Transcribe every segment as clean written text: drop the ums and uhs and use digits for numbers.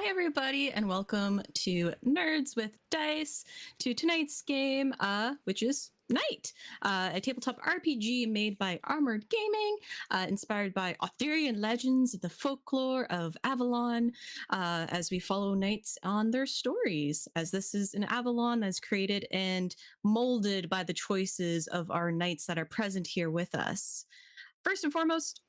Hi, everybody, and welcome to Nerds with Dice, to tonight's game, which is Knight, a tabletop RPG made by Armored Gaming, inspired by Arthurian legends and the folklore of Avalon, as we follow knights on their stories, as this is an Avalon that's created and molded by the choices of our knights that are present here with us. First and foremost,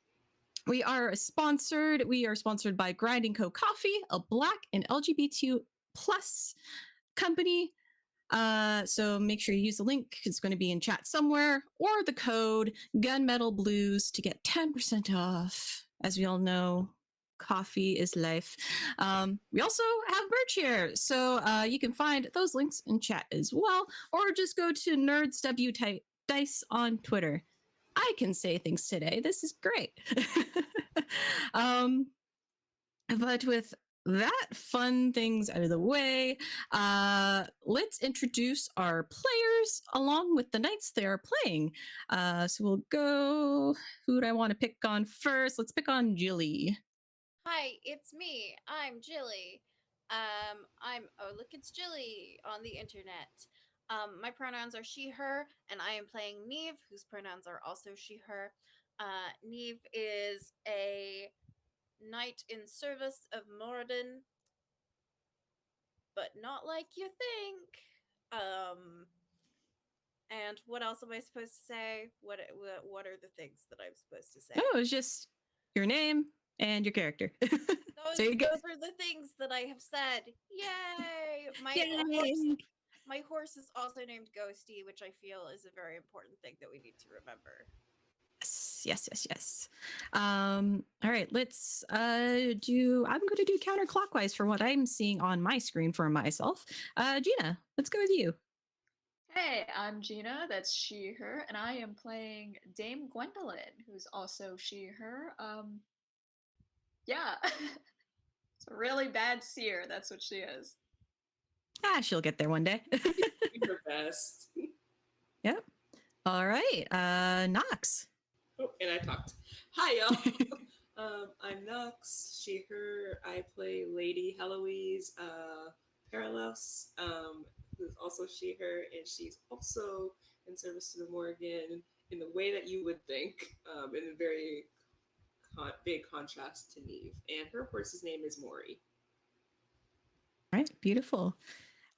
we are sponsored. We are sponsored by Grinding Co. Coffee, a Black and LGBT plus company. So make sure you use the link. It's going to be in chat somewhere, or the code Gunmetal Blues to get 10% off. As we all know, coffee is life. We also have merch here, so you can find those links in chat as well, or just go to Nerds W Dice on Twitter. I can say things today. This is great. But with that fun things out of the way, let's introduce our players along with the knights they are playing. So we'll go. Who do I want to pick on first? Let's pick on Jilly. Hi, it's me. I'm Jilly. Look, it's Jilly on the internet. My pronouns are she, her, and I am playing Neve, whose pronouns are also she, her. Neve is a knight in service of Moradin, but not like you think. And what else am I supposed to say? What are the things that I'm supposed to say? Oh, it's just your name and your character. Those are the things that I have said. Yay! My horse is also named Ghosty, which I feel is a very important thing that we need to remember. Yes. All right, let's do. I'm going to do counterclockwise for what I'm seeing on my screen for myself. Gina, let's go with you. Hey, I'm Gina, that's she, her, and I am playing Dame Gwendolyn, who's also she, her. Yeah. It's a really bad seer, that's what she is. She'll get there one day. Your best. Yep. All right, Nox. Oh, and I talked. Hi, y'all. I'm Nux, she, her. I play Lady Heloise Paralos, who's also she, her, and she's also in service to the Morgan in the way that you would think, in a very big contrast to Neve. And her horse's name is Maury. All right, beautiful.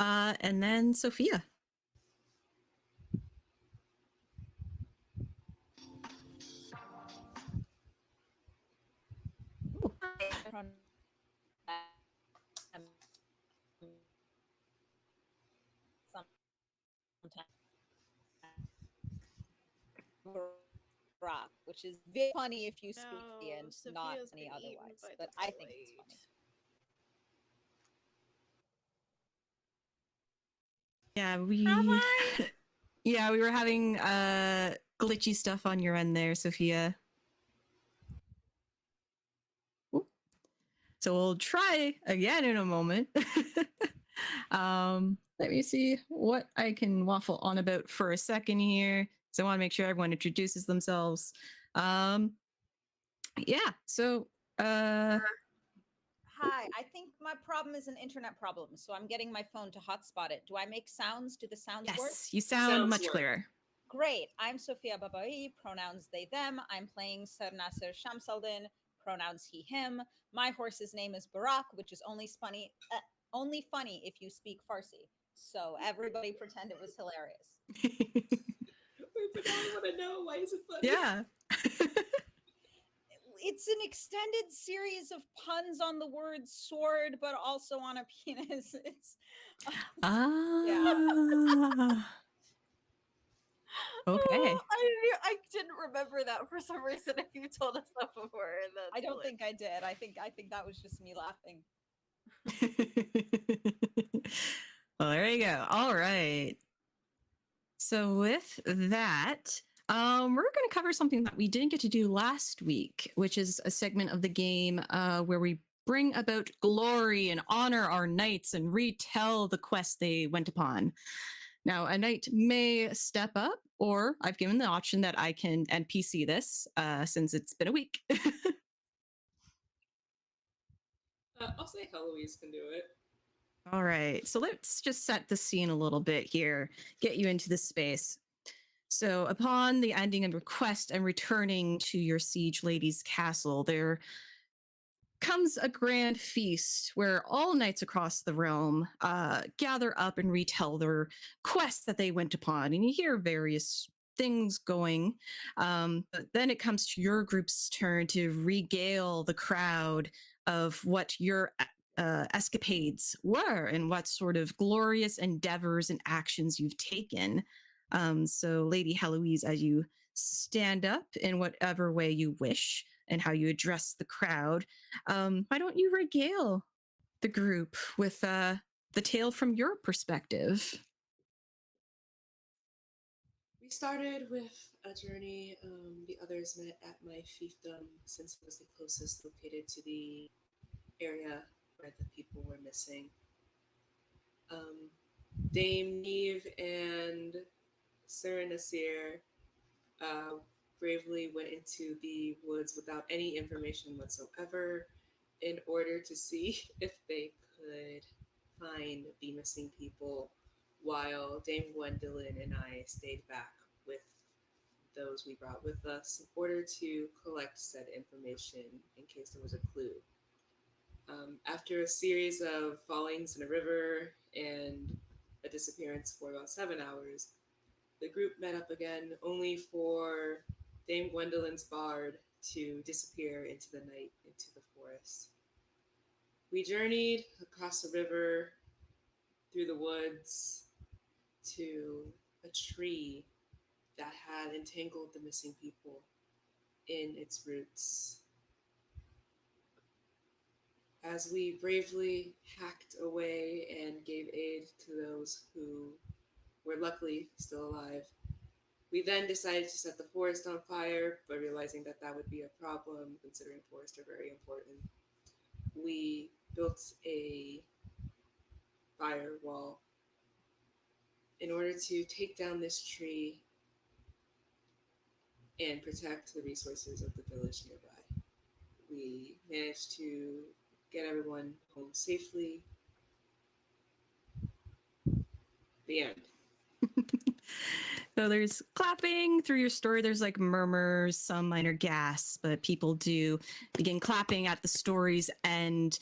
And then Sophia. Rock, which is very funny if you speak and Sophia's not funny otherwise. But I think it's funny. Yeah, we were having glitchy stuff on your end there, Sophia. Ooh. So we'll try again in a moment. Let me see what I can waffle on about for a second here. So I want to make sure everyone introduces themselves. Yeah, so Hi, I think my problem is an internet problem, so I'm getting my phone to hotspot it. Do I make sounds? Do the sounds work? Yes, you sound much clearer. Great. I'm Sophia Babai, pronouns they, them. I'm playing Sarnasir Shamsaldin, pronouns he, him. My horse's name is Barak, which is only funny if you speak Farsi. So everybody pretend it was hilarious. But now I want to know, why is it funny? Yeah. It's an extended series of puns on the word sword, but also on a penis. It's Okay. I didn't remember that for some reason. If you told us that before, I don't think I did. I think that was just me laughing. Well, there you go. All right. So with that, we're going to cover something that we didn't get to do last week, which is a segment of the game where we bring about glory and honor our knights and retell the quest they went upon. Now, a knight may step up, or I've given the option that I can NPC this since it's been a week. I'll say Heloise can do it. All right. So let's just set the scene a little bit here, get you into this space. So, upon the ending of your quest and returning to your siege lady's castle, there comes a grand feast where all knights across the realm gather up and retell their quest that they went upon. And you hear various things going. But then it comes to your group's turn to regale the crowd of what your escapades were and what sort of glorious endeavors and actions you've taken. So, Lady Heloise, as you stand up in whatever way you wish and how you address the crowd, why don't you regale the group with the tale from your perspective? We started with a journey. The others met at my fiefdom since it was the closest located to the area where the people were missing. Dame Neve and Sir Nasir bravely went into the woods without any information whatsoever in order to see if they could find the missing people, while Dame Gwendolyn and I stayed back with those we brought with us in order to collect said information in case there was a clue. After a series of fallings in a river and a disappearance for about 7 hours, the group met up again, only for Dame Gwendolyn's bard to disappear into the night, into the forest. We journeyed across the river, through the woods, to a tree that had entangled the missing people in its roots. As we bravely hacked away and gave aid to those who were luckily still alive, we then decided to set the forest on fire, but realizing that that would be a problem, considering forests are very important. We built a firewall in order to take down this tree and protect the resources of the village nearby. We managed to get everyone home safely. The end. So there's clapping through your story. There's like murmurs, some minor gasps, but people do begin clapping at the story's end.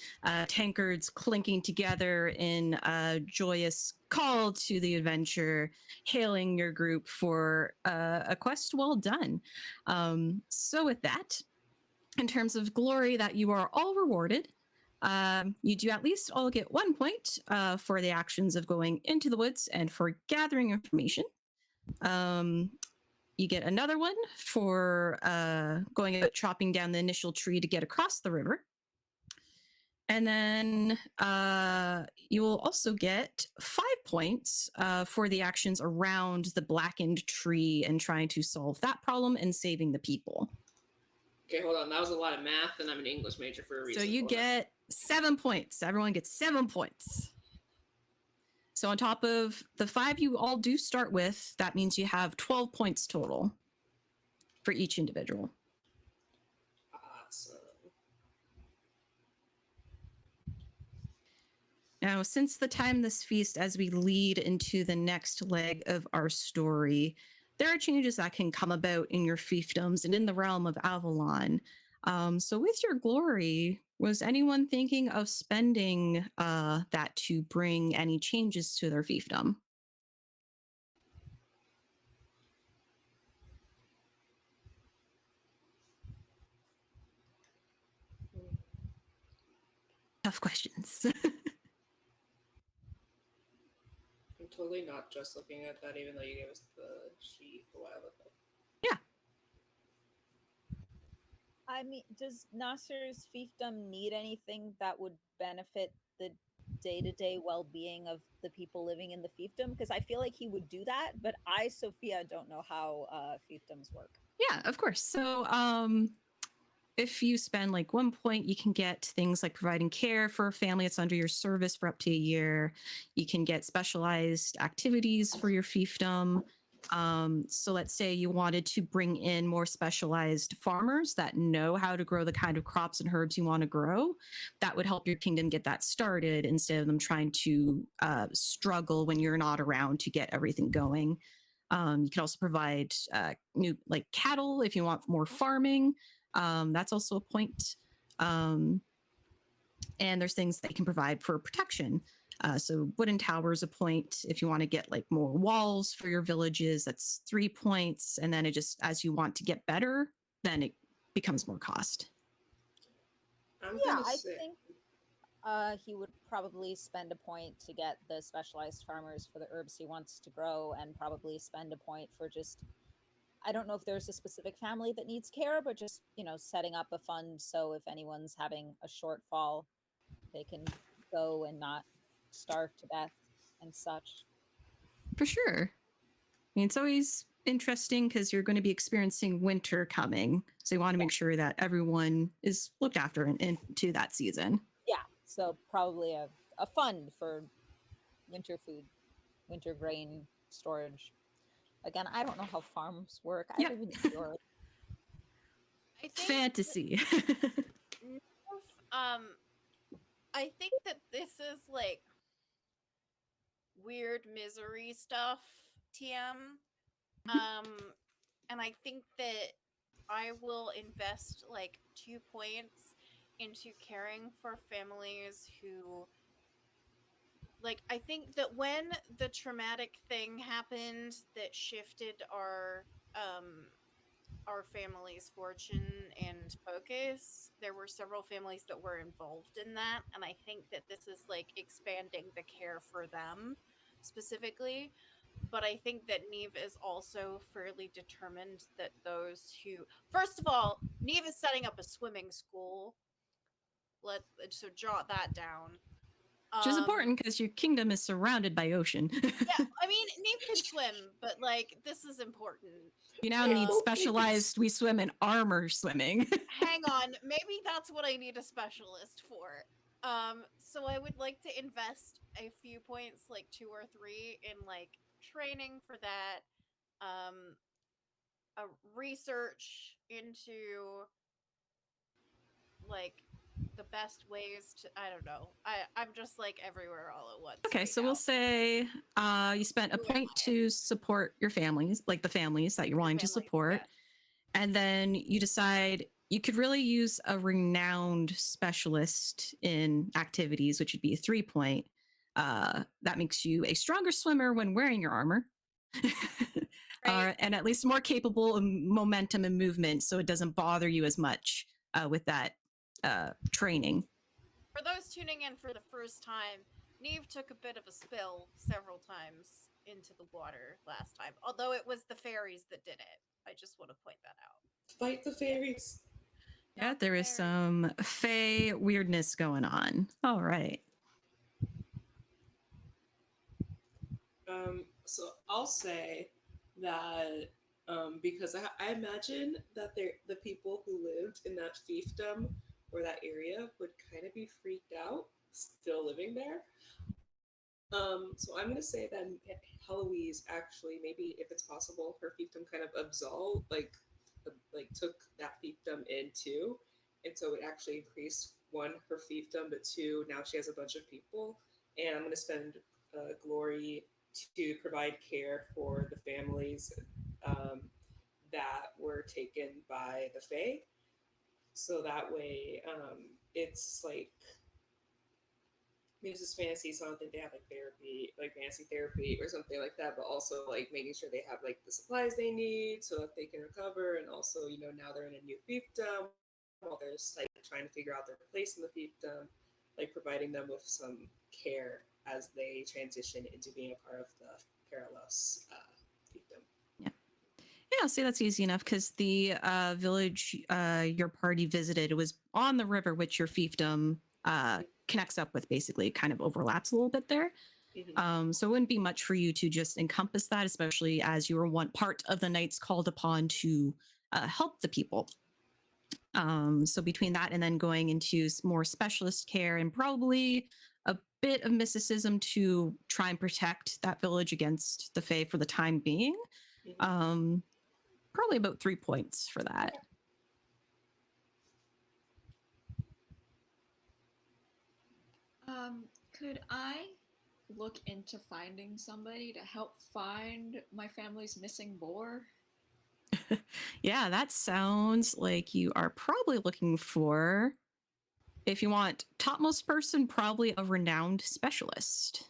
Tankards clinking together in a joyous call to the adventure, hailing your group for a quest well done. So with that, in terms of glory that you are all rewarded, you do at least all get 1 point for the actions of going into the woods and for gathering information. You get another one for going about chopping down the initial tree to get across the river. And then you will also get 5 points for the actions around the blackened tree and trying to solve that problem and saving the people. Okay, hold on. That was a lot of math, and I'm an English major for a reason. So you get 7 points. Everyone gets 7 points. So on top of the 5 you all do start with, that means you have 12 points total for each individual. Awesome. Now, since the time of this feast, as we lead into the next leg of our story, there are changes that can come about in your fiefdoms and in the realm of Avalon. So with your glory, was anyone thinking of spending that to bring any changes to their fiefdom? Tough questions. I'm totally not just looking at that, even though you gave us the sheet a while ago. I mean, does Nasser's fiefdom need anything that would benefit the day-to-day well-being of the people living in the fiefdom? Because I feel like he would do that, but I, Sophia, don't know how fiefdoms work. Yeah, of course. So if you spend like 1 point, you can get things like providing care for a family that's under your service for up to a year. You can get specialized activities for your fiefdom. So let's say you wanted to bring in more specialized farmers that know how to grow the kind of crops and herbs you want to grow. That would help your kingdom get that started instead of them trying to struggle when you're not around to get everything going. You can also provide new like cattle if you want more farming. That's also a point. And there's things that you can provide for protection. So wooden towers a point. If you want to get like more walls for your villages, that's 3 points. And then it just, as you want to get better, then it becomes more cost. I'm Yeah, gonna I say think he would probably spend a point to get the specialized farmers for the herbs he wants to grow, and probably spend a point for just, I don't know if there's a specific family that needs care, but just, setting up a fund so if anyone's having a shortfall, they can go and not starve to death and such. For sure. I mean, it's always interesting because you're going to be experiencing winter coming. So you want to make sure that everyone is looked after into that season. Yeah, so probably a fund for winter food, winter grain storage. Again, I don't know how farms work. I Yep. live in Europe. I think Fantasy. I think that this is like weird misery stuff, TM. And I think that I will invest like 2 points into caring for families who, like, I think that when the traumatic thing happened that shifted our family's fortune and focus, there were several families that were involved in that, and I think that this is like expanding the care for them specifically. But I think that Neve is also fairly determined that those who, first of all, Neve is setting up a swimming school. So jot that down. Which is important because your kingdom is surrounded by ocean. Yeah, I mean, Neve can swim, but like this is important. You now need specialized, we swim in armor swimming. Hang on, maybe that's what I need a specialist for. So I would like to invest a few points, like 2 or 3, in like training for that. A research into like the best ways to, I don't know. I'm just like everywhere all at once. Okay, right so now. we'll say you spent a Who am point I? to support your families, like the families that you're wanting to Family, support. yeah. And then you decide you could really use a renowned specialist in activities, which would be a 3 point. That makes you a stronger swimmer when wearing your armor. Right. And at least more capable of momentum and movement, so it doesn't bother you as much with that training. For those tuning in for the first time, Neve took a bit of a spill several times into the water last time, although it was the fairies that did it. I just want to point that out. fight the fairies. Yeah, Not the there is fairies. some fae weirdness going on. All right. So I'll say that because I imagine that the people who lived in that fiefdom or that area would kind of be freaked out still living there. So I'm gonna say that Heloise actually, maybe if it's possible, her fiefdom kind of absolved, like took that fiefdom in too, and so it actually increased one her fiefdom, but two now she has a bunch of people, and I'm gonna spend glory to provide care for the families that were taken by the Fae. So that way, it's like this is fantasy, so I don't think they have like therapy, like fantasy therapy or something like that, but also like making sure they have like the supplies they need so that they can recover. And also, now they're in a new fiefdom while they're just like trying to figure out their place in the fiefdom, like providing them with some care as they transition into being a part of the Paralos fiefdom. Yeah, see, that's easy enough because the village your party visited was on the river, which your fiefdom connects up with. Basically, it kind of overlaps a little bit there. Mm-hmm. So it wouldn't be much for you to just encompass that, especially as you were one part of the knights called upon to help the people. So between that and then going into more specialist care and probably a bit of mysticism to try and protect that village against the Fae for the time being, Um, probably about 3 points for that. Could I look into finding somebody to help find my family's missing boar? Yeah, that sounds like you are probably looking for, if you want topmost person, probably a renowned specialist.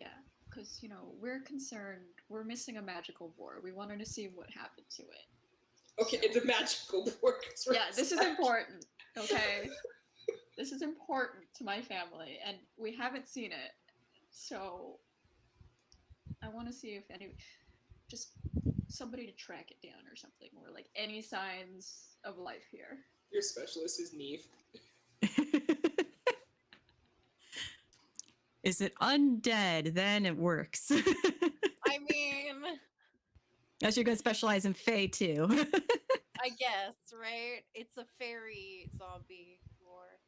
Yeah, because, we're concerned. We're missing a magical boar. We wanted to see what happened to it. Okay, it's a magical board. Yeah, this is important, okay? This is important to my family, and we haven't seen it. So I want to see if just somebody to track it down or something, or like any signs of life here. Your specialist is Neve. Is it undead? Then it works. I mean, As you're going to specialize in Fae too. I guess, right? It's a fairy zombie lore.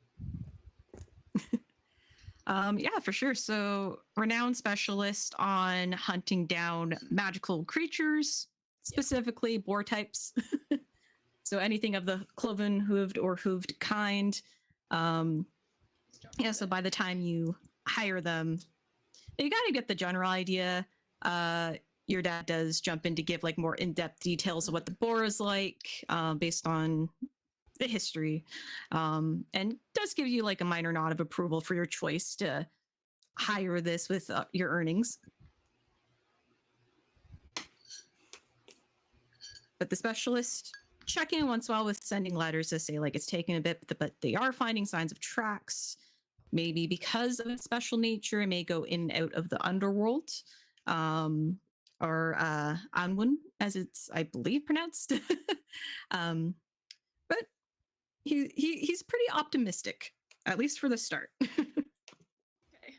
Yeah, for sure. So, renowned specialist on hunting down magical creatures, specifically boar types. So, anything of the cloven, hooved, or hooved kind. Yeah, so by the time you hire them, you got to get the general idea. Your dad does jump in to give like more in-depth details of what the boar is like, based on the history, and does give you like a minor nod of approval for your choice to hire this with your earnings. But the specialist check in once in a while with sending letters to say like it's taken a bit, but they are finding signs of tracks. Maybe because of its special nature, it may go in and out of the underworld, or Anwun, as it's I believe pronounced. But he's pretty optimistic, at least for the start. Okay.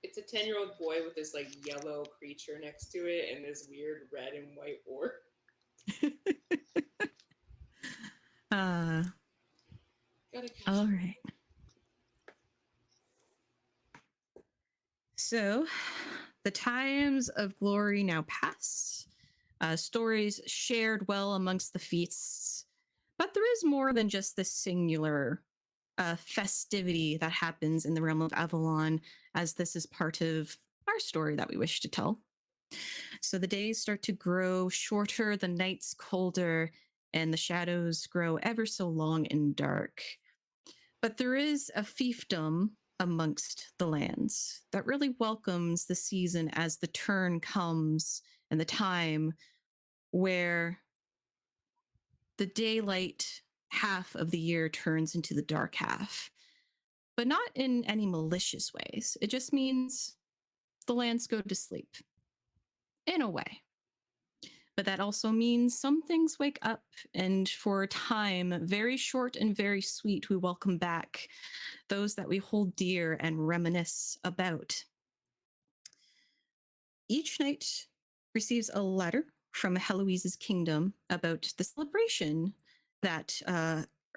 It's a 10-year-old boy with this like yellow creature next to it and this weird red and white orc. All right. So, the times of glory now pass. Stories shared well amongst the feasts, but there is more than just this singular festivity that happens in the realm of Avalon, as this is part of our story that we wish to tell. So the days start to grow shorter, the nights colder, and the shadows grow ever so long and dark. But there is a fiefdom amongst the lands that really welcomes the season as the turn comes and the time where the daylight half of the year turns into the dark half, but not in any malicious ways. It just means the lands go to sleep, in a way. But that also means some things wake up, and for a time, very short and very sweet, we welcome back those that we hold dear and reminisce about. Each night receives a letter from Heloise's kingdom about the celebration that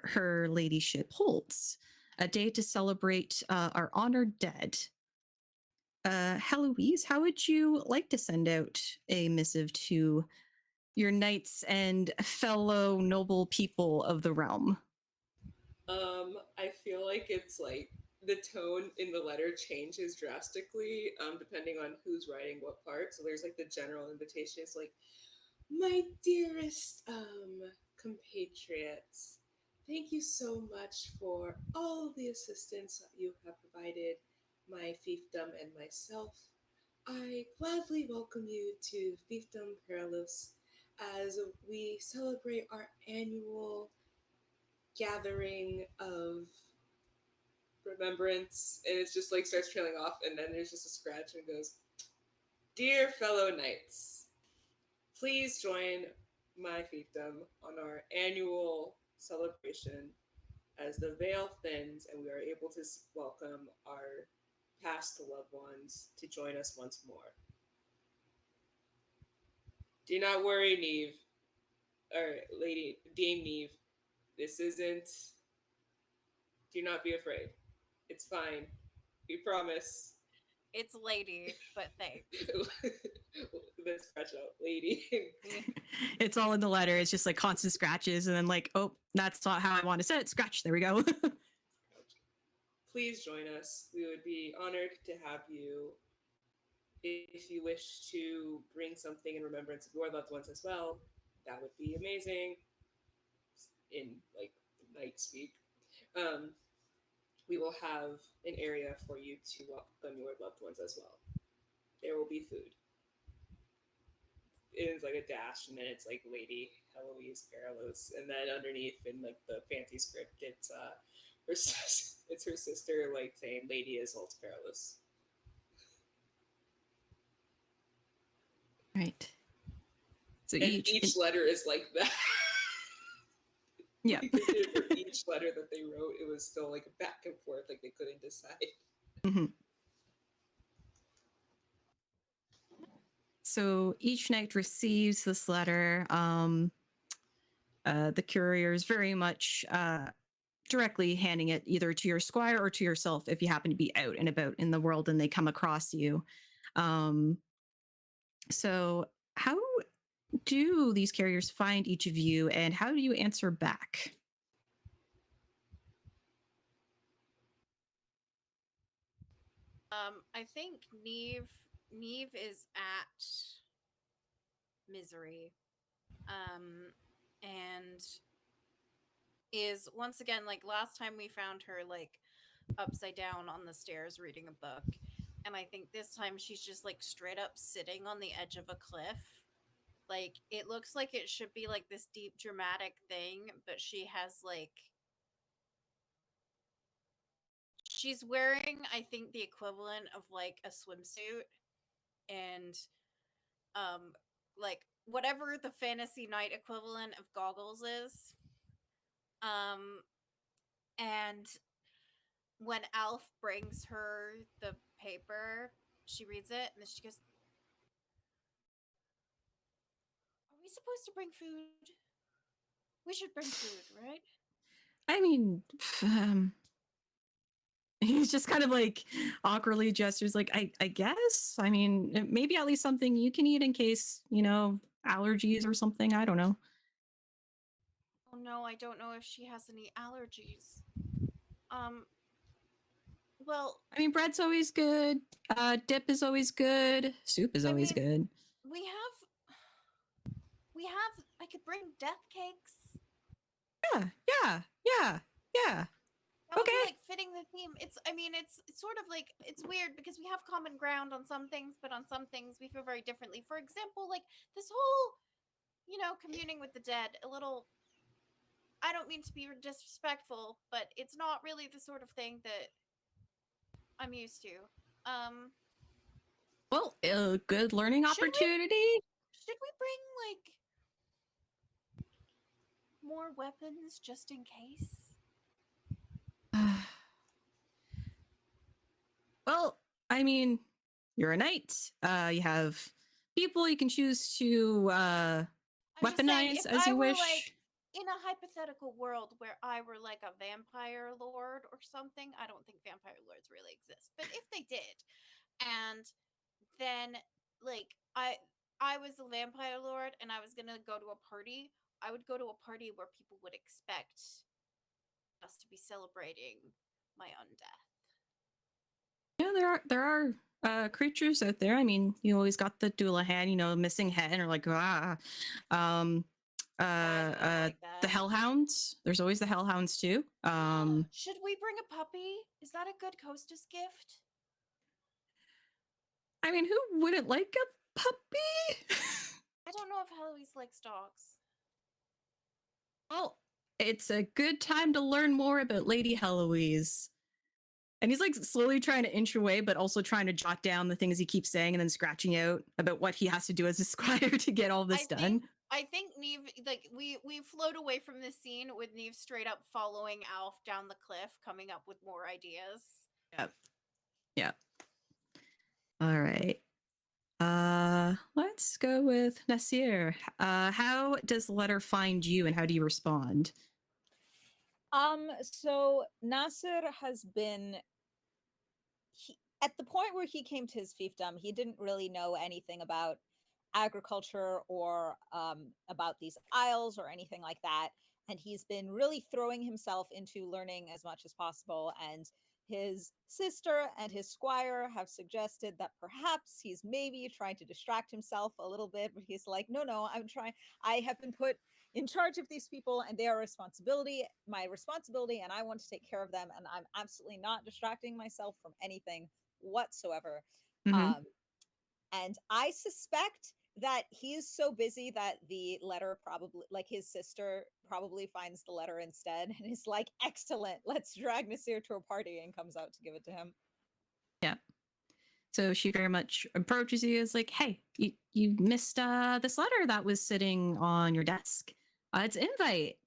her ladyship holds, a day to celebrate our honored dead. Heloise, how would you like to send out a missive to your knights and fellow noble people of the realm? I feel like it's like the tone in the letter changes drastically, depending on who's writing what part. So there's like the general invitation. It's like, my dearest compatriots, thank you so much for all the assistance that you have provided my fiefdom and myself. I gladly welcome you to Fiefdom Perilous as we celebrate our annual gathering of remembrance. And it's just like starts trailing off, and then there's just a scratch and it goes, dear fellow knights, please join my fiefdom on our annual celebration as the veil thins and we are able to welcome our past loved ones to join us once more. Do not worry, Neve, or Lady Dame Neve. This isn't. Do not be afraid. It's fine. We promise. It's lady, but thanks. The scratch out lady. It's all in the letter. It's just like constant scratches, and then like, oh, that's not how I want to say it. Scratch. There we go. Please join us. We would be honored to have you. If you wish to bring something in remembrance of your loved ones as well, that would be amazing. In like night speak, we will have an area for you to welcome your loved ones as well. There will be food. It is like a dash, and then it's like Lady Heloise Paralos, and then underneath in like the fancy script, it's it's her sister like saying Lady Isolde Paralos. Right. So And each letter is like that. Yeah. For each letter that they wrote, it was still like back and forth, like they couldn't decide. Mm-hmm. So each knight receives this letter. The courier is very much directly handing it either to your squire or to yourself if you happen to be out and about in the world and they come across you. So how do these carriers find each of you, and how do you answer back? I think Neve is at Misery. And is once again, like last time we found her like upside down on the stairs reading a book. And I think this time she's just like straight up sitting on the edge of a cliff. Like it looks like it should be like this deep dramatic thing, but she has like she's wearing, I think, the equivalent of like a swimsuit and like whatever the fantasy night equivalent of goggles is. And when Alf brings her the paper, she reads it and then she goes, "Are we supposed to bring food? We should bring food, right?" I mean, he's just kind of like awkwardly gestures like, I guess. I mean, maybe at least something you can eat in case, allergies or something. I don't know. Oh no, I don't know if she has any allergies. Well, I mean, bread's always good. Dip is always good. Soup is always good. we have I could bring death cakes. Yeah. That would be Okay. like fitting the theme. It's sort of like it's weird because we have common ground on some things, but on some things we feel very differently. For example, like this whole, communing with the dead, a little, I don't mean to be disrespectful, but it's not really the sort of thing that I'm used to. Well, a good learning Should we- opportunity. Should we bring like more weapons just in case? Well, I mean, you're a knight. You have people you can choose to I'm just saying, weaponize if as I you were, wish. like, in a hypothetical world where I were like a vampire lord or something, I don't think vampire lords really exist, but if they did, and then like I was a vampire lord and I was gonna go to a party, I would go to a party where people would expect us to be celebrating my undeath. Yeah, there are creatures out there. I mean, you always got the Doulahan, missing head, or like Like the that. Hellhounds. There's always the Hellhounds too. Should we bring a puppy? Is that a good hostess gift? I mean, who wouldn't like a puppy? I don't know if Heloise likes dogs. Well, it's a good time to learn more about Lady Heloise. And he's like slowly trying to inch away, but also trying to jot down the things he keeps saying and then scratching out about what he has to do as a squire to get all this done. I think Neve, like we float away from this scene with Neve straight up following Alf down the cliff, coming up with more ideas. Yep. All right. Let's go with Nasir. How does the letter find you, and how do you respond? So Nasir has been at the point where he came to his fiefdom, he didn't really know anything about agriculture or about these isles or anything like that. And he's been really throwing himself into learning as much as possible. And his sister and his squire have suggested that perhaps he's maybe trying to distract himself a little bit, but he's like, no, no, I'm trying. I have been put in charge of these people and they are my responsibility, and I want to take care of them. And I'm absolutely not distracting myself from anything whatsoever. Mhm. Um, and I suspect that he's so busy that the letter probably, like his sister, probably finds the letter instead and is like, excellent, let's drag Nasir to a party, and comes out to give it to him. Yeah. So she very much approaches you as like, hey, you missed this letter that was sitting on your desk. It's an invite.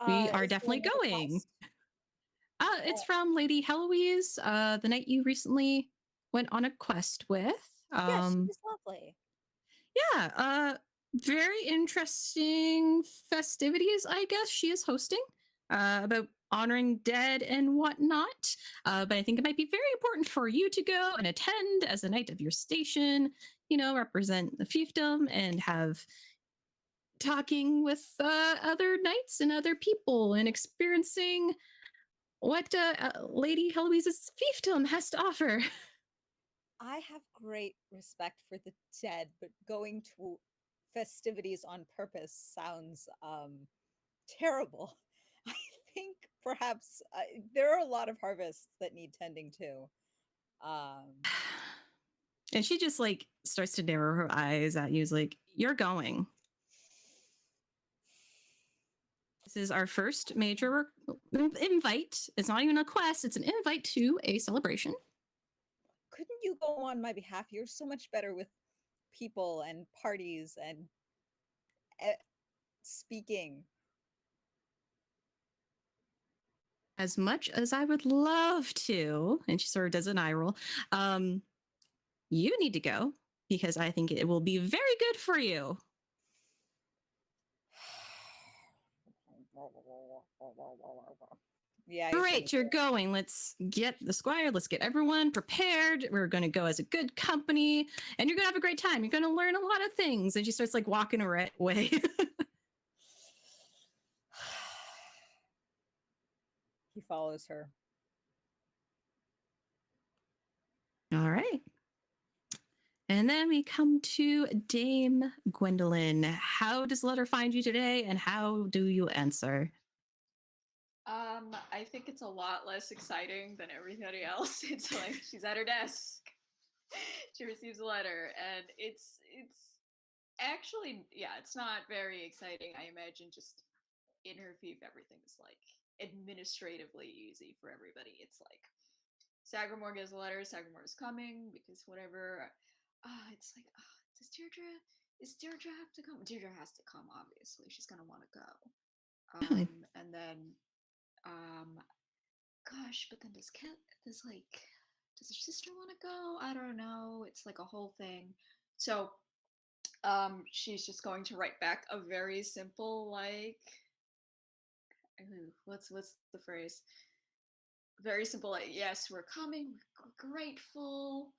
We are Is there definitely another going. quest? It's from Lady Heloise, the knight you recently went on a quest with. Yeah, she's lovely. Yeah, very interesting festivities, I guess she is hosting about honoring dead and whatnot. But I think it might be very important for you to go and attend as a knight of your station, represent the fiefdom and have talking with other knights and other people and experiencing what Lady Heloise's fiefdom has to offer. I have great respect for the dead, but going to festivities on purpose sounds terrible. I think perhaps there are a lot of harvests that need tending to. And she just like starts to narrow her eyes at you, is like, you're going. This is our first major invite. It's not even a quest, it's an invite to a celebration. Couldn't you go on my behalf? You're so much better with people and parties and speaking. As much as I would love to, and she sort of does an eye roll, you need to go because I think it will be very good for you. Yeah. Great, you're going. Let's get the squire. Let's get everyone prepared. We're going to go as a good company, and you're going to have a great time. You're going to learn a lot of things. And she starts like walking away. He follows her. All right. And then we come to Dame Gwendolyn. How does the letter find you today, and how do you answer? I think it's a lot less exciting than everybody else. It's like she's at her desk. She receives a letter, and it's actually, yeah, it's not very exciting. I imagine just in her fief, everything is like administratively easy for everybody. It's like Sagramore gets a letter. Sagramore is coming because whatever. It's like, is Deirdre have to come? Deirdre has to come. Obviously, she's gonna want to go. And then, gosh, but then does her sister want to go? I don't know. It's like a whole thing. So, she's just going to write back a very simple, like, what's the phrase? Very simple, like, yes, we're coming, we're grateful.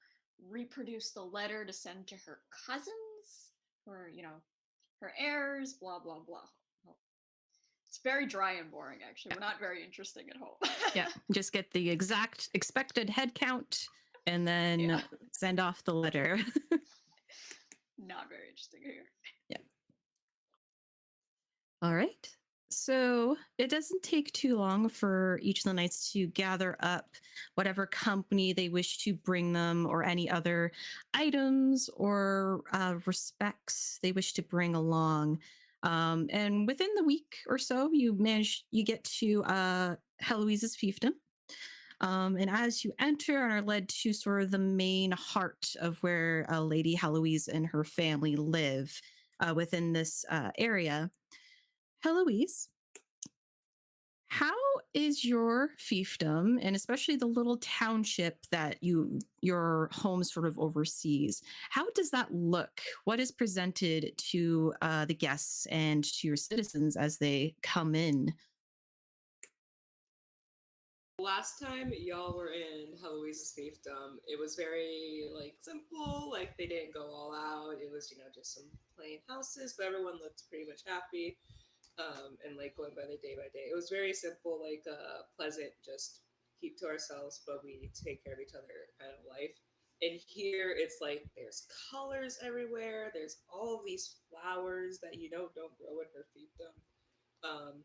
Reproduce the letter to send to her cousins or, her heirs, blah, blah, blah. It's very dry and boring, actually. We're not very interesting at all. Yeah, just get the exact expected head count and then send off the letter. Not very interesting here. Yeah. All right. So it doesn't take too long for each of the knights to gather up whatever company they wish to bring them, or any other items or respects they wish to bring along. And within the week or so, you get to Heloise's fiefdom. And as you enter and are led to sort of the main heart of where Lady Heloise and her family live within this area, Heloise, how is your fiefdom, and especially the little township that your home sort of oversees, how does that look? What is presented to the guests and to your citizens as they come in? last time y'all were in Heloise's fiefdom, it was very like simple. Like they didn't go all out. It was just some plain houses, but everyone looked pretty much happy. And like going by the day by day, it was very simple, like pleasant, just keep to ourselves, but we take care of each other kind of life. And here it's like there's colors everywhere. There's all of these flowers that don't grow in her fiefdom. Um,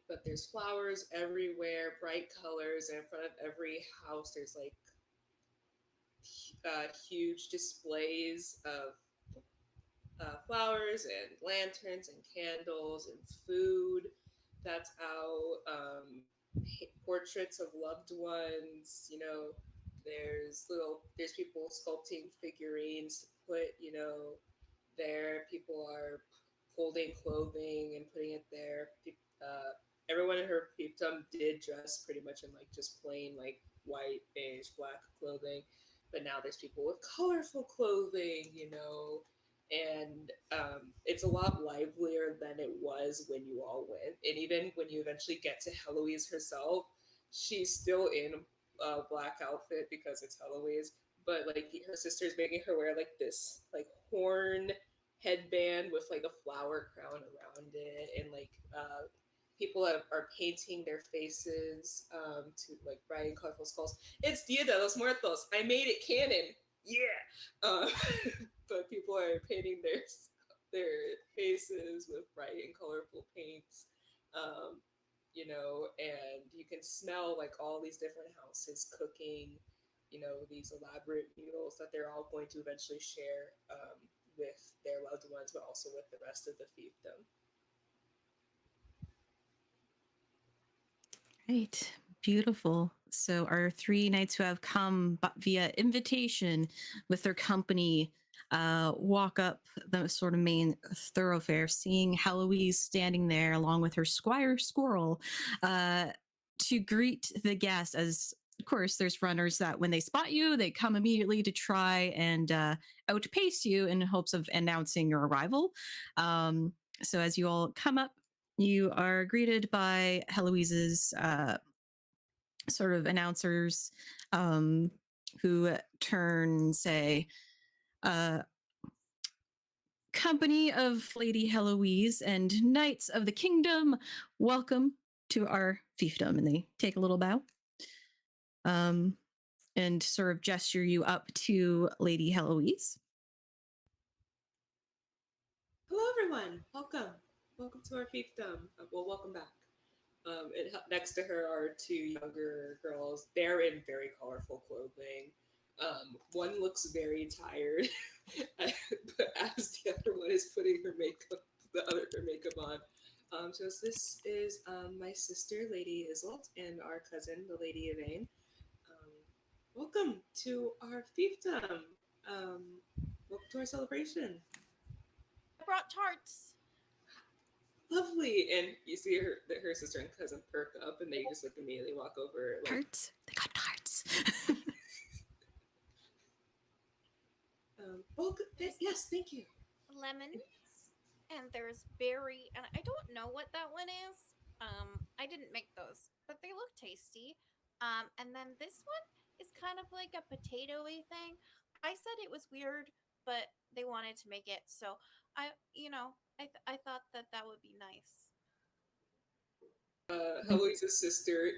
but there's flowers everywhere, bright colors, and in front of every house there's like huge displays of flowers and lanterns and candles and food that's out. Portraits of loved ones. There's people sculpting figurines to put there. People are folding clothing and putting it there. Everyone in her fiefdom did dress pretty much in like just plain like white, beige, black clothing, but now there's people with colorful clothing, and it's a lot livelier than it was when you all went. And even when you eventually get to Heloise herself, she's still in a black outfit because it's Heloise, but like her sister's making her wear like this like horn headband with like a flower crown around it, and like people are painting their faces to like bright and colorful skulls. It's Dia de los Muertos. I made it canon. Yeah. But people are painting their faces with bright and colorful paints. And you can smell like all these different houses cooking, these elaborate meals that they're all going to eventually share with their loved ones, but also with the rest of the fiefdom. Right. Beautiful. So our three knights who have come via invitation with their company walk up the sort of main thoroughfare, seeing Heloise standing there along with her squire Squirrel to greet the guests. As of course, there's runners that when they spot you, they come immediately to try and outpace you in hopes of announcing your arrival. So as you all come up, you are greeted by Heloise's sort of announcers who say, company of Lady Heloise and Knights of the Kingdom, welcome to our fiefdom. And they take a little bow and sort of gesture you up to Lady Heloise. Hello, everyone. Welcome. Welcome to our fiefdom. Well, welcome back. Next to her are two younger girls. They're in very colorful clothing. One looks very tired, but as the other one is putting her makeup on. So this is my sister, Lady Isolt, and our cousin, the Lady Yvain. Welcome to our fiefdom. Welcome to our celebration. I brought tarts. Lovely. And you see her sister and cousin perk up, and they just like immediately walk over. Like, Tarts. They got tarts. Yes, thank you. Lemons, and there's berry, and I don't know what that one is. I didn't make those, but they look tasty. And then this one is kind of like a potatoy thing. I said it was weird, but they wanted to make it, so I thought that would be nice. Heloise's sister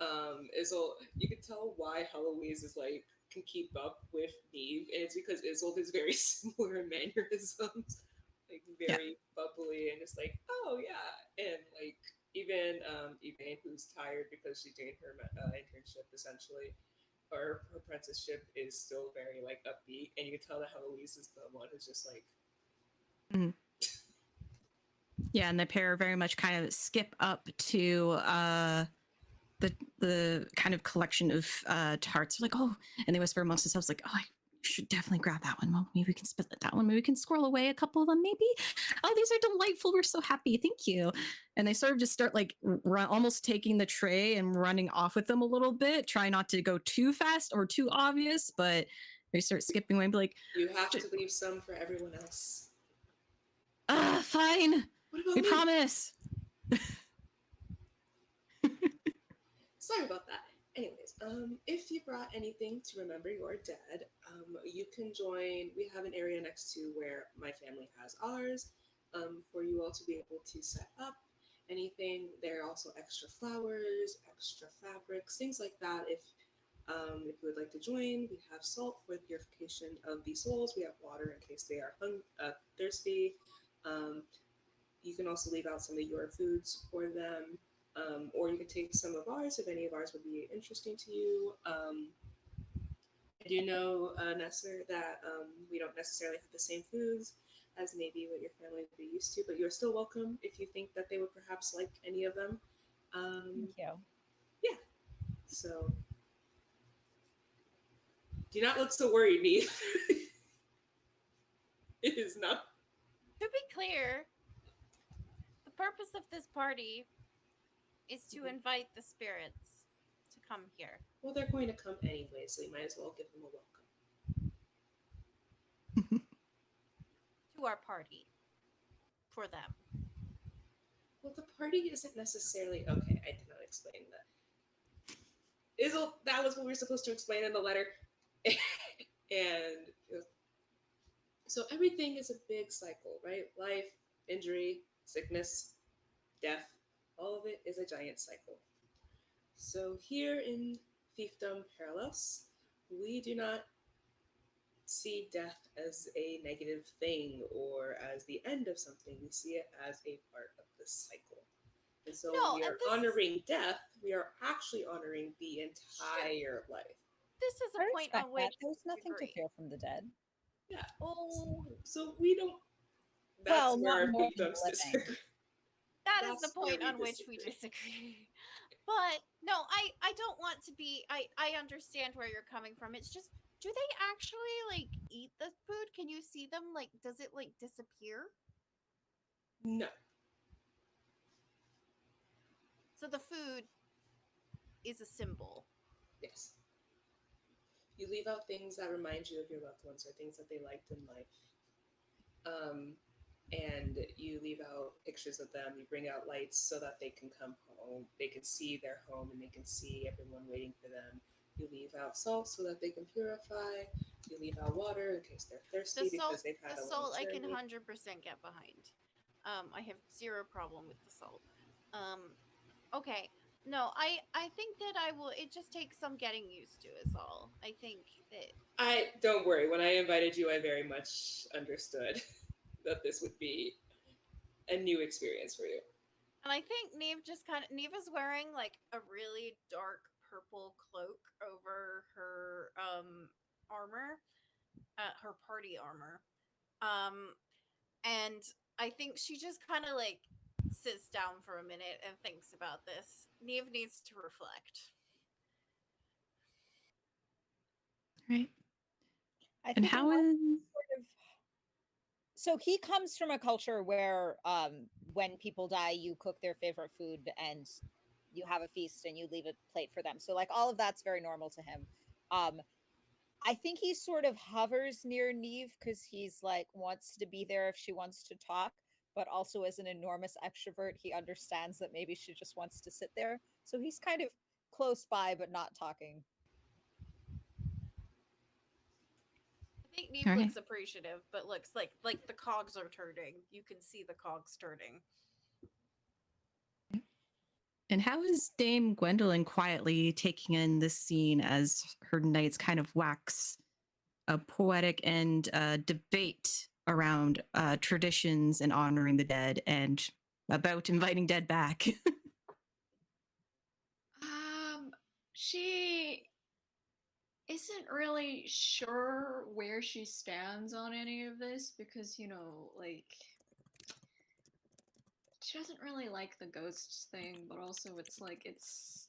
Isolt, you can tell why Heloise is like can keep up with Neve, and it's because Isolt is very similar in mannerisms, like very bubbly and just like, oh yeah, and like even Yvain, who's tired because she's doing her internship essentially, or her apprenticeship, is still very like upbeat, and you can tell that Heloise is the one who's just like. Mm-hmm. Yeah, and the pair very much kind of skip up to the kind of collection of tarts. They're like, oh, and they whisper amongst themselves, like, oh, I should definitely grab that one. Well, maybe we can split that one. Maybe we can squirrel away a couple of them. Maybe. Oh, these are delightful. We're so happy. Thank you. And they sort of just start like almost taking the tray and running off with them a little bit. Try not to go too fast or too obvious, but they start skipping away and be like, you have to leave some for everyone else. Fine. We promise. Sorry about that. Anyways, if you brought anything to remember your dead, you can join. We have an area next to where my family has ours, for you all to be able to set up anything. There are also extra flowers, extra fabrics, things like that. If you would like to join, we have salt for the purification of the souls. We have water in case they are thirsty. Um, you can also leave out some of your foods for them, or you can take some of ours if any of ours would be interesting to you. I do know, Nesser, that we don't necessarily have the same foods as maybe what your family would be used to, but you're still welcome if you think that they would perhaps like any of them. Thank you. Yeah, so do not look so worried, me. It is not. To be clear, the purpose of this party is to invite the spirits to come here. Well, they're going to come anyway, so you might as well give them a welcome. To our party. For them. Well, the party isn't necessarily okay. I did not explain that. That was what we were supposed to explain in the letter, and so everything is a big cycle, right? Life, injury, sickness, death, all of it is a giant cycle. So here in Fiefdom Perilous, we do not see death as a negative thing or as the end of something. We see it as a part of the cycle. And so No, when we and are this is- honoring death, we are actually honoring the entire life. This is I a point respect on which that. There's nothing to agree. fear from the dead. Yeah. Oh, So we don't. That's Well, where not our more than fiefdoms living. disagree. that is the That's where point we on which we disagree. But no, I don't want to be I understand where you're coming from. It's just, do they actually like eat the food? Can you see them? Like, does it like disappear? No. So the food is a symbol. Yes. You leave out things that remind you of your loved ones or things that they liked in life. And you leave out pictures of them. You bring out lights so that they can come home. They can see their home and they can see everyone waiting for them. You leave out salt so that they can purify. You leave out water in case they're thirsty because they've had The a long salt I can journey. 100% get behind. I have zero problem with the salt. Okay. No, I think that I will. It just takes some getting used to. Is all. I think that. I don't worry. When I invited you, I very much understood that this would be a new experience for you. And I think Neve is wearing like a really dark purple cloak over her armor, her party armor. And I think she just kind of like sits down for a minute and thinks about this. Neve needs to reflect. Right. I And think how Mark is sort of so he comes from a culture where when people die you cook their favorite food and you have a feast and you leave a plate for them, so like all of that's very normal to him. I think he sort of hovers near Neve because he's like wants to be there if she wants to talk, but also as an enormous extrovert he understands that maybe she just wants to sit there, so he's kind of close by but not talking. I think Neve All right. looks appreciative, but looks like the cogs are turning. You can see the cogs turning. And how is Dame Gwendolyn quietly taking in this scene as her knights kind of wax a poetic and debate around traditions and honoring the dead and about inviting dead back? She isn't really sure where she stands on any of this because, like, she doesn't really like the ghosts thing, but also it's like, it's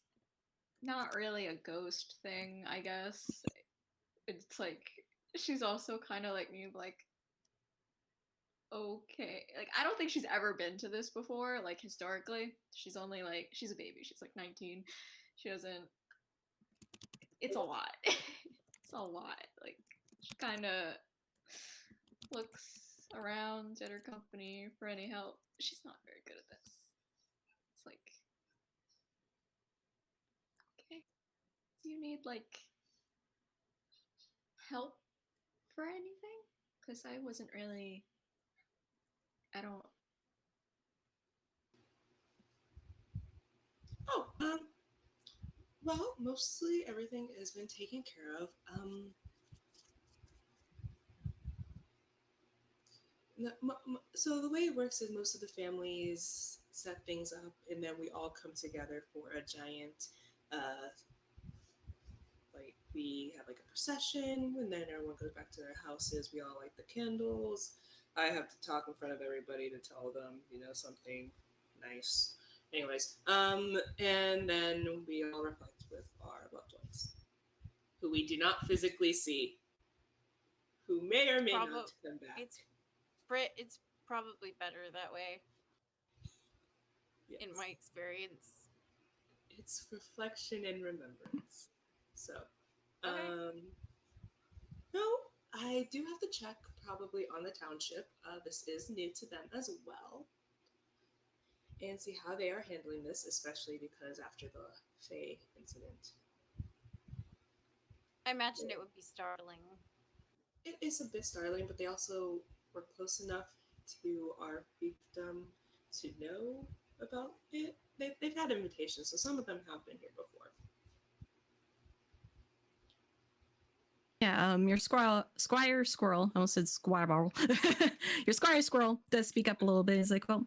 not really a ghost thing, I guess. It's like, she's also kind of like me, like, okay. Like, I don't think she's ever been to this before, like, historically. She's only like, she's a baby, she's like 19. She doesn't, it's a lot. It's a lot. Like, she kind of looks around at her company for any help. She's not very good at this. It's like, do you need like help for anything? Because I wasn't really. I don't. Oh, well, mostly everything has been taken care of. So the way it works is most of the families set things up, and then we all come together for a giant, like we have like a procession, and then everyone goes back to their houses. We all light the candles. I have to talk in front of everybody to tell them, something nice. Anyways, and then we all reflect with our loved ones, who we do not physically see, who may or may not come back. It's probably better that way, Yes. in my experience. It's reflection and remembrance. So, Okay. no, I do have to check probably on the township. This is new to them as well. And see how they are handling this, especially because after the Faye incident. I imagine it would be startling. It is a bit startling, but they also were close enough to our fiefdom to know about it. They've had invitations, so some of them have been here before. Yeah, your Squire Squirrel, I almost said Squire. Your Squire Squirrel does speak up a little bit. He's like, well,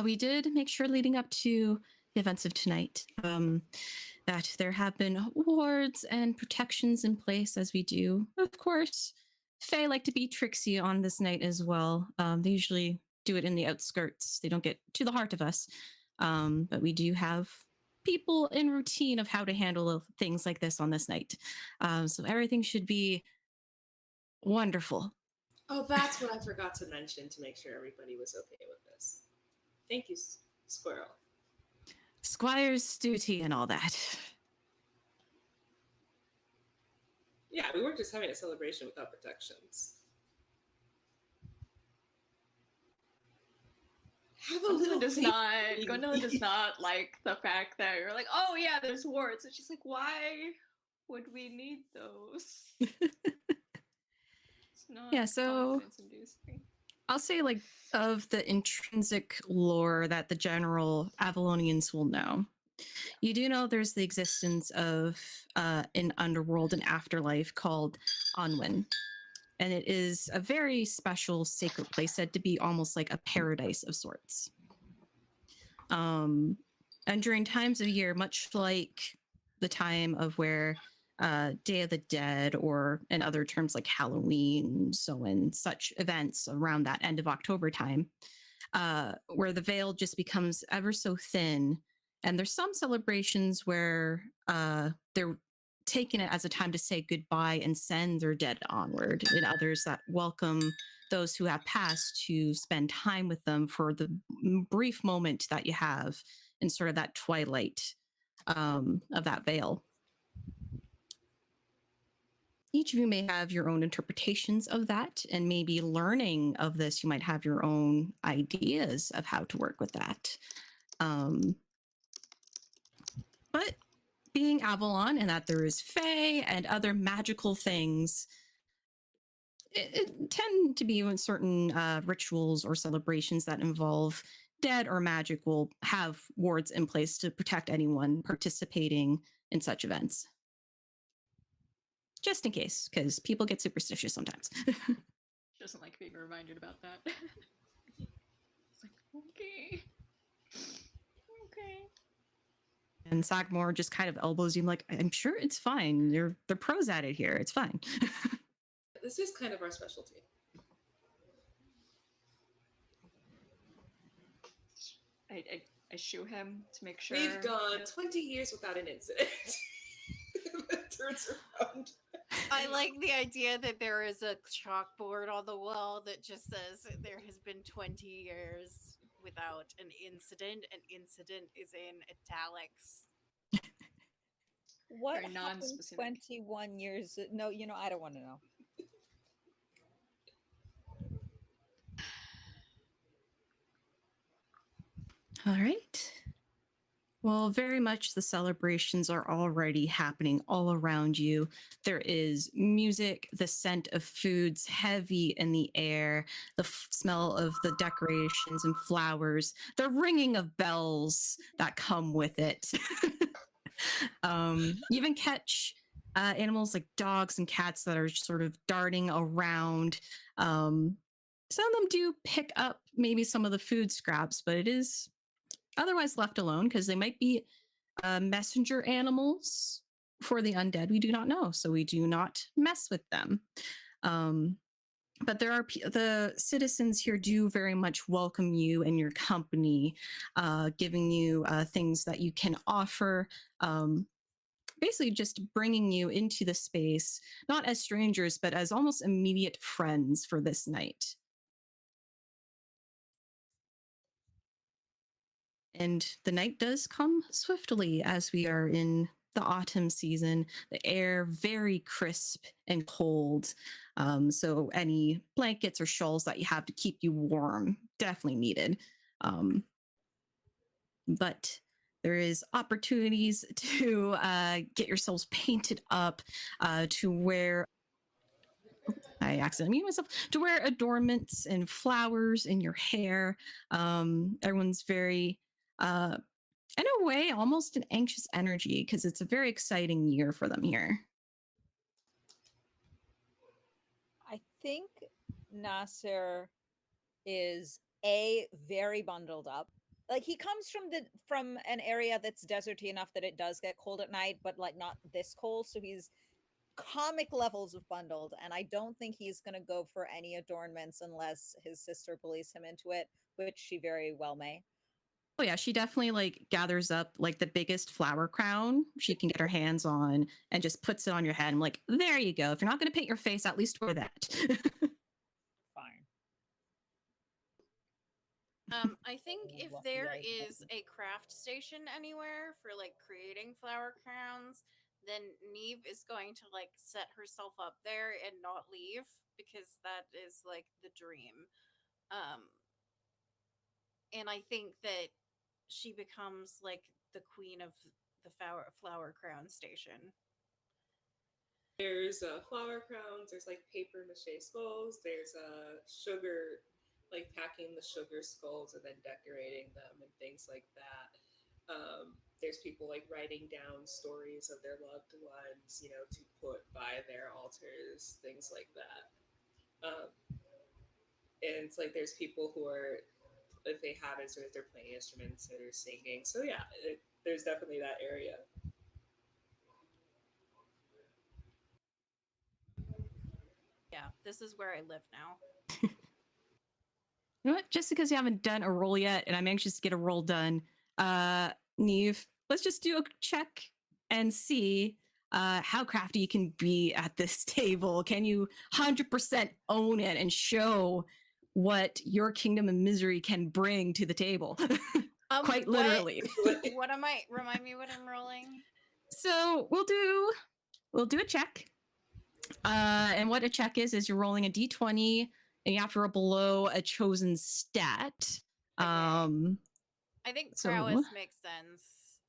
we did make sure leading up to the events of tonight that there have been wards and protections in place, as we do. Of course, Fae like to be tricksy on this night as well. They usually do it in the outskirts. They don't get to the heart of us. But we do have people in routine of how to handle things like this on this night. So everything should be wonderful. Oh, that's what I forgot to mention to make sure everybody was okay with this. Thank you, Squirrel. Squire's duty and all that. Yeah, we weren't just having a celebration without protections. Have a little Gwendolyn does not like the fact that you're like, oh yeah, there's wards. And she's like, why would we need those? It's not confidence inducing. I'll say, like, of the intrinsic lore that the general Avalonians will know. You do know there's the existence of an underworld and afterlife called Anwen. And it is a very special sacred place, said to be almost like a paradise of sorts. And during times of year, much like the time of where Day of the Dead, or in other terms like Halloween, so in such events around that end of October time, where the veil just becomes ever so thin. And there's some celebrations where they're taking it as a time to say goodbye and send their dead onward, and others that welcome those who have passed to spend time with them for the brief moment that you have in sort of that twilight of that veil. Each of you may have your own interpretations of that, and maybe learning of this, you might have your own ideas of how to work with that. But being Avalon, and that there is Fae and other magical things, it tend to be when certain rituals or celebrations that involve dead or magic will have wards in place to protect anyone participating in such events. Just in case, because people get superstitious sometimes. She doesn't like being reminded about that. It's like, okay. And Sagmore just kind of elbows you, like, I'm sure it's fine. They're pros at it here. It's fine. This is kind of our specialty. I shoo him to make sure. We've gone 20 years without an incident. Turns around. I like the idea that there is a chalkboard on the wall that just says there has been 20 years without an incident. An incident is in italics. What Very happened non-specific. 21 years? No, I don't want to know. All right. Well, very much the celebrations are already happening all around you. There is music, the scent of foods heavy in the air, the smell of the decorations and flowers, the ringing of bells that come with it. You even catch animals like dogs and cats that are sort of darting around. Some of them do pick up maybe some of the food scraps, but it is otherwise left alone because they might be messenger animals for the undead. We do not know, so we do not mess with them. But there are the citizens here do very much welcome you and your company, giving you things that you can offer. Basically, just bringing you into the space, not as strangers, but as almost immediate friends for this night. And the night does come swiftly as we are in the autumn season. The air very crisp and cold. So any blankets or shawls that you have to keep you warm, definitely needed. But there is opportunities to get yourselves painted up, to wear. I accidentally muted myself. To wear adornments and flowers in your hair. Everyone's very in a way, almost an anxious energy because it's a very exciting year for them here. I think Nasser is very bundled up. Like he comes from an area that's deserty enough that it does get cold at night, but like not this cold. So he's comic levels of bundled, and I don't think he's gonna go for any adornments unless his sister bullies him into it, which she very well may. Oh yeah, she definitely like gathers up like the biggest flower crown she can get her hands on and just puts it on your head. I'm like, there you go. If you're not going to paint your face, at least wear that. Fine. I think if there is a craft station anywhere for like creating flower crowns, then Neve is going to like set herself up there and not leave because that is like the dream. Um, and I think that she becomes like the queen of the flower crown station. There's flower crowns. There's like paper mache skulls. There's sugar, like packing the sugar skulls and then decorating them and things like that. There's people like writing down stories of their loved ones, you know, to put by their altars, things like that. And it's like there's people who are, if they have instruments, they're playing instruments or singing. So yeah, there's definitely that area. Yeah, this is where I live now. You know what? Just because you haven't done a roll yet, and I'm anxious to get a roll done, Neve, let's just do a check and see how crafty you can be at this table. Can you 100% own it and show what your kingdom of misery can bring to the table? Quite literally. What am I? Remind me what I'm rolling. So we'll do a check. And what a check is you're rolling a d20 and you have to roll below a chosen stat. Okay. I think prowess makes sense,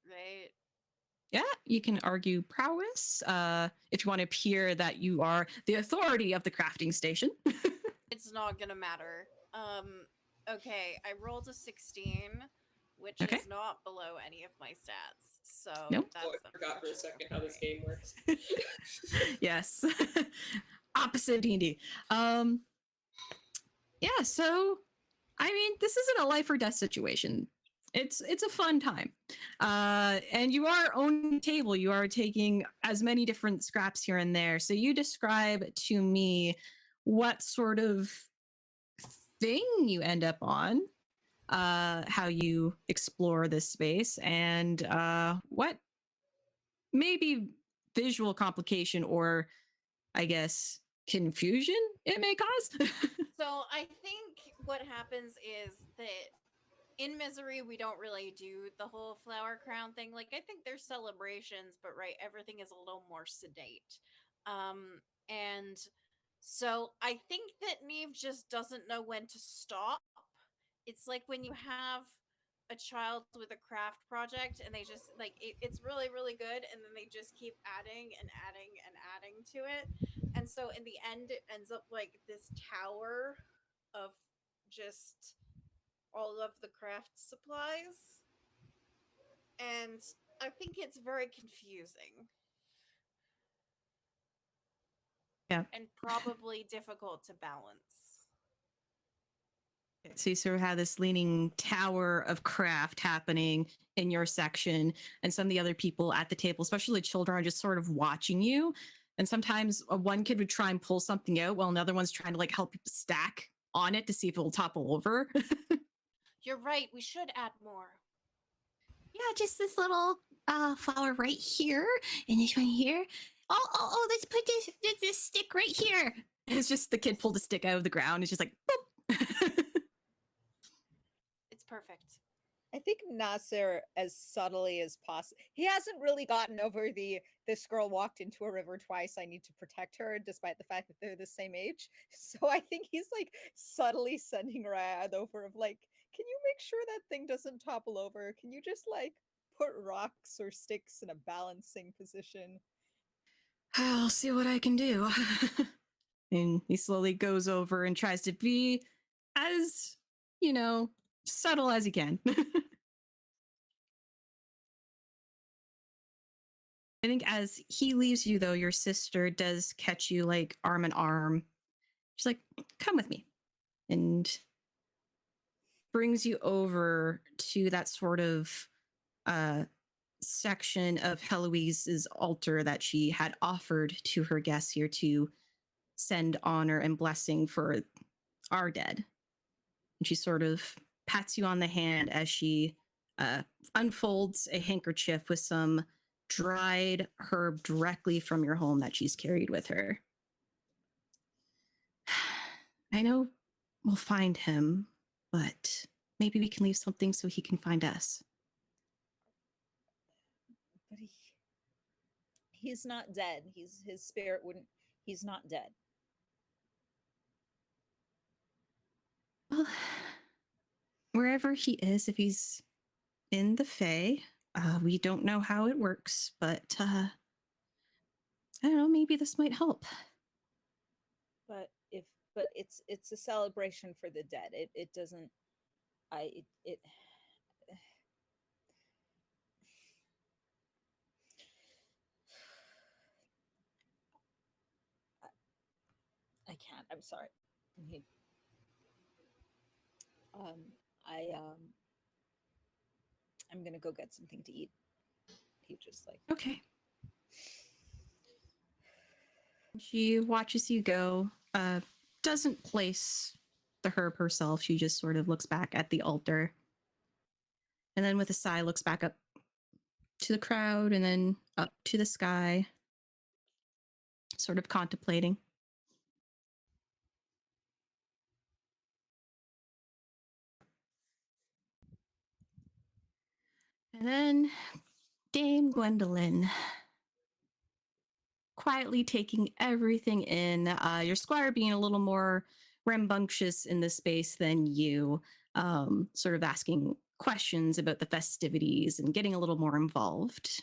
right? Yeah, you can argue prowess if you want to appear that you are the authority of the crafting station. It's not gonna matter. Okay, I rolled a 16, which Okay. is not below any of my stats. So Nope. that's I forgot for a second how this game works. Yes. Opposite D&D. Yeah, so I mean, this isn't a life or death situation. It's a fun time. And you are owning the table. You are taking as many different scraps here and there. So you describe to me what sort of thing you end up on, how you explore this space, and what maybe visual complication or, I guess, confusion it may cause. So I think what happens is that in Misery we don't really do the whole flower crown thing. Like I think there's celebrations, but right, everything is a little more sedate. And so I think that Neve just doesn't know when to stop. It's like when you have a child with a craft project, and they just like it's really really good, and then they just keep adding and adding and adding to it, and so in the end it ends up like this tower of just all of the craft supplies, and I think it's very confusing Yeah. and probably difficult to balance. So you sort of have this leaning tower of craft happening in your section, and some of the other people at the table, especially the children, are just sort of watching you. And sometimes one kid would try and pull something out while another one's trying to like help stack on it to see if it will topple over. You're right, we should add more. Yeah, just this little flower right here, and this one here. Oh, let's put this stick right here. And it's just the kid pulled a stick out of the ground. It's just like, boop. It's perfect. I think Nasser, as subtly as possible, he hasn't really gotten over the this girl walked into a river twice. I need to protect her, despite the fact that they're the same age. So I think he's like subtly sending Rad over of like, can you make sure that thing doesn't topple over? Can you just like put rocks or sticks in a balancing position? I'll see what I can do. And he slowly goes over and tries to be as, subtle as he can. I think as he leaves you, though, your sister does catch you like arm in arm. She's like, come with me. And brings you over to that sort of uh, section of Heloise's altar that she had offered to her guests here to send honor and blessing for our dead. And she sort of pats you on the hand as she unfolds a handkerchief with some dried herb directly from your home that she's carried with her. I know we'll find him, but maybe we can leave something so he can find us. But he's not dead. His spirit wouldn't. He's not dead. Well, wherever he is, if he's in the Fae, we don't know how it works, but I don't know, maybe this might help. But it's a celebration for the dead. It doesn't. It I can't. I'm sorry. He, I I'm gonna go get something to eat. He just like Okay. She watches you go, doesn't place the herb herself. She just sort of looks back at the altar. And then with a sigh, looks back up to the crowd and then up to the sky, sort of contemplating. And then Dame Gwendolyn, quietly taking everything in. Your squire being a little more rambunctious in this space than you, sort of asking questions about the festivities and getting a little more involved.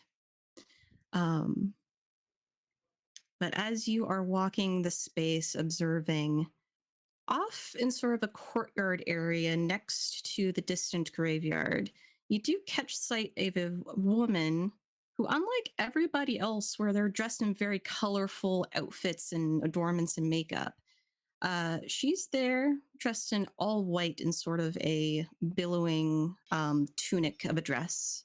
But as you are walking the space, observing, off in sort of a courtyard area next to the distant graveyard, you do catch sight of a woman who, unlike everybody else, where they're dressed in very colorful outfits and adornments and makeup, she's there dressed in all white in sort of a billowing tunic of a dress,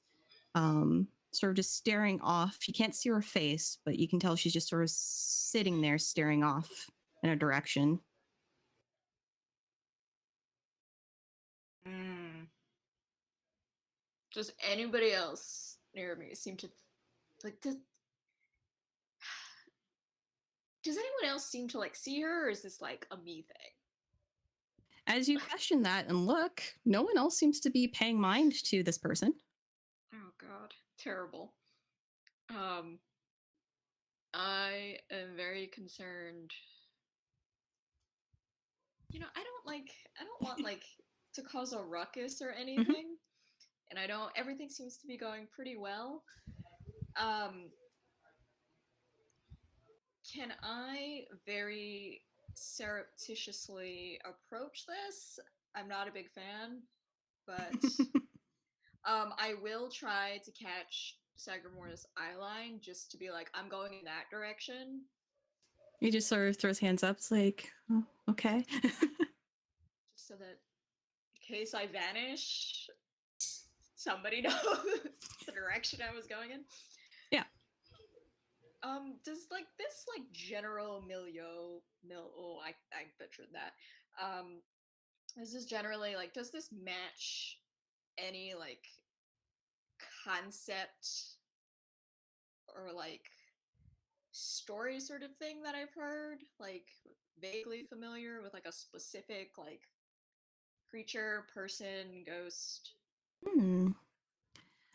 sort of just staring off. You can't see her face, but you can tell she's just sort of sitting there staring off in a direction. Does anybody else near me seem to like does anyone else seem to like see her, or is this like a me thing? As you question that and look, no one else seems to be paying mind to this person. Oh god, terrible. I am very concerned. I don't want like to cause a ruckus or anything, and I don't. Everything seems to be going pretty well. Can I very surreptitiously approach this? I'm not a big fan, but I will try to catch Sagramora's eye line just to be like, I'm going in that direction. He just sort of throws hands up. It's like, oh, okay. Just so that in case I vanish, somebody knows the direction I was going in. Yeah. Does like this like general I butchered that. This is generally like, does this match any like concept or like story sort of thing that I've heard? Like vaguely familiar with like a specific like creature, person, ghost? Hmm.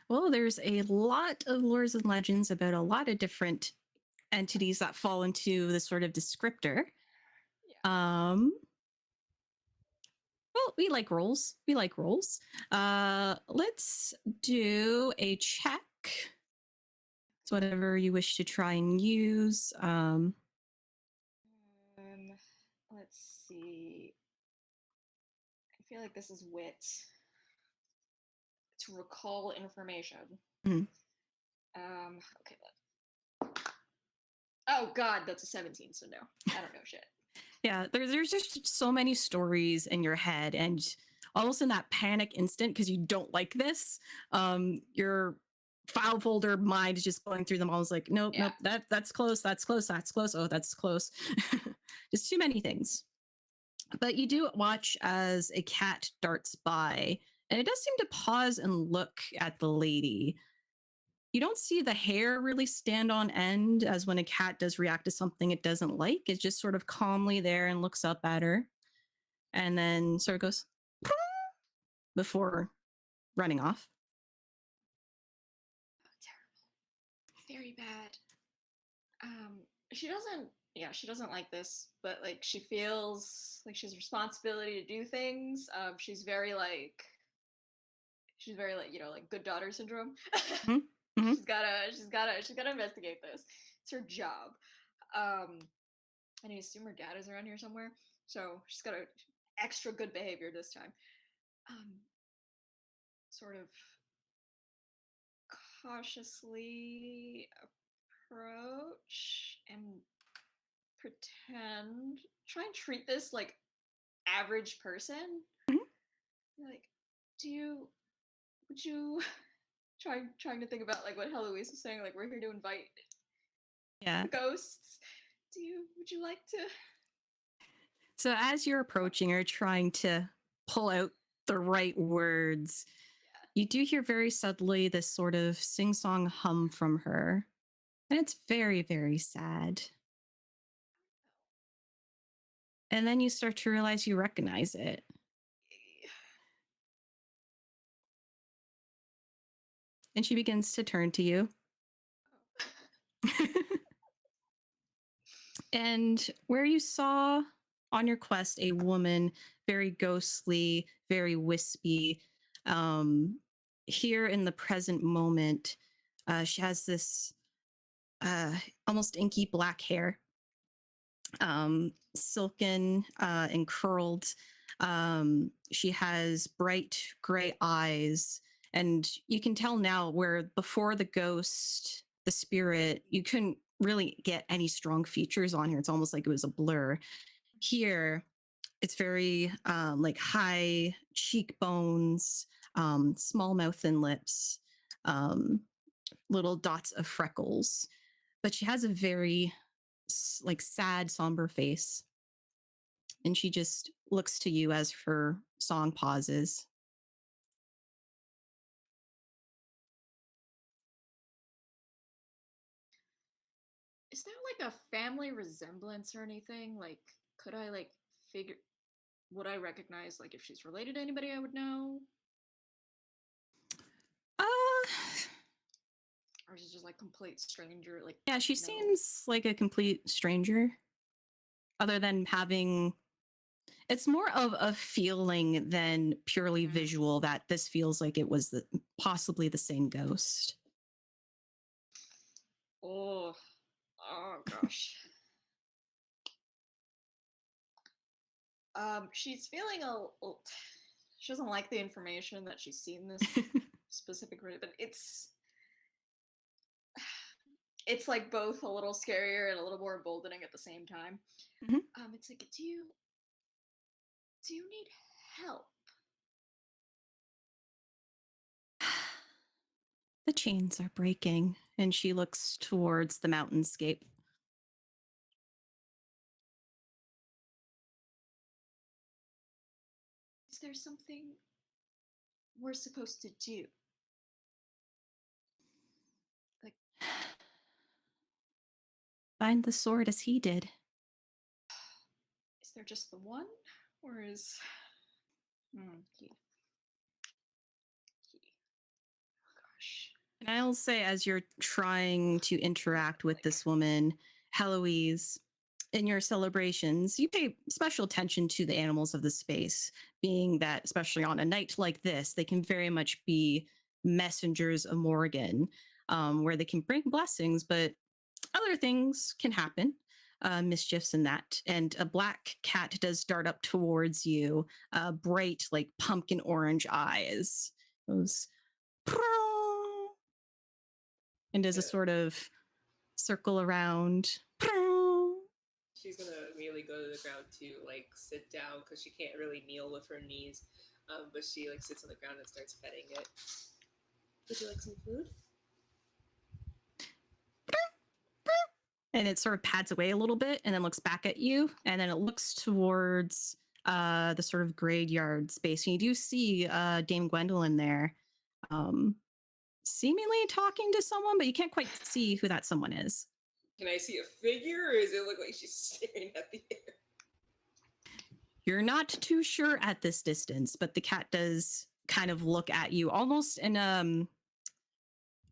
Well, there's a lot of lores and legends about a lot of different entities that fall into this sort of descriptor. Well, we like rolls. We like rolls. Let's do a check. It's whatever you wish to try and use. Let's see. I feel like this is wit to recall information. Mhm. Okay. Oh God, that's a 17. So no, I don't know shit. Yeah, there's just so many stories in your head, and almost in that panic instant because you don't like this, your file folder mind is just going through them all. It's like, nope, Yeah. nope, that's close, that's close, that's close. Oh, that's close. Just too many things. But you do watch as a cat darts by, and it does seem to pause and look at the lady. You don't see the hair really stand on end as when a cat does react to something it doesn't like. It's just sort of calmly there and looks up at her and then sort of goes before running off. Oh, terrible. Very bad. She doesn't like this, but like she feels like she has responsibility to do things. She's very like, like good daughter syndrome. Mhm. She's gotta investigate this. It's her job. And I assume her dad is around here somewhere, so she's got a extra good behavior this time. Sort of cautiously approach and try and treat this like average person. Mhm. Like, would you trying to think about like what Heloise was saying, like we're here to invite Yeah. ghosts. Would you like to? So as you're approaching her, trying to pull out the right words, you do hear very subtly this sort of sing-song hum from her. And it's very, very sad. And then you start to realize you recognize it. And she begins to turn to you. And where you saw on your quest a woman, very ghostly, very wispy, here in the present moment, she has this almost inky black hair, silken and curled. She has bright gray eyes, and you can tell now where before the ghost, the spirit, you couldn't really get any strong features on here. It's almost like it was a blur. Here, it's very like high cheekbones, small mouth and lips, little dots of freckles. But she has a very like sad, somber face. And she just looks to you as her song pauses. Is there like a family resemblance or anything? Like, could I like figure? Would I recognize like if she's related to anybody I would know? Uh, Or is she just like complete stranger? Like, yeah, she no. seems like a complete stranger. Other than having, It's more of a feeling than purely Mm. visual that this feels like it was possibly the same ghost. Oh, oh gosh. She's feeling she doesn't like the information that she's seen this specific route, but it's like both a little scarier and a little more emboldening at the same time. Mhm. It's like, do you need help? The chains are breaking, and she looks towards the mountainscape. Is there something we're supposed to do? Like, Find the sword as he did. is there just the one? Or is he gosh. And I'll say, as you're trying to interact with this woman, Heloise, in your celebrations, you pay special attention to the animals of the space, being that, especially on a night like this, they can very much be messengers of Morgan, where they can bring blessings, but other things can happen, mischiefs and that. And a black cat does dart up towards you, bright, like pumpkin orange eyes. Those and does a Yeah. sort of circle around. She's gonna immediately go to the ground to like sit down because she can't really kneel with her knees. But she like sits on the ground and starts petting it. Would you like some food? And it sort of pads away a little bit and then looks back at you. And then it looks towards the sort of graveyard space. And you do see Dame Gwendolyn there, seemingly talking to someone, but you can't quite see who that someone is. Can I see a figure, or does it look like she's staring at the air? You're not too sure at this distance, but the cat does kind of look at you almost in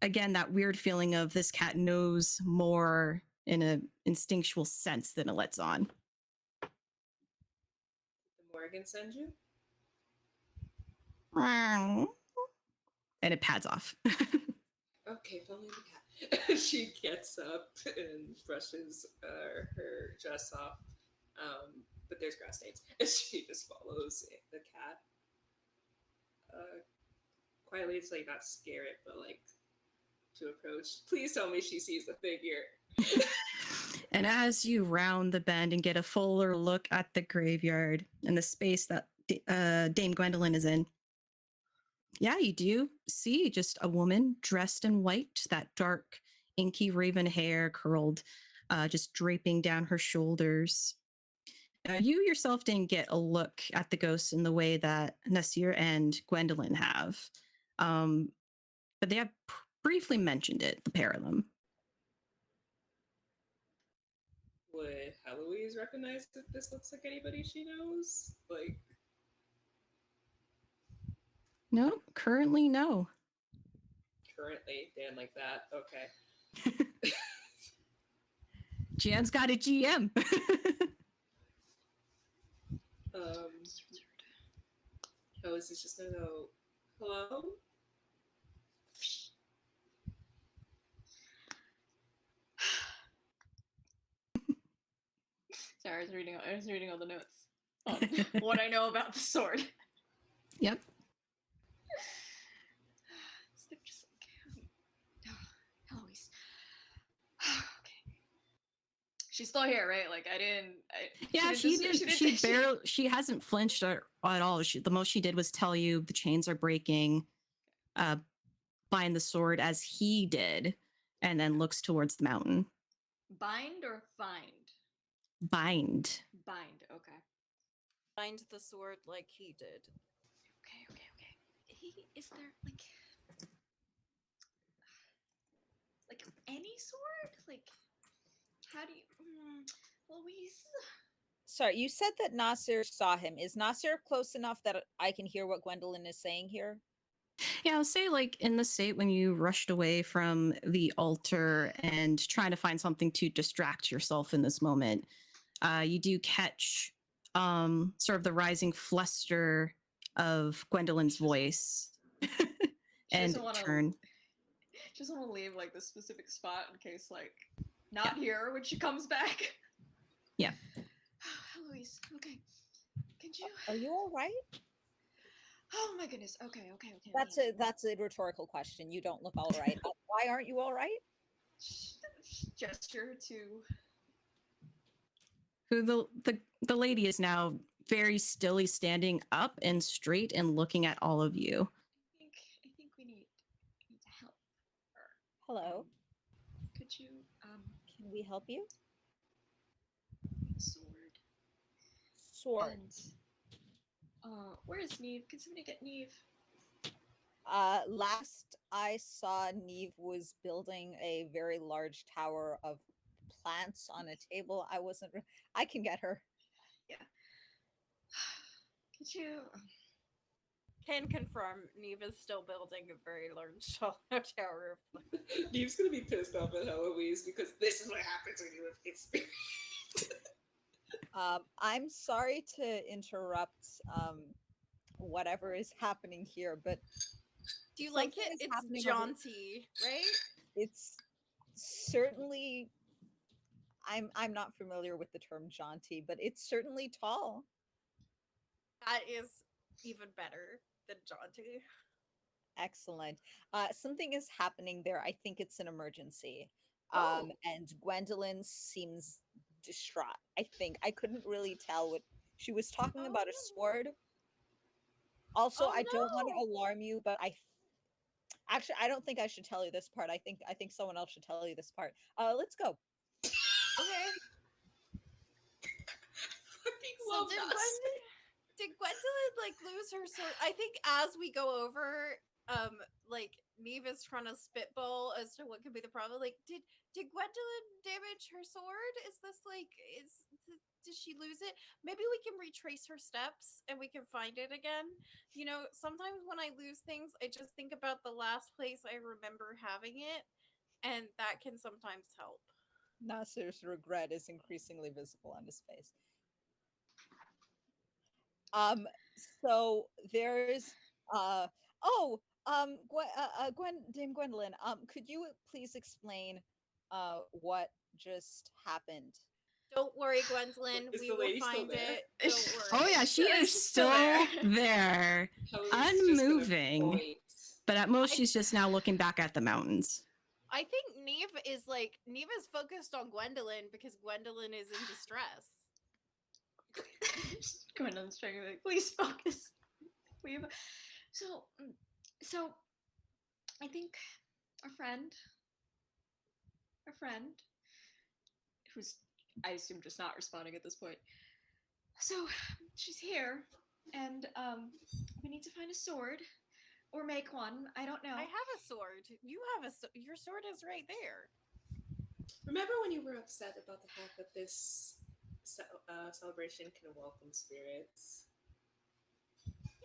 again, that weird feeling of this cat knows more in an instinctual sense than it lets on. Did Morgan send you? And it pads off. Okay, follow the cat. She gets up and brushes her dress off, but there's grass stains. And she just follows the cat quietly. It's like not scare it, but like to approach. Please tell me she sees the figure. And as you round the bend and get a fuller look at the graveyard and the space that Dame Gwendolyn is in, yeah, you do see just a woman dressed in white, that dark, inky raven hair curled, just draping down her shoulders. You yourself didn't get a look at the ghosts in the way that Nasir and Gwendolyn have, but they have briefly mentioned it, the pair of them. Would Heloise recognize that this looks like anybody she knows? Like, No, currently no. currently, Dan, like that. Okay. GM's got a GM. Heloise is just gonna go, hello? Sorry, I was reading all the notes on what I know about the sword. Yep. They're just like, Heloise. Okay. She's still here, right? Like I didn't. Yeah, she hasn't flinched at all. The most she did was tell you the chains are breaking, bind the sword as he did, and then looks towards the mountain. Bind or find? Bind. Bind. Okay. Find the sword like he did. Okay. Is there like any sword? Like, how do you, Louise? Sorry, you said that Nasir saw him. Is Nasir close enough that I can hear what Gwendolyn is saying here? Yeah, I'll say like in the state when you rushed away from the altar and trying to find something to distract yourself in this moment, you do catch sort of the rising fluster of Gwendolyn's voice and turn. Just want to leave like the specific spot in case like not here when she comes back. Yeah. Heloise, okay. Can you? Are you all right? Oh my goodness. Okay. That's a rhetorical question. You don't look all right. Why aren't you all right? Gesture to. Who the lady is now very stilly standing up and straight and looking at all of you. I think we need to help her. Hello. Could you Can we help you? sword? Sword. And where is Neve? Can somebody get Neve? Last I saw, Neve was building a very large tower of plants on a table. I can get her. Yeah. Could you? Can confirm Neve is still building a very large tower of plants. Neve's gonna be pissed off at Heloise because this is what happens when you have experience. I'm sorry to interrupt whatever is happening here, but Do you like something it? is It's happening over- jaunty, right? it's certainly I'm not familiar with the term jaunty, but it's certainly tall. That is even better than jaunty. Excellent. Something is happening there. I think it's an emergency. Oh. And Gwendolyn seems distraught. I think I couldn't really tell what she was talking about a sword. Also, Oh, I don't want to no. alarm you, but I don't think I should tell you this part. I think someone else should tell you this part. Let's go. Okay. Fucking So love us. did Gwendolyn like lose her sword? I think as we go over, like Neve is trying to spitball as to what could be the problem. Like, did Gwendolyn damage her sword? Is this like did she lose it? Maybe we can retrace her steps and we can find it again. You know, sometimes when I lose things, I just think about the last place I remember having it, and that can sometimes help. Nasser's regret is increasingly visible on his face. So there's Dame Gwendolyn, could you please explain what just happened? Don't worry, Gwendolyn. Is We the will lady still find there? it. Don't worry. Oh yeah, she She's is still still there. there, Heloise is just gonna unmoving. point. But at most, she's just now looking back at the mountains. I think Neve is focused on Gwendolyn because Gwendolyn is in distress. Gwendolyn's trying to be like, please focus. So I think our friend who's I assume just not responding at this point. So she's here, and we need to find a sword or make one. I don't know. I have a sword. You have your sword is right there. Remember when you were upset about the fact that this celebration can welcome spirits?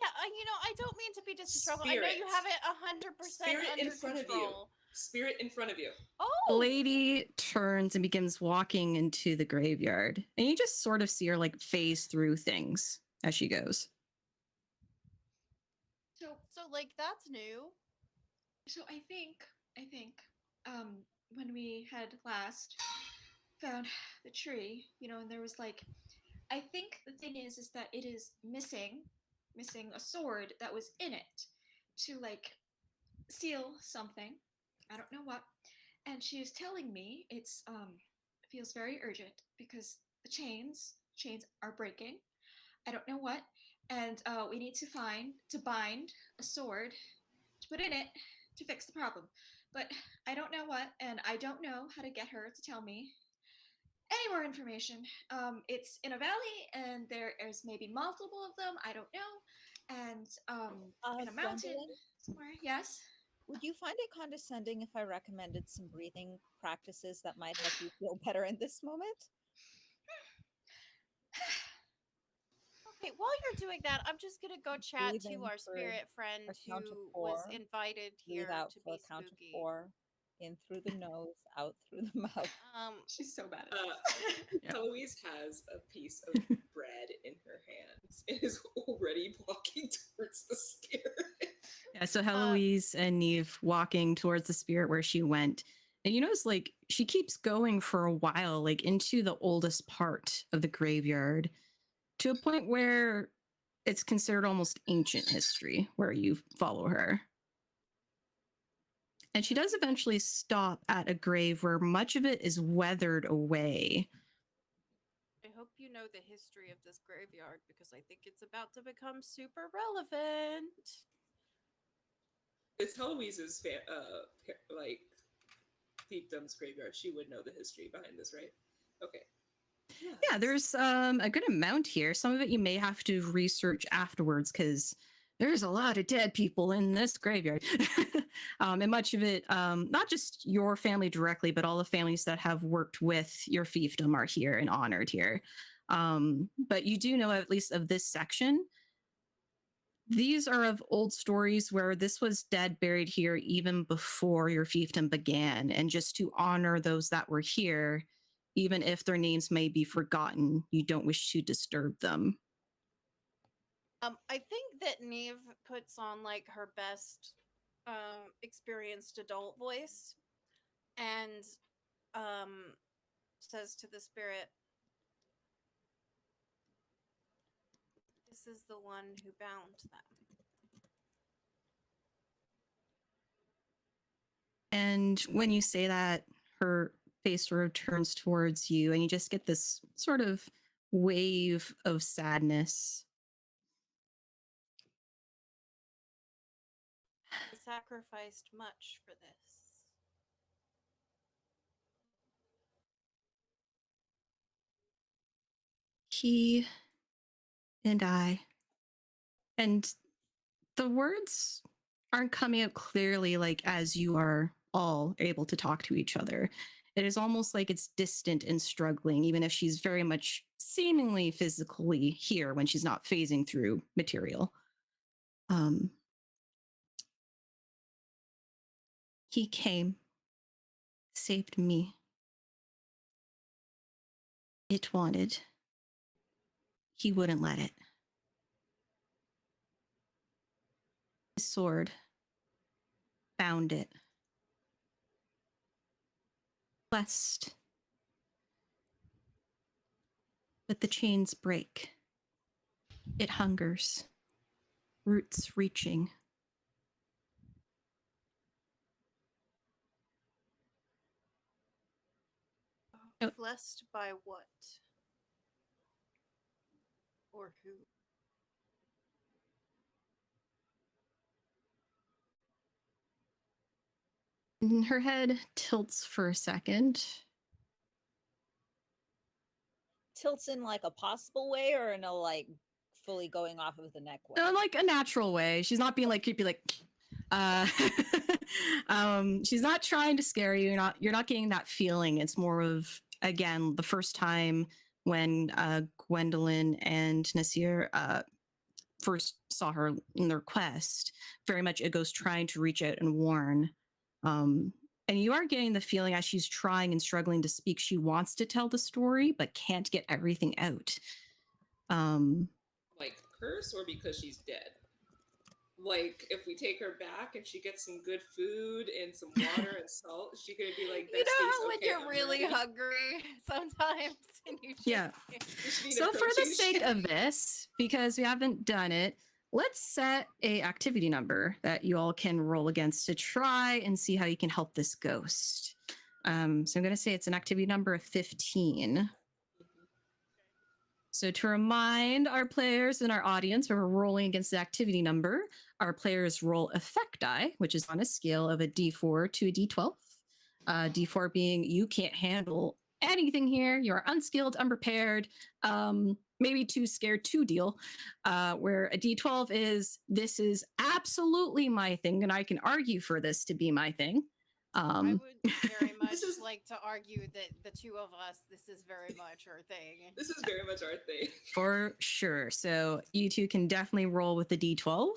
Yeah, I don't mean to be disrespectful. I know you Spirits. have it 100% Spirit in under front of you. control. Spirit in front of you. The Oh, lady turns and begins walking into the graveyard, and you just sort of see her like phase through things as she goes. so like that's new. So I think when we had last found the tree, and there was like, I think the thing is that it is missing a sword that was in it to like seal something. I don't know what. And she was telling me it's feels very urgent because the chains are breaking. I don't know what. And we need to bind a sword to put in it to fix the problem. But I don't know what, and I don't know how to get her to tell me any more information. It's in a valley, and there is maybe multiple of them. I don't know. And in a mountain Gwendolyn, somewhere. Yes. would you find it condescending if I recommended some breathing practices that might help you feel better in this moment? Okay, while you're doing that, I'm just gonna go chat Breathe to in our for spirit friend a who count of was 4. invited Breathe here out to for be a count of spooky. 4. In through the nose, out through the mouth. She's so bad at Uh, this. Yeah. Heloise has a piece of bread in So Heloise and Neve walking towards the spirit where she went. And you notice, like, she keeps going for a while, like, into the oldest part of the graveyard to a point where it's considered almost ancient history where you follow her. And she does eventually stop at a grave where much of it is weathered away. I hope you know the history of this graveyard because I think it's about to become super relevant. It's Heloise's like fiefdom's graveyard. She would know the history behind this, right? Okay. Yeah, there's a good amount here. Some of it you may have to research afterwards because there's a lot of dead people in this graveyard. And much of it, not just your family directly, but all the families that have worked with your fiefdom are here and honored here. But you do know at least of this section. These are of old stories where this was dead buried here even before your fiefdom began. And just to honor those that were here, even if their names may be forgotten, you don't wish to disturb them. I think that Neve puts on like her best experienced adult voice and says to the spirit, "This is the one who bound them." And when you say that, her face sort of turns towards you, and you just get this sort of wave of sadness. He sacrificed much for this. He and I. And the words aren't coming out clearly, like as you are all able to talk to each other. It is almost like it's distant and struggling, even if she's very much seemingly physically here when she's not phasing through material. He came, saved me. It wanted. He wouldn't let it. His sword bound it. Blessed. But the chains break. It hungers. Roots reaching. Oh. Blessed by what? Or who? And her head tilts for a second. Tilts in like a possible way or in a like fully going off of the neck way? Like a natural way. She's not being like creepy, like she's not trying to scare you. You're not getting that feeling. It's more of, again, the first time when Gwendolyn and Nasir first saw her in their quest, very much a ghost trying to reach out and warn. And you are getting the feeling as she's trying and struggling to speak, she wants to tell the story, but can't get everything out. Like curse or because she's dead? Like if we take her back and she gets some good food and some water and salt, she could be like, you know how when you're really hungry sometimes and you just Yeah. So for the sake of this, because we haven't done it, let's set a activity number that you all can roll against to try and see how you can help this ghost. So I'm going to say it's an activity number of 15. So to remind our players and our audience, when we're rolling against the activity number, our players roll effect die, which is on a scale of a D4 to a D12. D4 being you can't handle anything here, you're unskilled, unprepared, maybe too scared to deal. Where a D12 is, this is absolutely my thing, and I can argue for this to be my thing. I would very much like to argue that the two of us, this is very much our thing. This is very much our thing. For sure. So you two can definitely roll with the D12.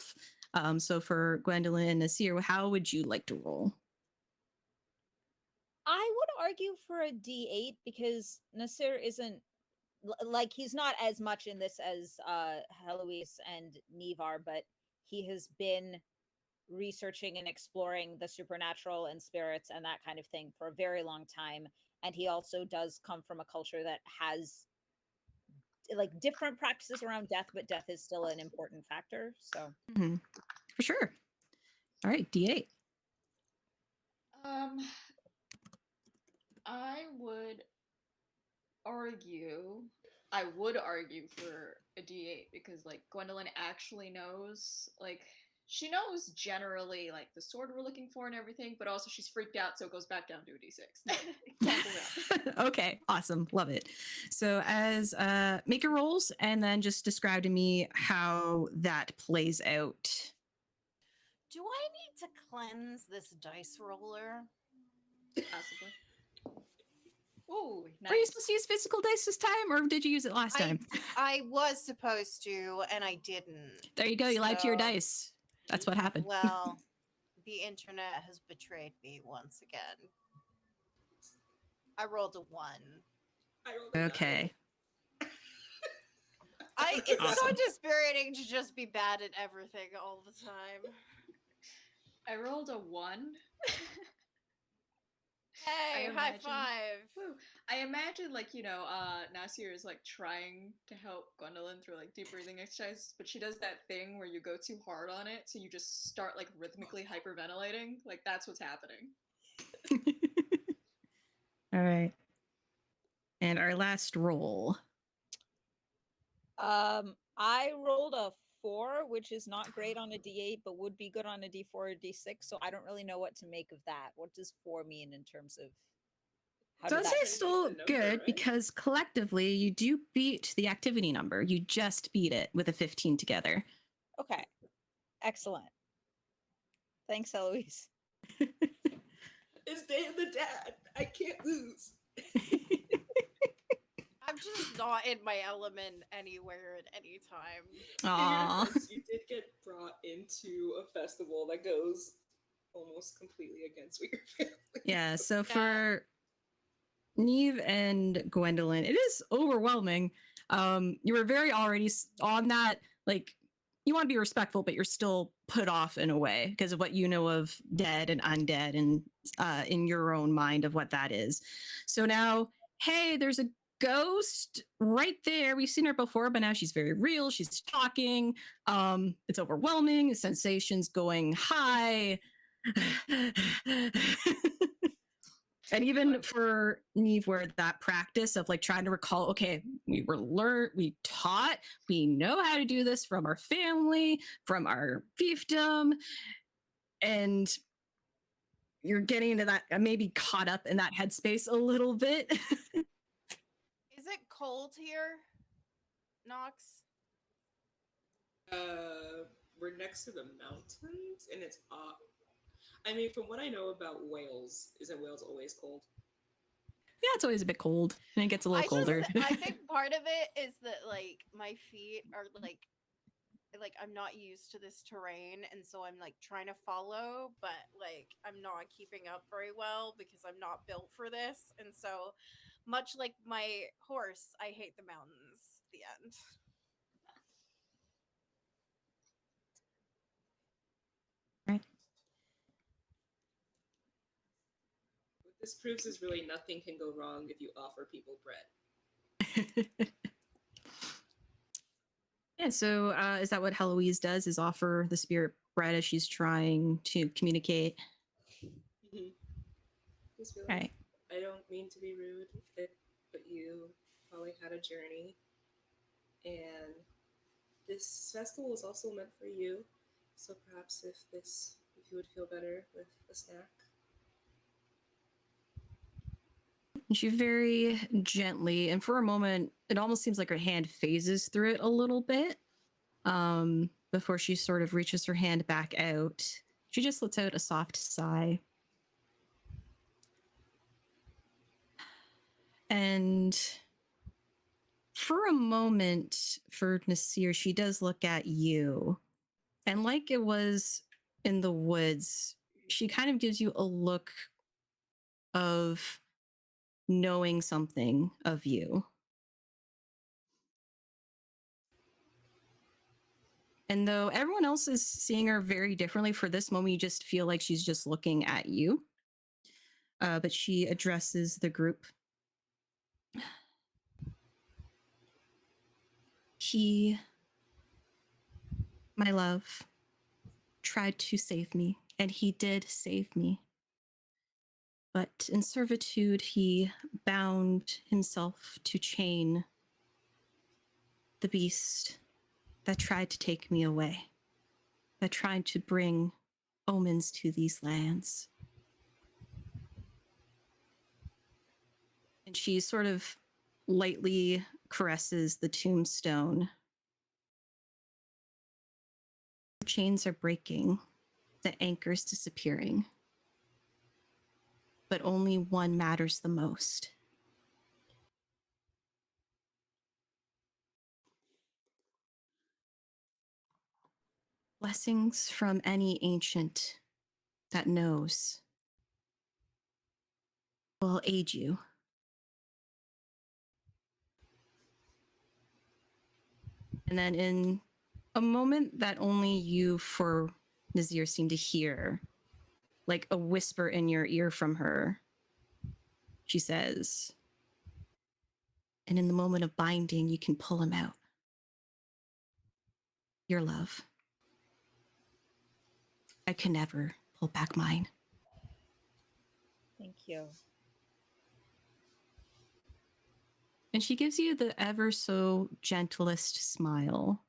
So for Gwendolyn and Nasir, how would you like to roll? I would argue for a D8 because Nasir isn't like he's not as much in this as Heloise and Neve are, but he has been researching and exploring the supernatural and spirits and that kind of thing for a very long time. And he also does come from a culture that has like different practices around death, but death is still an important factor. So Mhm. For sure. All right, D8. Um, I would argue. I would argue for a D8 because like Gwendolyn actually knows, like she knows generally like the sword we're looking for and everything, but also she's freaked out, so it goes back down to a D6. Cancels out. Okay, awesome. Love it. So as make your rolls and then just describe to me how that plays out. Do I need to cleanse this dice roller? Possibly. Ooh, nice. Were you supposed to use physical dice this time, or did you use it last time? I was supposed to, and I didn't. There you go. You lied to your So, dice. That's what happened. Well, the internet has betrayed me once again. I rolled a 1. I rolled a 9. Okay. It's so Awesome. dispiriting to just be bad at everything all the time. I rolled a 1. Hey, high imagine- five. Woo. I imagine like, Nasir is like trying to help Gwendolyn through like deep breathing exercises, but she does that thing where you go too hard on it, so you just start like rhythmically hyperventilating. Like that's what's happening. All right. And our last roll. I rolled a 4, which is not great on a D8, but would be good on a D4 or D6. So I don't really know what to make of that. What does 4 mean in terms of how So does I'd that say it's still the number, good right? because collectively you do beat the activity number. You just beat it with a 15 together. Okay. Excellent. Thanks, Eloise. It's Day of the Dad. I can't lose. I'm just not in my element anywhere at any time. In your Aww. defense, you did get brought into a festival that goes almost completely against what your family. Yeah, so for Neve and Gwendolyn, it is overwhelming. You were very already on that, like, you want to be respectful, but you're still put off in a way because of what you know of dead and undead and in your own mind of what that is. So now, hey, there's a ghost right there. We've seen her before, but now she's very real. She's talking. It's overwhelming. Sensations going high. And even for Neve, where that practice of like trying to recall, okay, we taught, we know how to do this from our family, from our fiefdom, and you're getting into that, maybe caught up in that headspace a little bit. Is it cold here, Nox? We're next to the mountains, and it's I mean, from what I know about Wales, isn't Wales always cold? Yeah, it's always a bit cold, and it gets a little colder. I think part of it is that like my feet are like I'm not used to this terrain, and so I'm like trying to follow, but like I'm not keeping up very well because I'm not built for this, and so much like my horse, I hate the mountains. The end. What this proves is really nothing can go wrong if you offer people bread. Yeah, so is that what Heloise does, is offer the spirit bread as she's trying to communicate? Mm-hmm. Just be like, Right. I don't mean to be rude, but you probably had a journey, and this festival is also meant for you. So perhaps if you would feel better with a snack. And she very gently, and for a moment, it almost seems like her hand phases through it a little bit before she sort of reaches her hand back out. She just lets out a soft sigh. And for a moment, for Nasir, she does look at you. And like it was in the woods, she kind of gives you a look of knowing something of you. And though everyone else is seeing her very differently, for this moment, you just feel like she's just looking at you. But she addresses the group. He, my love, tried to save me, and he did save me. But in servitude, he bound himself to chain the beast that tried to take me away, that tried to bring omens to these lands. And she sort of lightly caresses the tombstone. The chains are breaking, the anchor's disappearing. But only one matters the most. Blessings from any ancient that knows will aid you. And then in a moment that only you for Nazir seem to hear, like a whisper in your ear from her, she says, and in the moment of binding, you can pull him out. Your love. I can never pull back mine. Thank you. And she gives you the ever so gentlest smile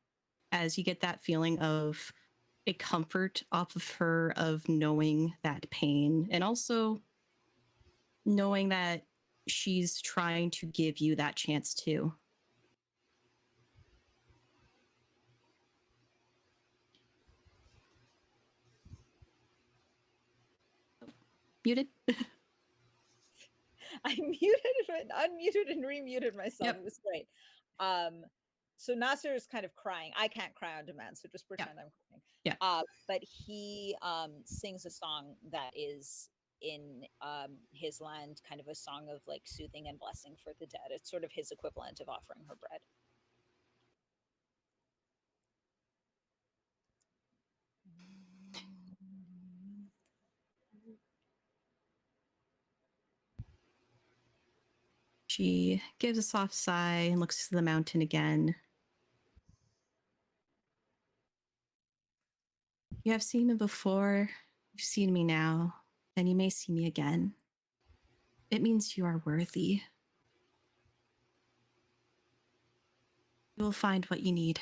as you get that feeling of a comfort off of her, of knowing that pain, and also knowing that she's trying to give you that chance too. Muted? I muted, unmuted, and remuted myself. Yep. It was great. So Nasser is kind of crying. I can't cry on demand, so just pretend I'm crying. Yeah. But he sings a song that is in his land, kind of a song of like soothing and blessing for the dead. It's sort of his equivalent of offering her bread. She gives a soft sigh and looks to the mountain again. You have seen me before, you've seen me now, and you may see me again. It means you are worthy. You will find what you need.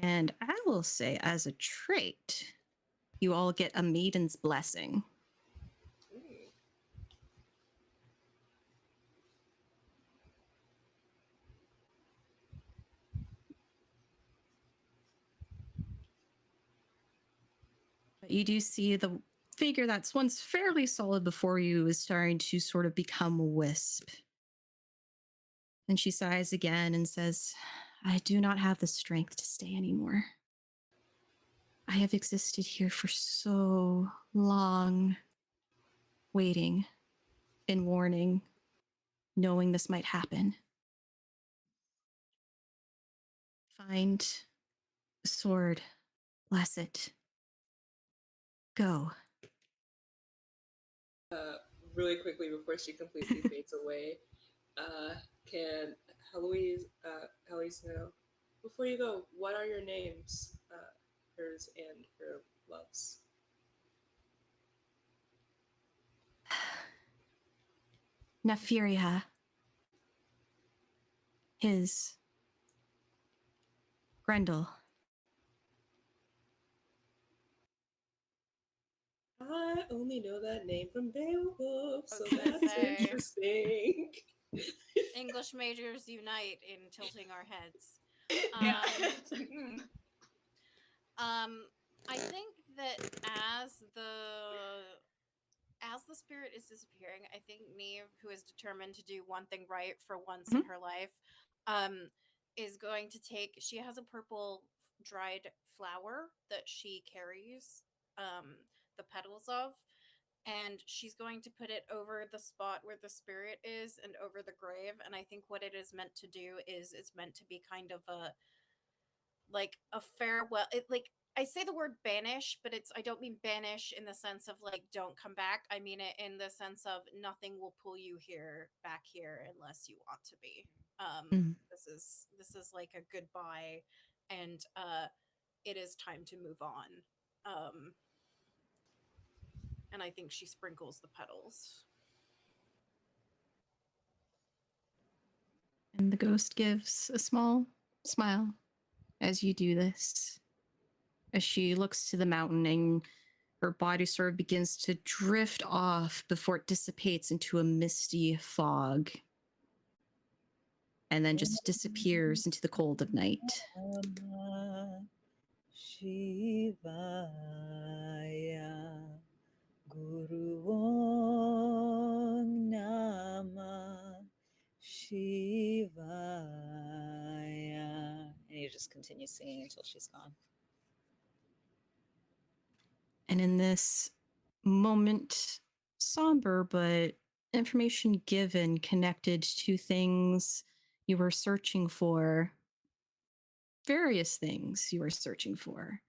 And I will say, as a trait, you all get a maiden's blessing. But you do see the figure that's once fairly solid before you is starting to sort of become a wisp. And she sighs again and says, I do not have the strength to stay anymore. I have existed here for so long, waiting and warning, knowing this might happen. Find a sword, bless it. Go. Really quickly before she completely fades away, can Heloise know? Before you go, what are your names? Hers and her loves. Nefiria. His. Grendel. I only know that name from Beowulf, so was gonna that's say. interesting. English majors unite in tilting our heads. Yeah. It's like, I think that as the spirit is disappearing, I think Neve, who is determined to do one thing right for once in her life, is going to take. She has a purple dried flower that she carries the petals of, and she's going to put it over the spot where the spirit is and over the grave. And I think what it is meant to do is it's meant to be kind of a farewell. It like I say the word banish, but I don't mean banish in the sense of like don't come back. I mean it in the sense of nothing will pull you back here unless you want to be. Mhm. This is like a goodbye, and it is time to move on. And I think she sprinkles the petals. And the ghost gives a small smile as you do this. As she looks to the mountain and her body sort of begins to drift off before it dissipates into a misty fog. And then just disappears into the cold of night. Namah Shivaya Guru Om Namah Shivaya. And you just continue singing until she's gone. And in this moment, somber, but information given connected to things you were searching for, various things you were searching for.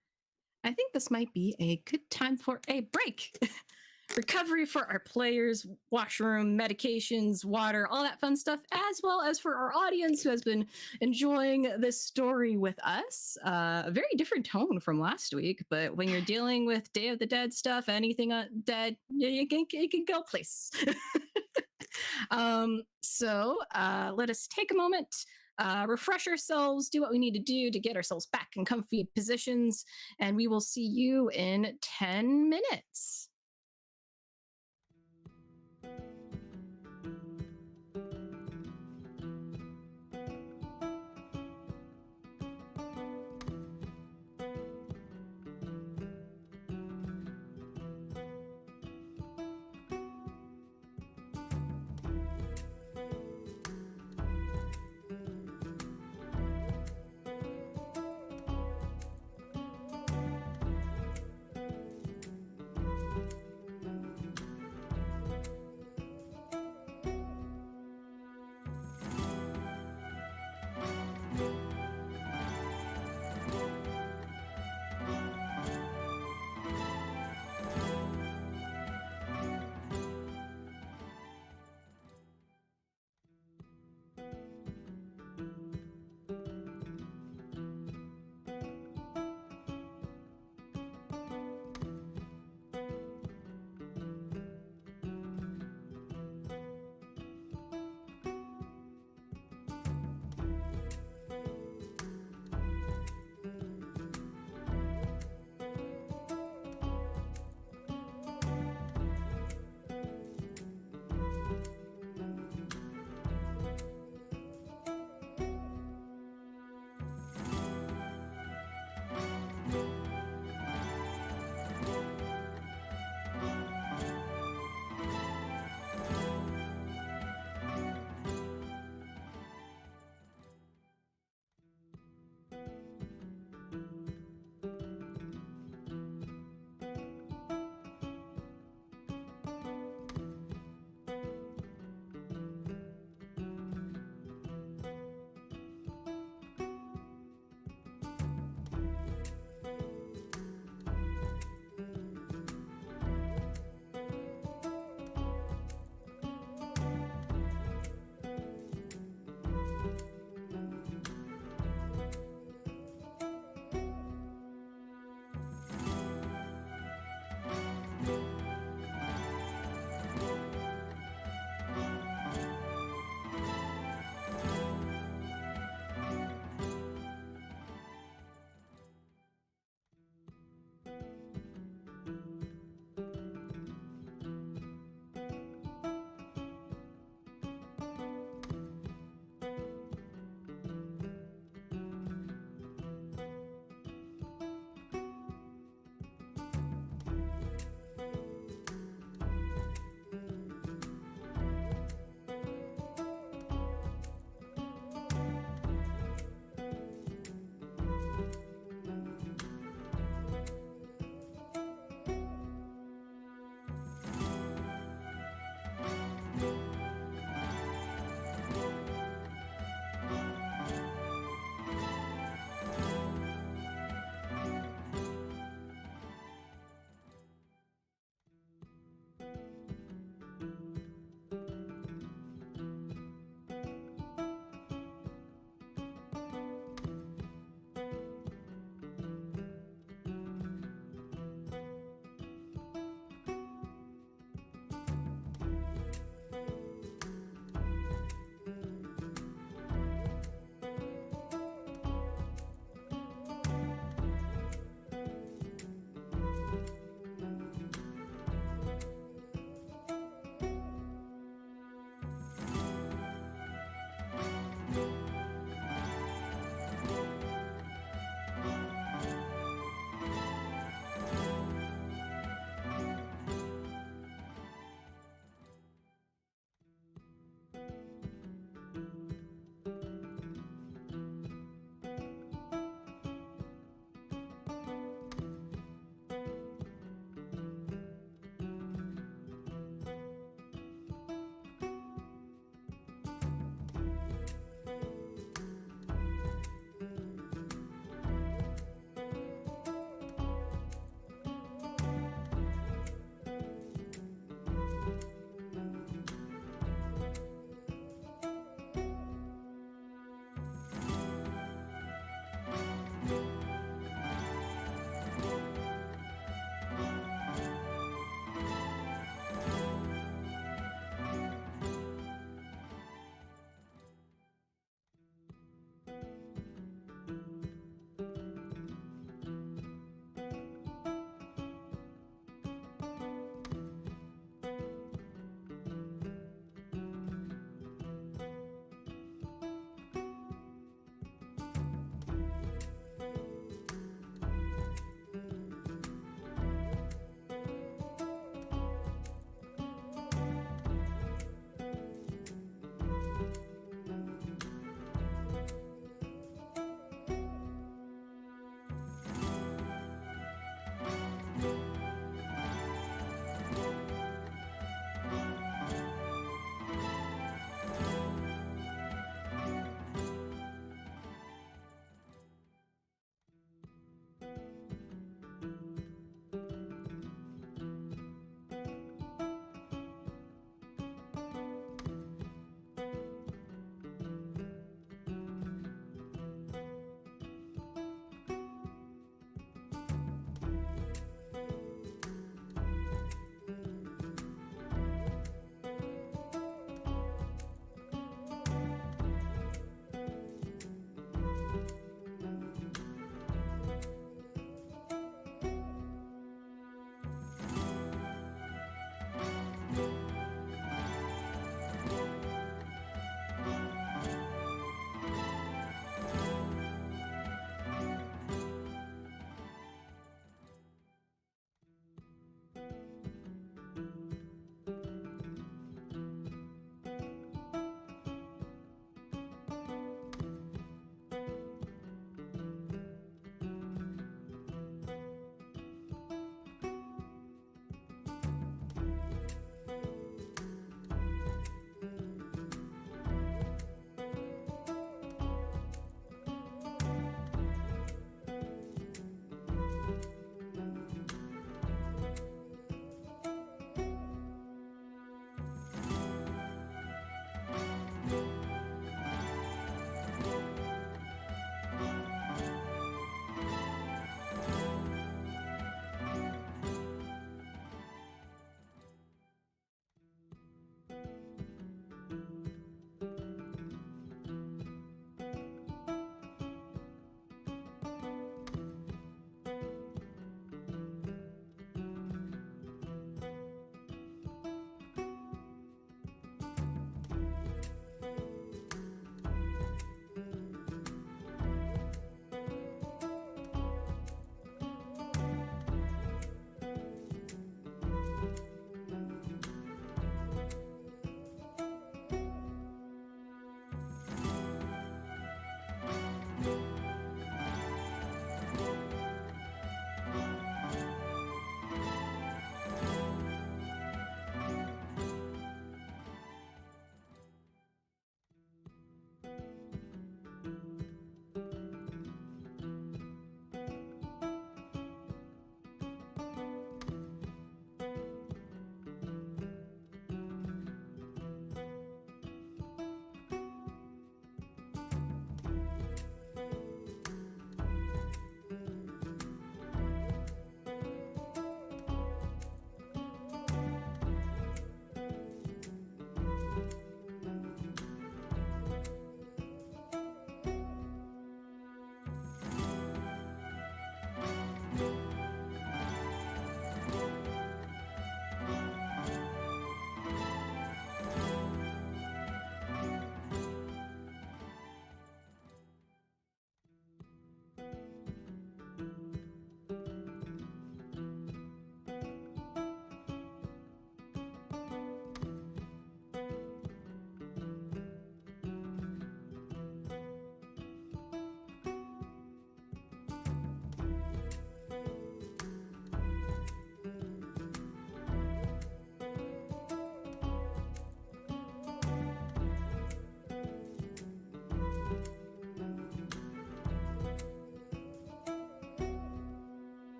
I think this might be a good time for a break. Recovery for our players, washroom, medications, water, all that fun stuff, as well as for our audience who has been enjoying this story with us. A very different tone from last week, but when you're dealing with Day of the Dead stuff, anything dead, you can go places. So let us take a moment, refresh ourselves, do what we need to do to get ourselves back in comfy positions, and we will see you in 10 minutes.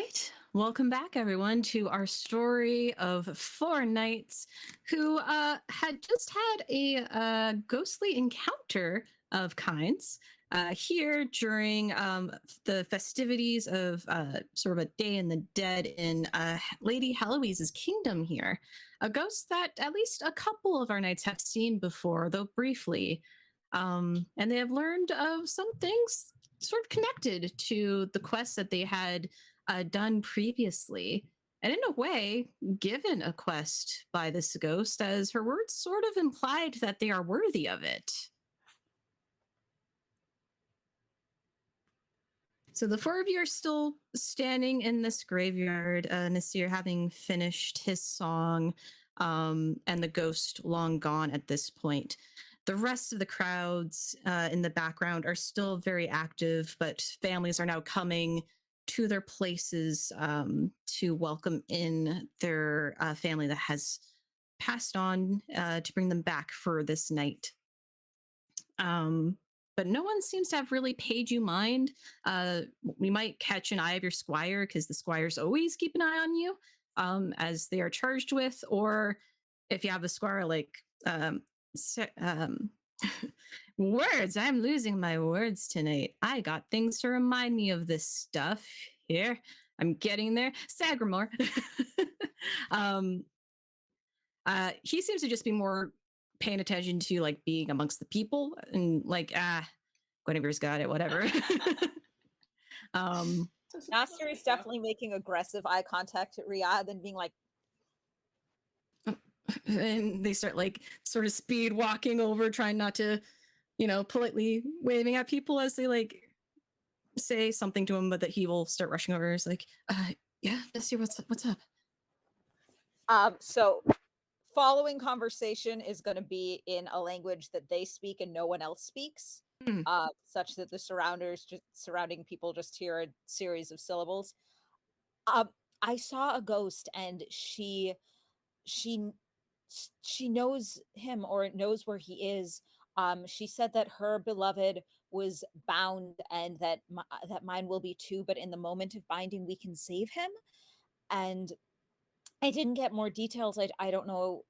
right. Welcome back, everyone, to our story of four knights who had just had a ghostly encounter of kinds here during the festivities of sort of a day in the dead in Lady Heloise's kingdom here. A ghost that at least a couple of our knights have seen before, though briefly. And they have learned of some things sort of connected to the quest that they had done previously, and in a way, given a quest by this ghost, as her words sort of implied that they are worthy of it. So the four of you are still standing in this graveyard, Nasir having finished his song, and the ghost long gone at this point. The rest of the crowds in the background are still very active, but families are now coming to their places to welcome in their family that has passed on to bring them back for this night. But no one seems to have really paid you mind. We might catch an eye of your squire because the squires always keep an eye on you as they are charged with, or if you have a squire like words. I'm losing my words tonight. I got things to remind me of this stuff. Here, I'm getting there. Sagramore. He seems to just be more paying attention to like being amongst the people and like, Guinevere's got it, whatever. Nasser is definitely making aggressive eye contact at Riyadh and being like, and they start like sort of speed walking over, trying not to, politely waving at people as they like say something to him, but that he will start rushing over. He's like, yeah, Nasir, what's up? So following conversation is going to be in a language that they speak and no one else speaks, such that the surrounding people just hear a series of syllables. I saw a ghost and she knows him or knows where he is. She said that her beloved was bound and that that mine will be too, but in the moment of binding we can save him. And I didn't get more details. I don't know,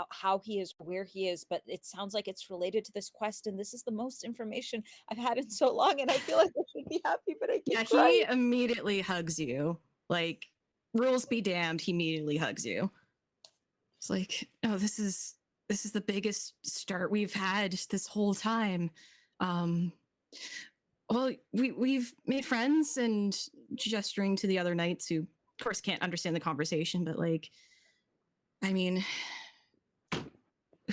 how he is, where he is, but it sounds like it's related to this quest, and this is the most information I've had in so long, and I feel like I should be happy, but I keep crying. He immediately hugs you. Like, rules be damned, he immediately hugs you. It's like, oh, this is the biggest start we've had this whole time. Well, we've made friends, and gesturing to the other knights who of course can't understand the conversation, but like, I mean,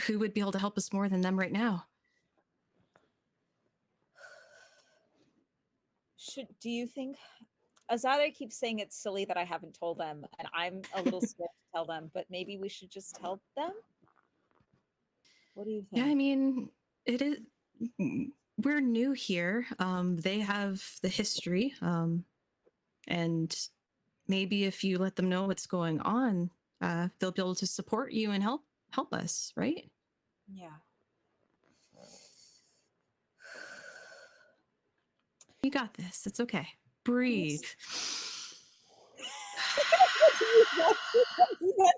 who would be able to help us more than them right now? Do you think Azada keeps saying it's silly that I haven't told them, and I'm a little scared to tell them, but maybe we should just tell them? What do you think? Yeah, I mean, it is, we're new here. They have the history, and maybe if you let them know what's going on, they'll be able to support you and help us, right? Yeah. You got this. It's okay. Breathe.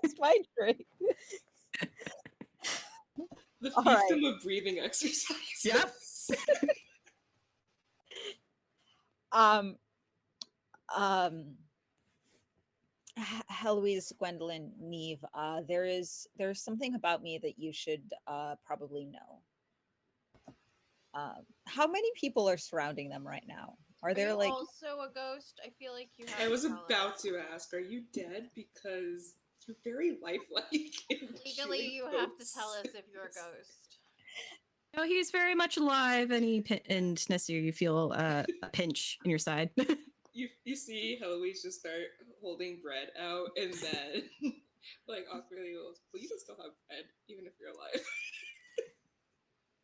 That's my trick. The All right. fiefdom of breathing exercise. Yep. Heloise, Gwendolyn, Neve, there's something about me that you should probably know. How many people are surrounding them right now? Are there like also a ghost? I feel like you have I was to tell about us. to ask, are you dead? Because you're very lifelike. Legally, you have to tell us if you're a ghost. No, he's very much alive, and and Nasir, you feel a pinch in your side. You see Heloise just start holding bread out, and then like awkwardly goes, "Well, you can still have bread even if you're alive."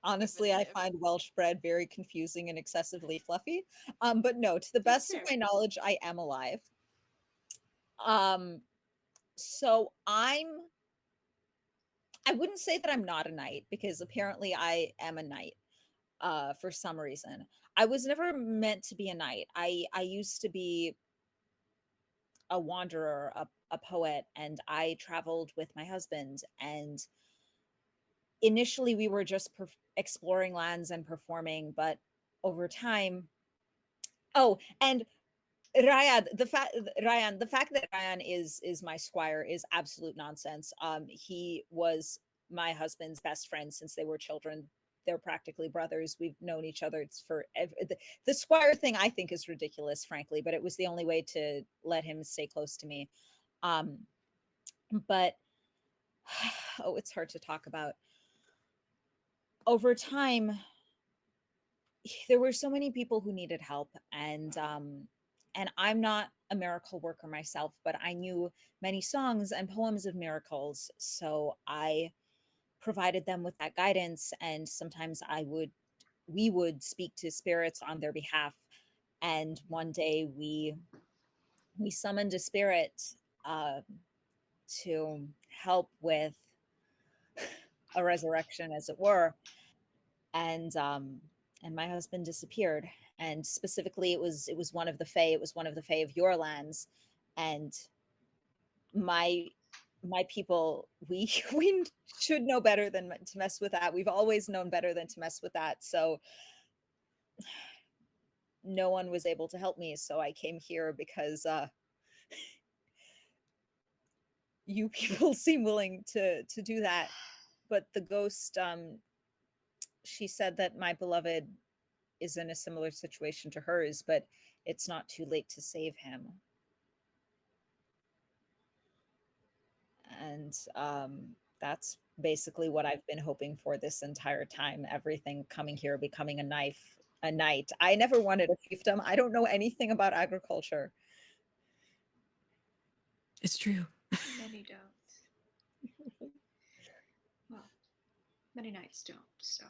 Honestly, I find Welsh bread very confusing and excessively fluffy. But no, to the best of my knowledge, I am alive. So I wouldn't say that I'm not a knight, because apparently I am a knight for some reason. I was never meant to be a knight. I used to be a wanderer, a poet, and I traveled with my husband. And initially, we were just exploring lands and performing, but over time, oh, and Ryan, the fact that Ryan is my squire is absolute nonsense. He was my husband's best friend since they were children. They're practically brothers. We've known each other for the squire thing. I think is ridiculous, frankly, but it was the only way to let him stay close to me. Um, but oh, it's hard to talk about. Over time, there were so many people who needed help, and I'm not a miracle worker myself, but I knew many songs and poems of miracles, so I provided them with that guidance. And sometimes we would speak to spirits on their behalf. And one day we summoned a spirit uh, to help with a resurrection, as it were. And my husband disappeared. And specifically, it was one of the Fae. It was one of the Fae of your lands. And my people, we we should know better than to mess with that. We've always known better than to mess with that. So no one was able to help me. So I came here because you people seem willing to do that. But the ghost, she said that my beloved is in a similar situation to hers, but it's not too late to save him. And that's basically what I've been hoping for this entire time. Everything coming here, becoming a knight. I never wanted a fiefdom. I don't know anything about agriculture. It's true. Many don't. Well, many knights don't, so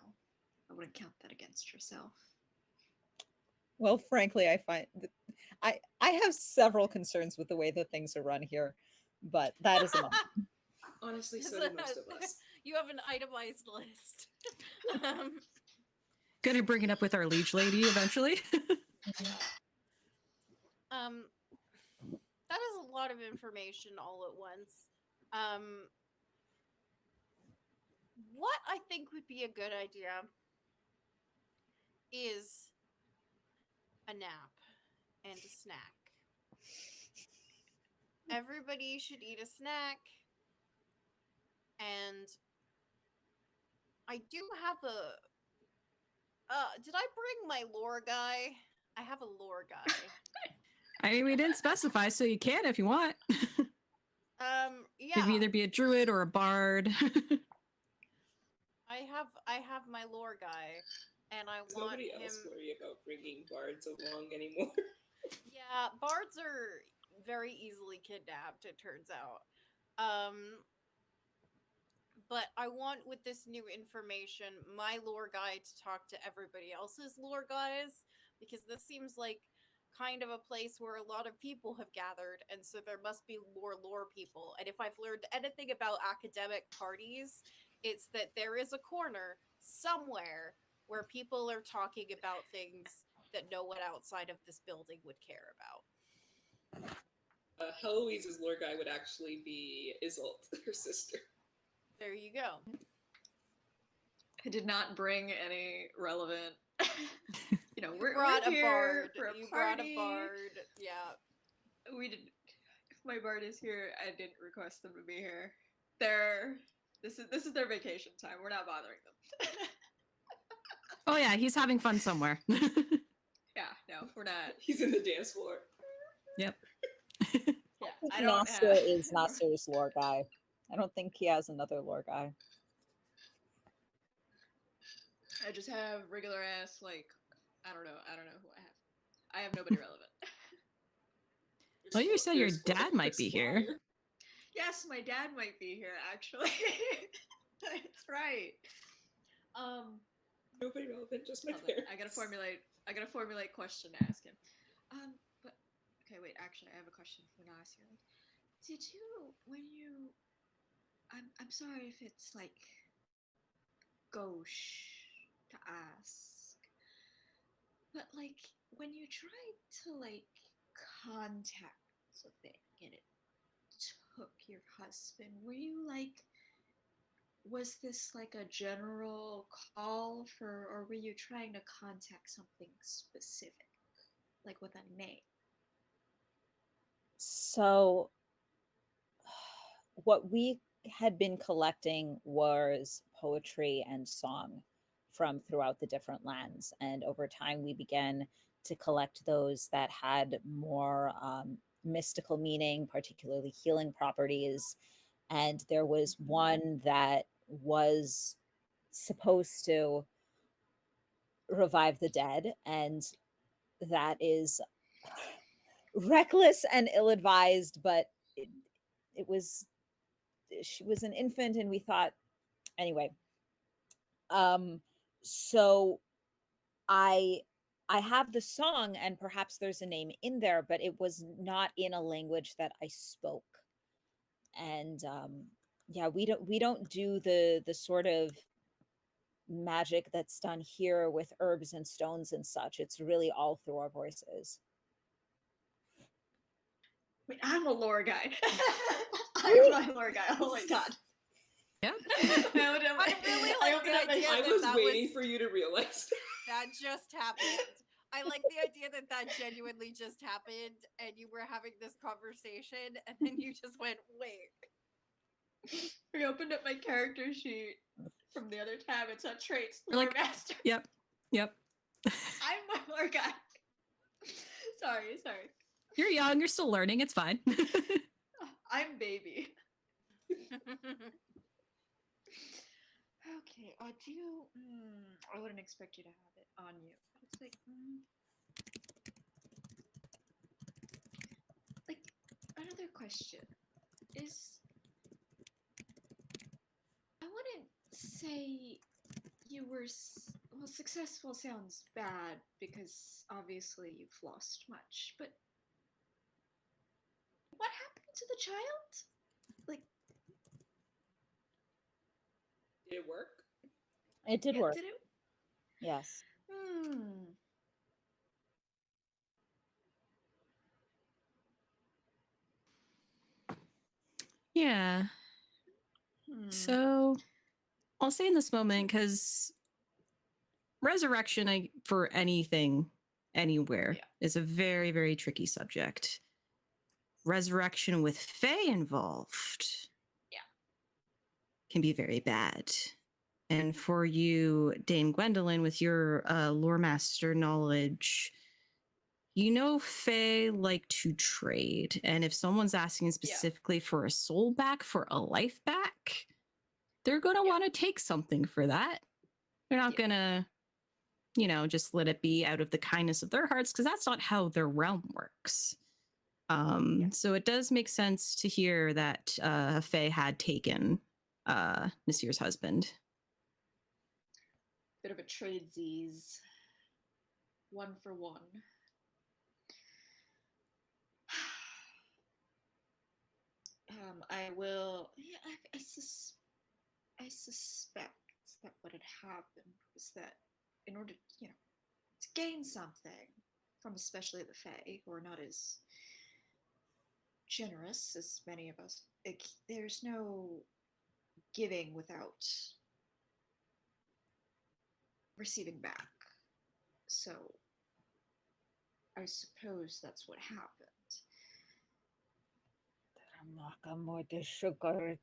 I wouldn't count that against yourself. Well, frankly, I have several concerns with the way that things are run here, but that is enough. Honestly, so do most of us. You have an itemized list. Gonna bring it up with our liege lady eventually. That is a lot of information all at once. What I think would be a good idea is a nap and a snack. Everybody should eat a snack. And I do have did I bring my lore guy? I have a lore guy. I mean, we didn't specify, so you can if you want. Yeah. It could either be a druid or a bard. I have my lore guy, and I want Nobody him. else worry about bringing bards along anymore. Yeah, bards are very easily kidnapped. It turns out. But I want, with this new information, my lore guy to talk to everybody else's lore guys, because this seems like kind of a place where a lot of people have gathered, and so there must be more lore people. And if I've learned anything about academic parties, it's that there is a corner somewhere where people are talking about things that no one outside of this building would care about. Heloise's lore guy would actually be Isolt, her sister. There you go. I did not bring any relevant. We're Brought a here bard. for a You brought party. a bard. Yeah. We did. If my bard is here, I didn't request them to be here. This is their vacation time. We're not bothering them. Oh yeah, he's having fun somewhere. Yeah, no, we're not. He's in the dance floor. Yep. Yeah, I don't Nasser have. is Nasser's lore guy. I don't think he has another lore guy. I just have regular ass, like, I don't know who I have. I have nobody relevant. Well, you said your There's dad might be here. Squire. Yes, my dad might be here, actually. That's right. Nobody relevant, just my Hold on, parents. I gotta formulate question to ask him. But okay, wait. Actually, I have a question for Nasir. Did you, when you, I'm sorry if it's like gauche to ask, but like when you tried to like contact So thing and it took your husband. Were you like, was this like a general call for, or were you trying to contact something specific, like with a name? So, what we had been collecting was poetry and song from throughout the different lands. And over time, we began to collect those that had more mystical meaning, particularly healing properties. And there was one that was supposed to revive the dead. And that is reckless and ill advised, but it was, she was an infant, and we thought, anyway. Um, so I I have the song, and perhaps there's a name in there, but it was not in a language that I spoke. And yeah, we don't do the sort of magic that's done here with herbs and stones and such. It's really all through our voices. Wait, I'm a lore guy. I'm my lore guy. Oh my god. Yeah. I really like the idea I that was that waiting was- for you to realize. That just happened. I like the idea that that genuinely just happened and you were having this conversation and then you just went, wait. I opened up my character sheet from the other tab. It's on traits, You're lore like, master. Yep. I'm my lore guy. Sorry. You're young, you're still learning, it's fine. I'm baby. Okay, do you? I wouldn't expect you to have it on you. But it's like another question is, I wouldn't say you were well. Successful sounds bad because obviously you've lost much. But what happened to the child? Like, Did it work? It did yeah, work. did it? Yes. Yeah. So I'll say in this moment, because resurrection for anything, anywhere, Yeah. is a very, very tricky subject. Resurrection with Fae involved, Yeah. can be very bad. And for you, Dame Gwendolyn, with your lore master knowledge, you know Fae like to trade. And if someone's asking specifically for a soul back, for a life back, they're going to want to take something for that. They're not going to, just let it be out of the kindness of their hearts, because that's not how their realm works. So it does make sense to hear that Faye had taken Nasir's husband. Bit of a tradesies. 1 for 1. I will. Yeah, I suspect that what had happened was that in order, to gain something from especially the Fae, who are not as generous as many of us, there's no giving without receiving back. So I suppose that's what happened.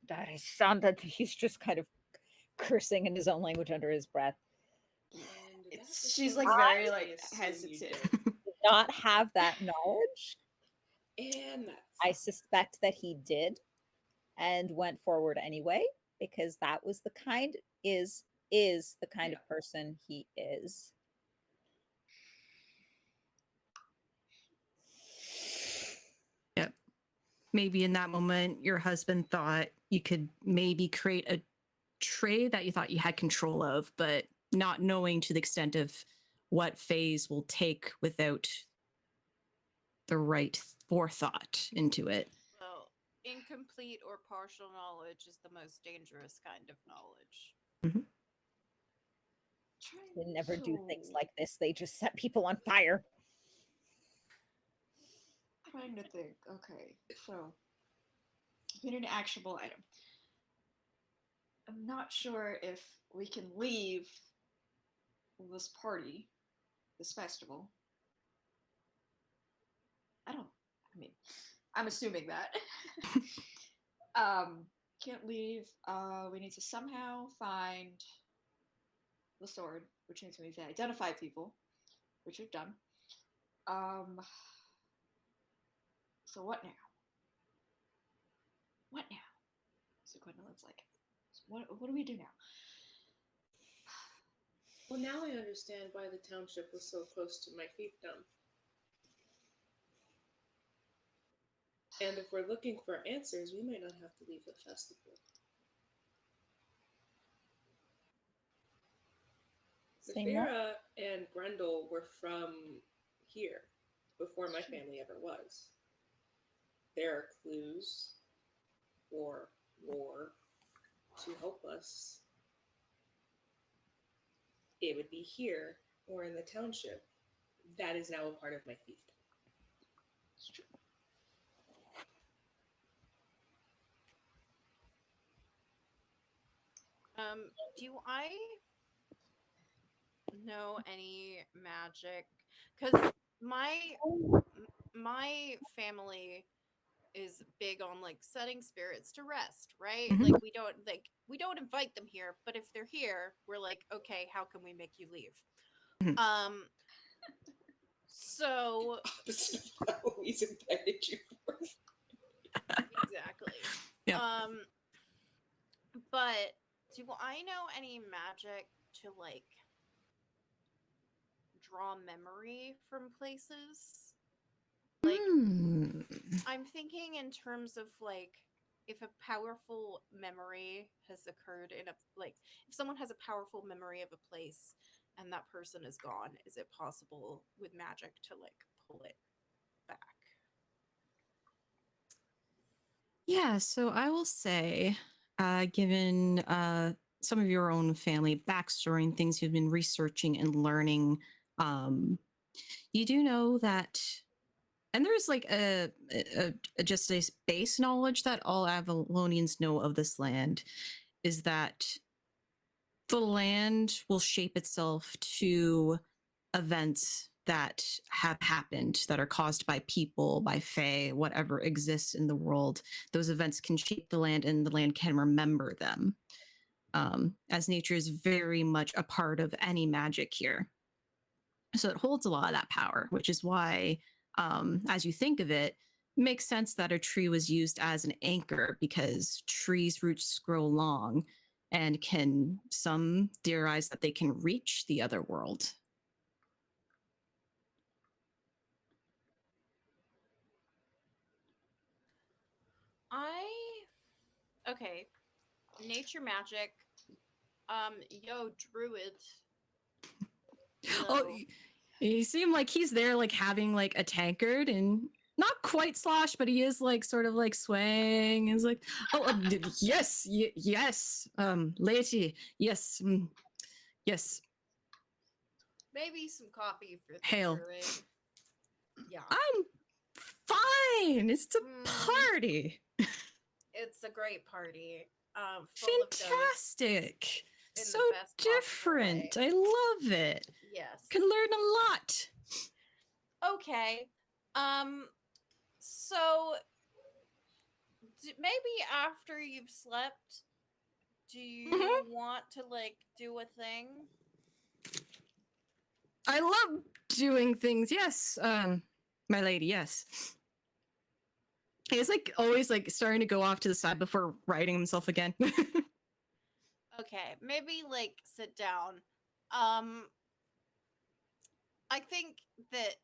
That sounded, he's just kind of cursing in his own language under his breath. And She's like very like hesitant. Not have that knowledge. And I suspect that he did and went forward anyway, because that was the kind is the kind of person he is. Yep. Maybe in that moment, your husband thought you could maybe create a trade that you thought you had control of, but not knowing to the extent of what phase will take without the right forethought into it. Well, incomplete or partial knowledge is the most dangerous kind of knowledge. Mm-hmm. They never do things like this. They just set people on fire. trying to think. Okay, so we need an actionable item. I'm not sure if we can leave this party, this festival. I mean, I'm assuming that. Can't leave. We need to somehow find the sword, which means we need to identify people, which we've done. So what now? What now? So Gwendolyn's like, what do we do now? Well, now I understand why the township was so close to my fiefdom. And if we're looking for answers, we might not have to leave the festival. Say more. Nefera and Grendel were from here before my family ever was. There are clues or lore to help us. It would be here or in the township. That is now a part of my fiefdom. It's true. Do I know any magic? Because my family is big on like setting spirits to rest, right? Mhm. Like we don't invite them here, but if they're here, we're like, okay, how can we make you leave? Mhm. So Opposite of what Eloise invited you for. exactly. Yeah. But do I know any magic to like draw memory from places? Like I'm thinking in terms of like if a powerful memory has occurred in a like if someone has a powerful memory of a place and that person is gone, is it possible with magic to like pull it back? Yeah, so I will say, given some of your own family backstory and things you've been researching and learning, you do know that, and there's like just a base knowledge that all Avalonians know of this land, is that the land will shape itself to events that have happened that are caused by people, by fae, whatever exists in the world. Those events can shape the land and the land can remember them. As nature is very much a part of any magic here. So it holds a lot of that power, which is why, as you think of it, makes sense that a tree was used as an anchor because trees' roots grow long and can, some theorize that they can reach the other world. Okay. Nature magic. Yo, druid. Oh, Hello. you seem like he's there, like having like a tankard and not quite slosh, but he is like sort of like swaying. He's like, oh, yes, yes, laity, yes, yes, Maybe some coffee for the hail. druid. Yeah. I'm fine. It's a Mm. party. It's a great party. Full of ghosts Fantastic. in So the best possible different. way. I love it. Yes. Can learn a lot. Okay. So maybe after you've slept, do you want to like do a thing? I love doing things. Yes, my lady. Yes. He's like always like starting to go off to the side before righting himself again. Okay, maybe like sit down. I think that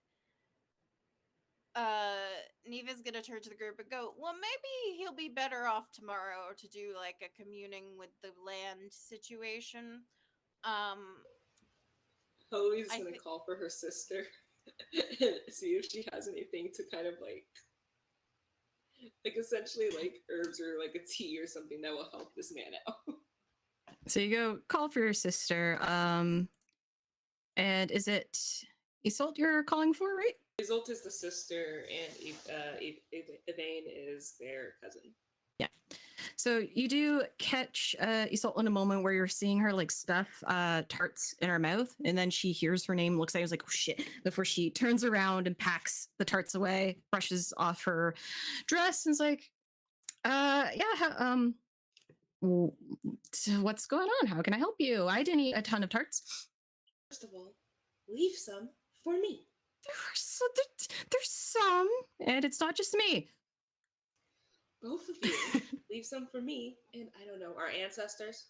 Neva's gonna turn to the group and go, well, maybe he'll be better off tomorrow to do like a communing with the land situation. Eloise is I going to thi- call for her sister and see if she has anything to kind of like essentially like herbs or like a tea or something that will help this man out. So you go call for your sister. And is it Isolt you're calling for, right? Isolt is the sister, and Evane is their cousin. So you do catch Isolt in a moment where you're seeing her like stuff tarts in her mouth, and then she hears her name, looks at you, is like, oh shit, before she turns around and packs the tarts away, brushes off her dress, and is like, so what's going on? How can I help you? I didn't eat a ton of tarts. First of all, leave some for me. There's some, and it's not just me. Both of you. Leave some for me, and I don't know, our ancestors.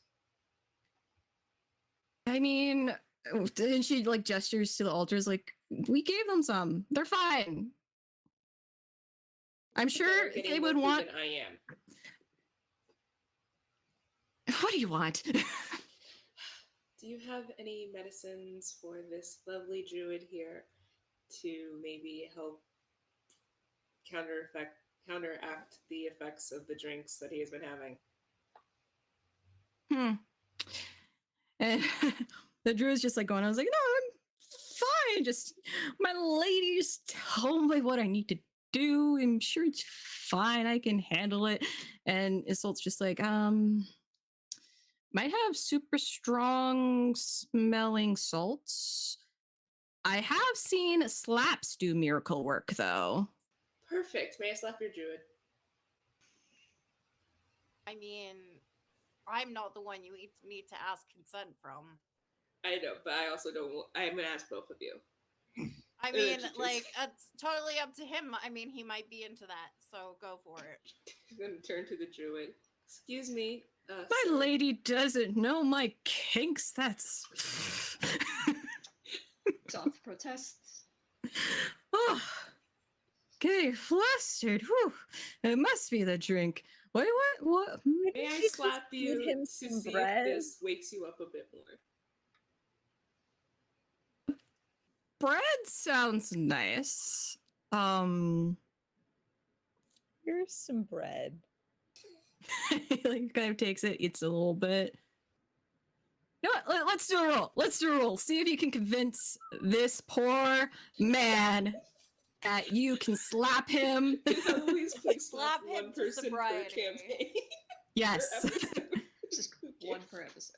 I mean, and she like gestures to the altars, like, we gave them some. They're fine. I'm sure They're getting they would more food want. than I am. What do you want? Do you have any medicines for this lovely druid here to maybe help counteract the effects of the drinks that he has been having? And the druid's just like going, I was like, no, I'm fine. Just, my lady, just tell me what I need to do. I'm sure it's fine. I can handle it. And Isolt's just like, might have super strong smelling salts. I have seen slaps do miracle work, though. Perfect. May I slap your druid? I mean, I'm not the one you need to ask consent from. I know, but I also don't. I'm gonna ask both of you. I mean, like, it's totally up to him. I mean, he might be into that, so go for it. I'm gonna turn to the druid. Excuse me. My sir. lady doesn't know my kinks. That's. Doth protest. Oh, okay, flustered. Whew. It must be the drink. What? May I Just slap you feed him to some see bread. if this wakes you up a bit more? Bread sounds nice. Here's some bread. Like kind of takes it, eats a little bit. You know what? Let's do a roll. Let's do a roll. See if you can convince this poor man that you can slap him. Always please slap Slap him one to person per sobriety. campaign. Yes. Per episode. Just one per episode.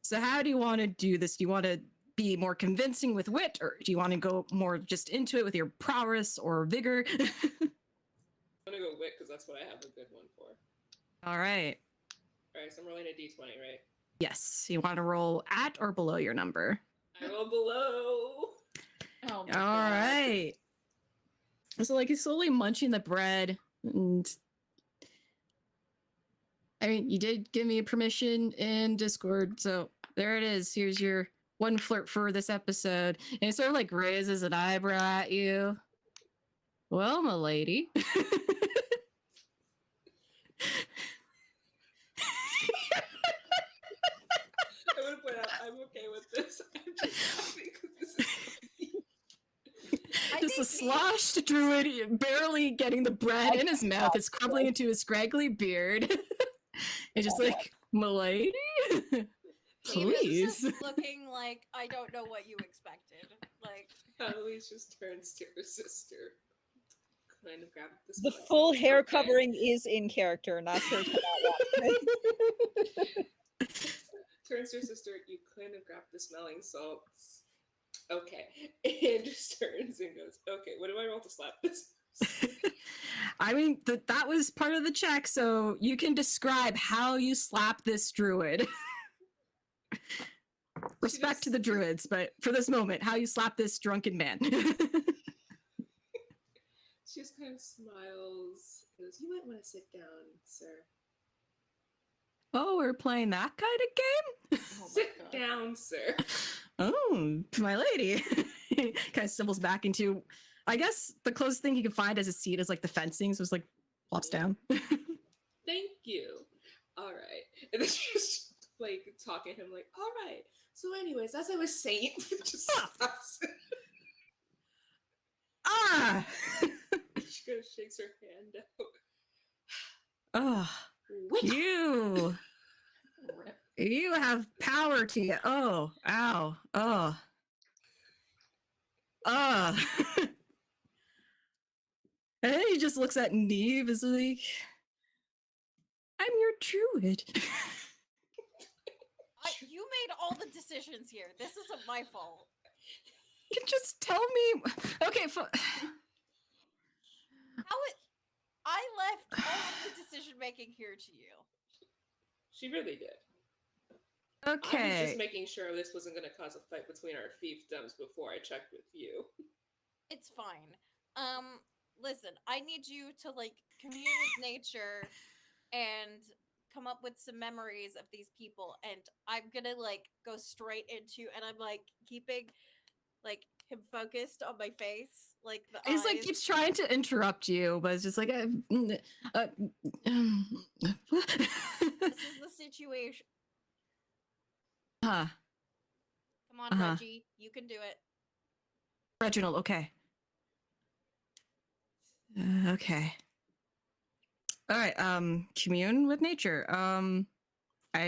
So how do you want to do this? Do you want to be more convincing with wit, or do you want to go more just into it with your prowess or vigor? I'm gonna go wit because that's what I have a good one for. All right. All right, so I'm rolling a d20, right? Yes. You want to roll at or below your number. I roll below. Oh my All god. right. So like he's slowly munching the bread, and I mean, you did give me permission in Discord, so there it is. Here's your one flirt for this episode. And it sort of like raises an eyebrow at you. Well, my lady. I want to point out I'm okay with this. I'm just laughing because this is funny. Just a sloshed druid barely getting the bread in his mouth. It's crumbling into his scraggly beard. And just like, my lady? He was Please. just looking like, I don't know what you expected. Like, Eloise just turns to her sister. Kind of grab this. The one. full hair Okay. covering is in character, not her to Turns to her sister. You kind of grab the smelling salts. Okay. And just turns and goes, okay, what do I roll to slap this? I mean, that was part of the check, so you can describe how you slap this druid. Respect to the druids, but for this moment, how you slap this drunken man. She just kind of smiles and goes, you might want to sit down, sir. Oh, we're playing that kind of game? Oh my Sit god. down, sir. Oh, my lady. Kind of stumbles back into, I guess the closest thing he could find as a seat is like the fencing, so it's like plops down. Thank you. All right. And then she's like talking to him like, all right. So anyways, as I was saying, just stops. Ah! She kind of shakes her hand out. Oh, Wait. you have power to you. Oh, ow. Oh. And then he just looks at Neve as like, I'm your druid. You made all the decisions here. This isn't my fault. You can just tell me. Okay, I left all of the decision making here to you. She really did. I was okay. just making sure this wasn't going to cause a fight between our fiefdoms before I checked with you. It's fine. Listen, I need you to like commune with nature and come up with some memories of these people, and I'm gonna like go straight into, and I'm like keeping like him focused on my face, like the He's like eyes. keeps trying to interrupt you, but it's just like, This is the situation. huh. Come on, Uh-huh. Reggie, you can do it. Reginald, okay. Okay. All right, commune with nature. I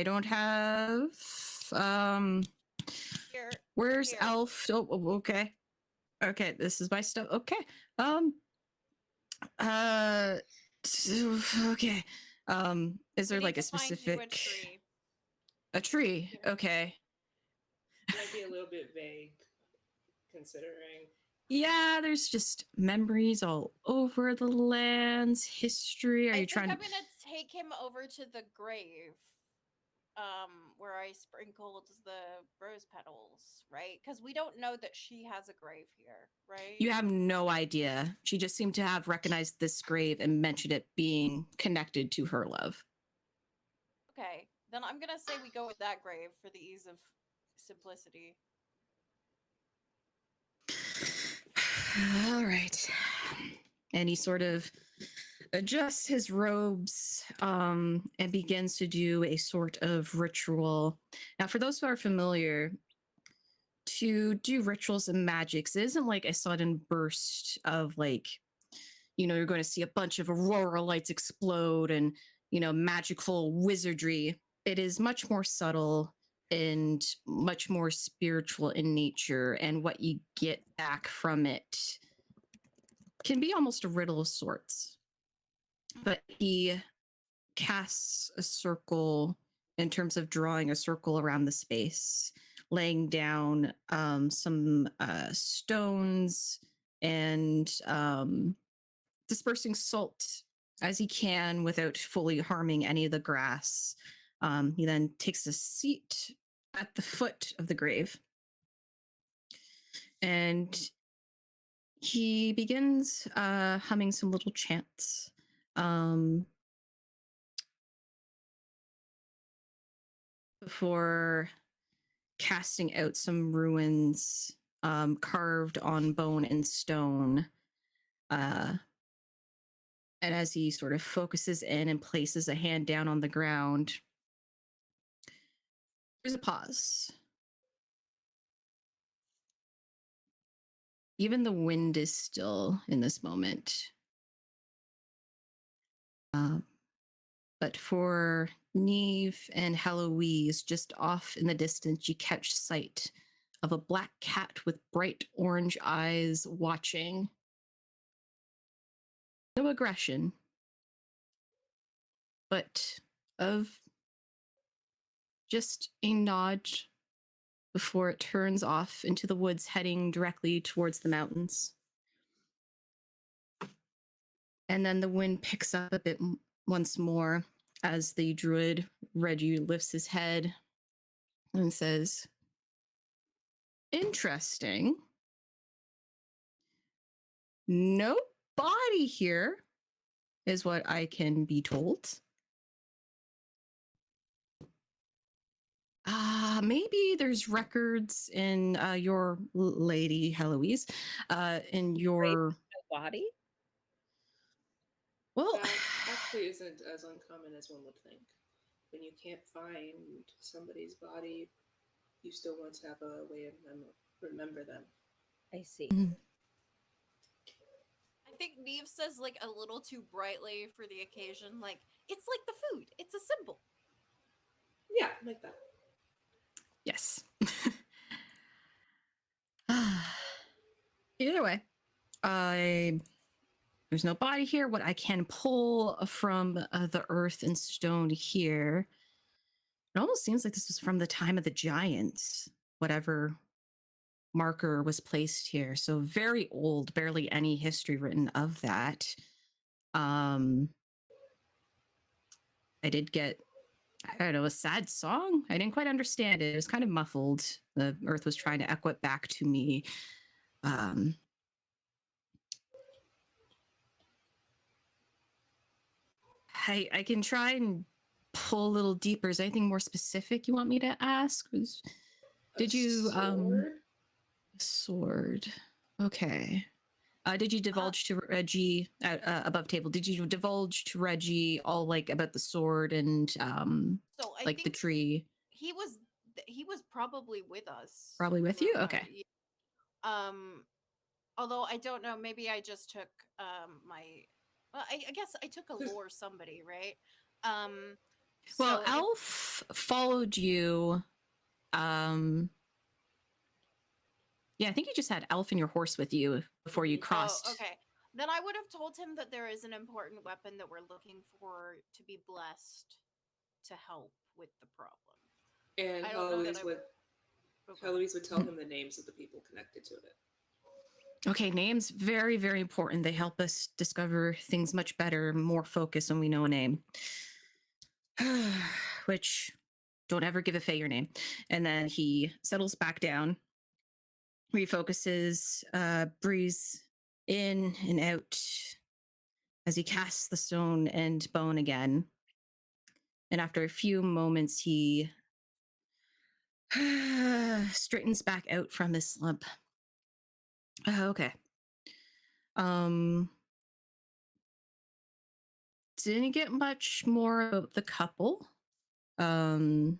don't have Here, where's here. Elf? Okay. Okay, this is my stuff. Okay. Uh okay. Is We there need like a to find you specific tree. a tree? Yeah. Okay. Might be a little bit vague, considering. Yeah, there's just memories all over the lands, history. Are I you think trying I'm to gonna take him over to the grave, where I sprinkled the rose petals, right? Because we don't know that she has a grave here, right? You have no idea. She just seemed to have recognized this grave and mentioned it being connected to her love. Okay, then I'm gonna say we go with that grave for the ease of simplicity. All right. And he sort of adjusts his robes and begins to do a sort of ritual. Now, for those who are familiar, to do rituals and magics, it isn't like a sudden burst of like, you're going to see a bunch of aurora lights explode and, magical wizardry. It is much more subtle and much more spiritual in nature. And what you get back from it can be almost a riddle of sorts. But he casts a circle in terms of drawing a circle around the space, laying down some stones and dispersing salt as he can without fully harming any of the grass. He then takes a seat at the foot of the grave and he begins humming some little chants. Before casting out some runes carved on bone and stone. And as he sort of focuses in and places a hand down on the ground, there's a pause. Even the wind is still in this moment. But for Neve and Heloise, just off in the distance, you catch sight of a black cat with bright orange eyes watching. No aggression, but of just a nod before it turns off into the woods, heading directly towards the mountains. And then the wind picks up a bit once more as the druid Reggie lifts his head and says, interesting. No body here, is what I can be told. Maybe there's records in your lady Heloise, in your No body. well. That actually isn't as uncommon as one would think. When you can't find somebody's body, you still want to have a way of remember them. I see. I think Neve says like a little too brightly for the occasion, like it's like the food. It's a symbol. Yeah, like that. Yes. Either way, there's no body here. What I can pull from the earth and stone here, it almost seems like this was from the time of the giants, whatever marker was placed here. So very old, barely any history written of that. I did get, I don't know, a sad song. I didn't quite understand it. It was kind of muffled. The earth was trying to echo it back to me. I can try and pull a little deeper. Is there anything more specific you want me to ask? Did you sword? Okay. Did you divulge to Reggie above table? Did you divulge to Reggie all like about the sword and So I like the think tree? he was probably with us. Probably with for you? a while, Okay. yeah. Although I don't know, maybe I just took my. Well, I guess I took a lore somebody, right? Well, So if- Elf followed you. Yeah, I think you just had Elf and your horse with you before you crossed. Oh, okay. Then I would have told him that there is an important weapon that we're looking for to be blessed to help with the problem. And I don't know that Heloise I would Okay. Heloise would tell him the names of the people connected to it. Okay, names very, very important. They help us discover things much better, more focused when we know a name. Which, don't ever give a Fae your name. And then he settles back down, refocuses, breathes in and out as he casts the stone and bone again. And after a few moments, he straightens back out from his slump. Okay. Didn't get much more about the couple. Other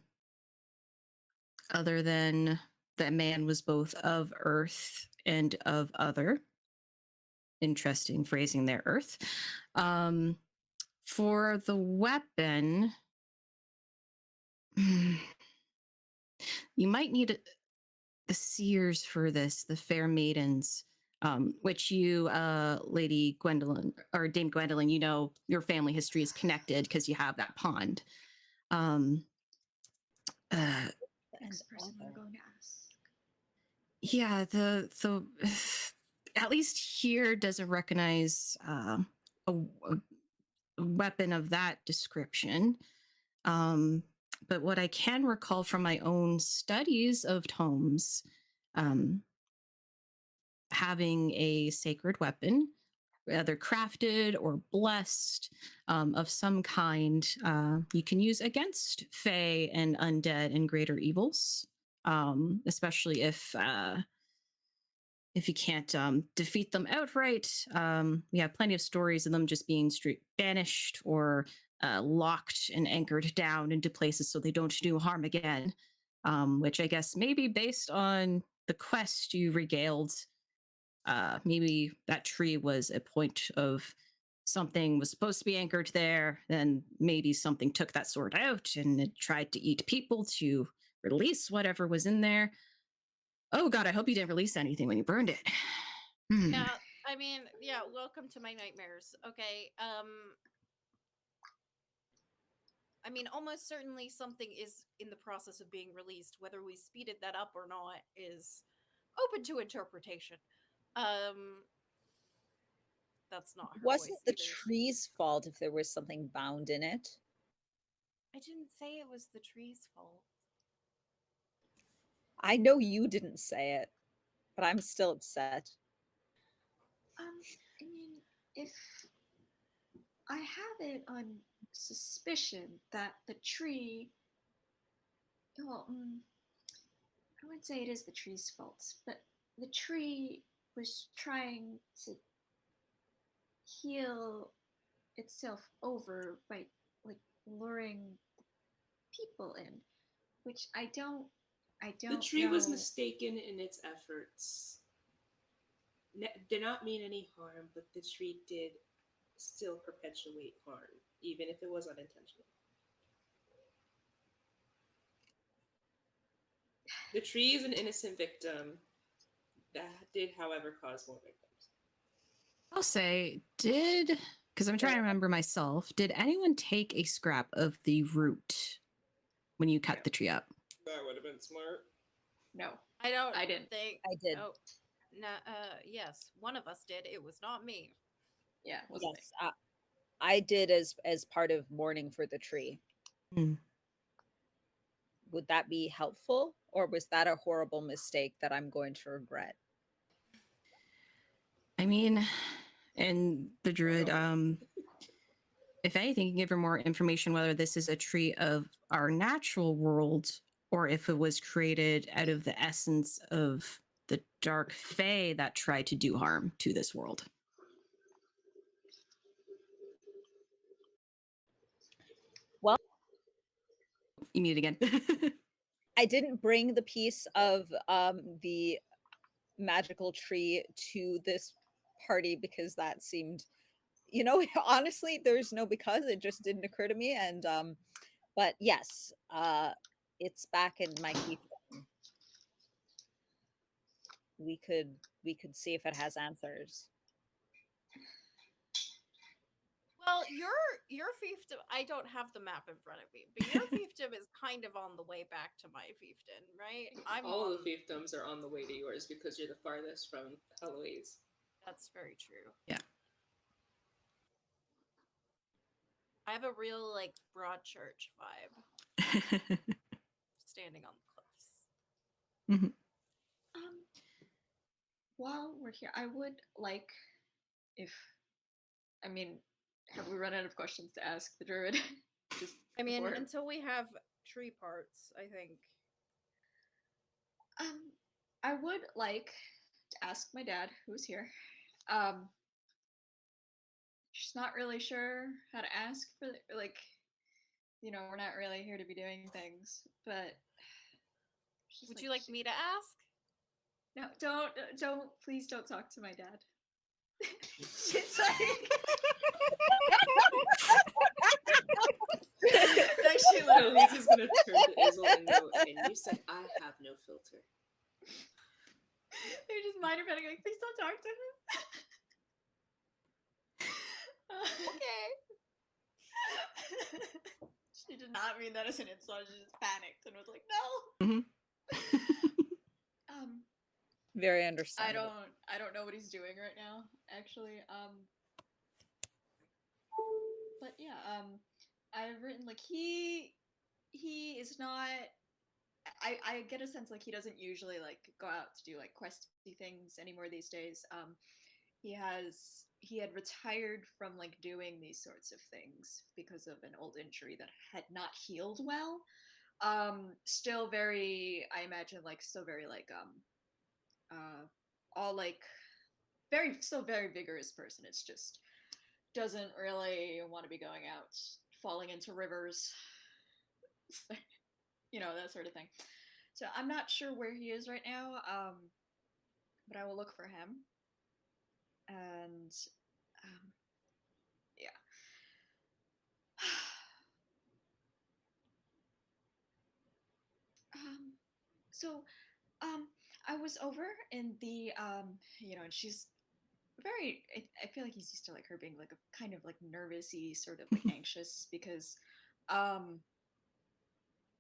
than that man was both of earth and of other. Interesting phrasing there, earth. For the weapon, you might need the seers for this, the fair maidens, which you, Lady Gwendolyn, or Dame Gwendolyn, you know your family history is connected because you have that pond. Next person I'm going to ask. Yeah, the at least here doesn't recognize a weapon of that description. But what I can recall from my own studies of tomes, having a sacred weapon, whether crafted or blessed, of some kind, you can use against Fae and undead and greater evils, especially if you can't defeat them outright. We have plenty of stories of them just being straight banished or locked and anchored down into places so they don't do harm again, which I guess maybe based on the quest you regaled, maybe that tree was a point of something was supposed to be anchored there, then maybe something took that sword out and it tried to eat people to release whatever was in there. Oh god, I hope you didn't release anything when you burned it. Yeah, I mean, yeah, welcome to my nightmares. Okay. I mean, almost certainly something is in the process of being released. Whether we speeded that up or not is open to interpretation. That's not her Wasn't voice the either. tree's fault if there was something bound in it? I didn't say it was the tree's fault. I know you didn't say it, but I'm still upset. I mean, if I have it on suspicion that the tree, well, I wouldn't say it is the tree's fault, but the tree was trying to heal itself over by like luring people in, which I don't The tree was know. mistaken in its efforts. Did not mean any harm, but the tree did still perpetuate harm, even if it was unintentional. The tree is an innocent victim. That did, however, cause more victims. I'll say, because I'm trying to remember myself, did anyone take a scrap of the root when you cut No. the tree up? That would have been smart. No. I don't I didn't. think I did. Oh, no, yes, one of us did. It was not me. Yeah, it wasn't me. Yes, I did as part of mourning for the tree. Hmm. Would that be helpful, or was that a horrible mistake that I'm going to regret? I mean, and the druid, if anything, you can give her more information whether this is a tree of our natural world or if it was created out of the essence of the dark fae that tried to do harm to this world. Well, you mute again. I didn't bring the piece of the magical tree to this party because that seemed, honestly, there's no because, it just didn't occur to me. And but yes, it's back in my fiefdom. We could see if it has answers. Well, your fiefdom, I don't have the map in front of me, but your fiefdom is kind of on the way back to my fiefdom, right? All of the fiefdoms are on the way to yours because you're the farthest from Eloise. That's very true. Yeah. I have a real like Broadchurch vibe, standing on the cliffs. While we're here, I would like, have we run out of questions to ask the druid? Just I mean, before- until we have tree parts, I think. I would like to ask my dad, who's here. She's not really sure how to ask for we're not really here to be doing things, but Would you like me to ask? No, don't, please don't talk to my dad. She's like, Actually, Eloise is gonna turn to Isle and go, and you said I have no filter. They're just minor petting, like, please don't talk to him. Okay. She did not mean that as an insult. She just panicked and was like, no. Mhm. Very understandable. I don't know what he's doing right now, actually. But yeah, I've written like he is not. I get a sense like he doesn't usually like go out to do like questy things anymore these days. He had retired from like doing these sorts of things because of an old injury that had not healed well. Still very, I imagine, like still very like all like still very vigorous person. It's just doesn't really want to be going out, falling into rivers, that sort of thing. So I'm not sure where he is right now, but I will look for him. And yeah. So I was over in the and she's very I feel like he's used to like her being like a kind of like nervousy, sort of like anxious because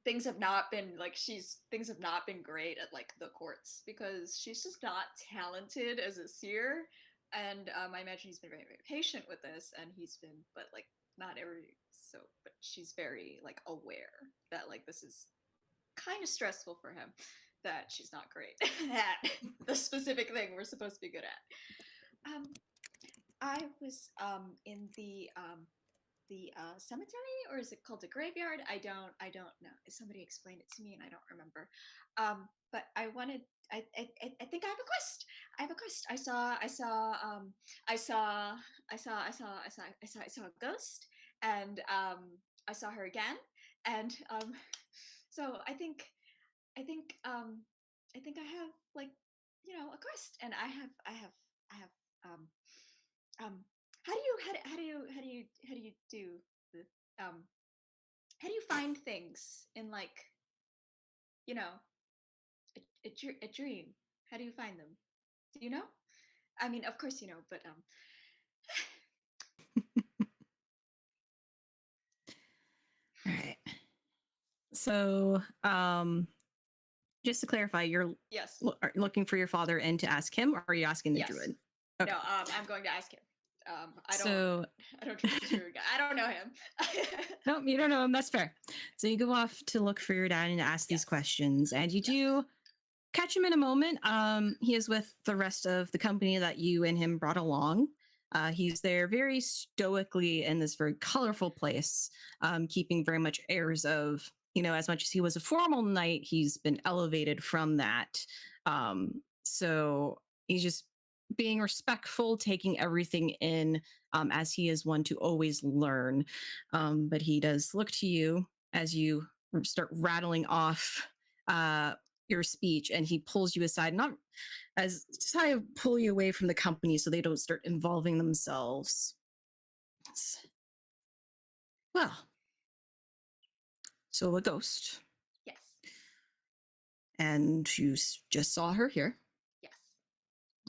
things have not been great at like the courts because she's just not talented as a seer. And I imagine he's been very, very patient with this, and he's been, but like not every but she's very like aware that like this is kind of stressful for him, that she's not great at the specific thing we're supposed to be good at. I was in the cemetery, or is it called a graveyard? I don't know. Somebody explained it to me and I don't remember. But I wanted. I think I have a quest. I have a quest. I saw a ghost, and I saw her again, and so I think I have like a quest, and I have how do you do the how do you find things in like a dream? How do you find them? Do you know? I mean, of course you know, but All right. So, just to clarify, you're yes. looking for your father and to ask him, or are you asking the Yes. druid? No, I'm going to ask him. I don't So, I don't trust this druid guy. I don't know him. no, you don't know him. That's fair. So you go off to look for your dad and ask these Yes. questions, and you do catch him in a moment. He is with the rest of the company that you and him brought along. He's there very stoically in this very colorful place, keeping very much airs of, as much as he was a formal knight, he's been elevated from that. So he's just being respectful, taking everything in, as he is one to always learn. But he does look to you as you start rattling off your speech, and he pulls you aside, not as to try to pull you away from the company so they don't start involving themselves. Well, so a ghost, Yes. and you just saw her here. Yes.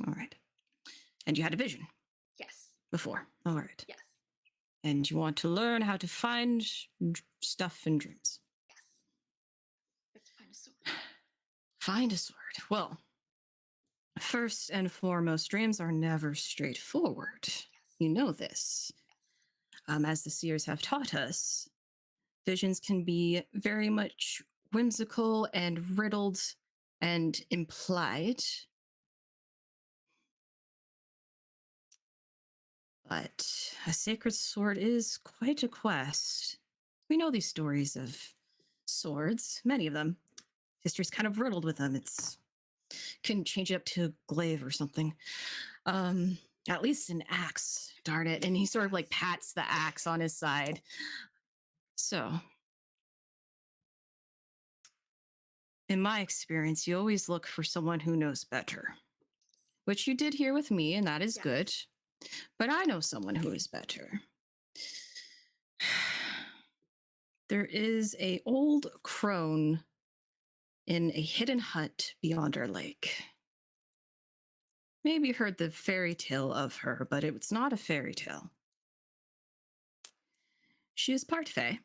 All right. And you had a vision Yes. before. All right. Yes. And you want to learn how to find stuff in dreams. Yes. Let's find a sword. Find a sword. Well, first and foremost, dreams are never straightforward. Yes. You know this. As the seers have taught us, visions can be very much whimsical and riddled and implied. But a sacred sword is quite a quest. We know these stories of swords, many of them. History's kind of riddled with them. It's can change it up to a glaive or something. At least an axe, darn it. And he sort of like pats the axe on his side. So, in my experience, you always look for someone who knows better, which you did here with me, and that is Yes. good. But I know someone who is better. There is a old crone in a hidden hut beyond our lake. Maybe you heard the fairy tale of her, but it's not a fairy tale. She is part fae.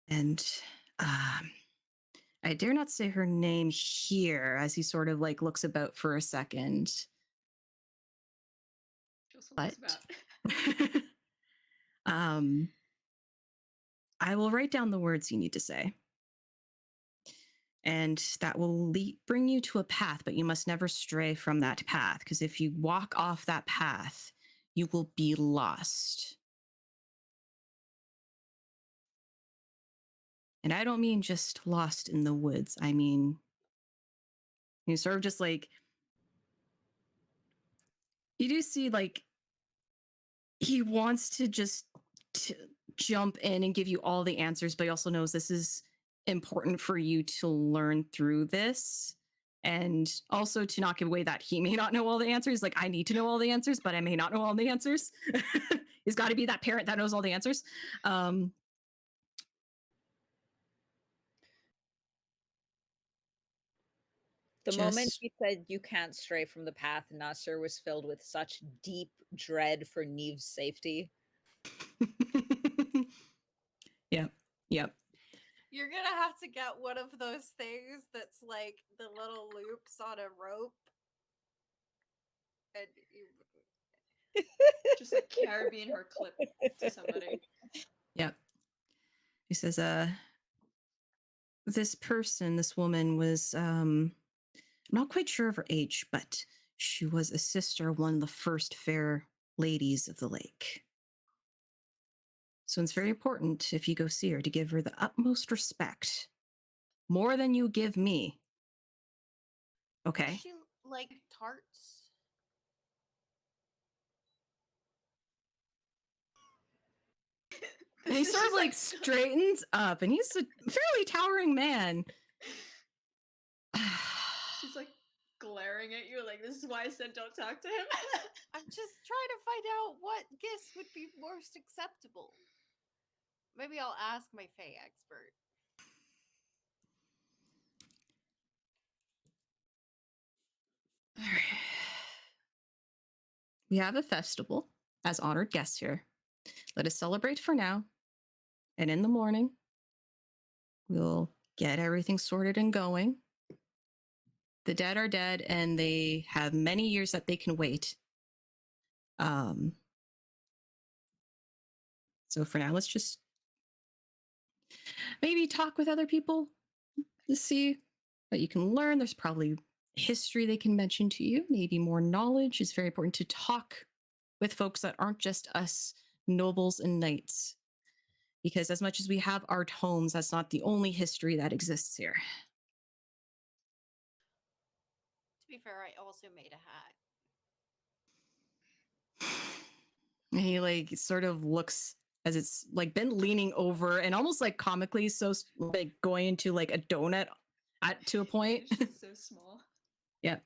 And I dare not say her name here, as he sort of like looks about for a second. Just But about. I will write down the words you need to say. And that will bring you to a path, but you must never stray from that path, because if you walk off that path, you will be lost. And I don't mean just lost in the woods. I mean, you sort of just like, you do see like, he wants to just jump in and give you all the answers, but he also knows this is important for you to learn through this. And also to not give away that he may not know all the answers. Like, I need to know all the answers, but I may not know all the answers. He's got to be that parent that knows all the answers. The moment Just- he said you can't stray from the path, Nasser was filled with such deep dread for Neve's safety. Yep. You're gonna have to get one of those things that's like the little loops on a rope. And you Just like carabine her clip to somebody. Yep. He says, this person, this woman was, I'm not quite sure of her age, but she was a sister of one of the first fair ladies of the lake. So it's very important, if you go see her, to give her the utmost respect. More than you give me. Okay? Does she like tarts? And he This sort is of like straightens up, and he's a fairly towering man. She's like glaring at you like, this is why I said don't talk to him. I'm just trying to find out what gifts would be most acceptable. Maybe I'll ask my Fae expert. We have a festival as honored guests here. Let us celebrate for now. And in the morning, we'll get everything sorted and going. The dead are dead, and they have many years that they can wait. So for now, let's just maybe talk with other people to see what you can learn. There's probably history they can mention to you, maybe more knowledge. It's very important to talk with folks that aren't just us nobles and knights. Because as much as we have our homes, that's not the only history that exists here. To be fair, I also made a hat. And he like sort of looks as it's like been leaning over and almost like comically so like going into like a donut to a point. It's just so small. Yeah.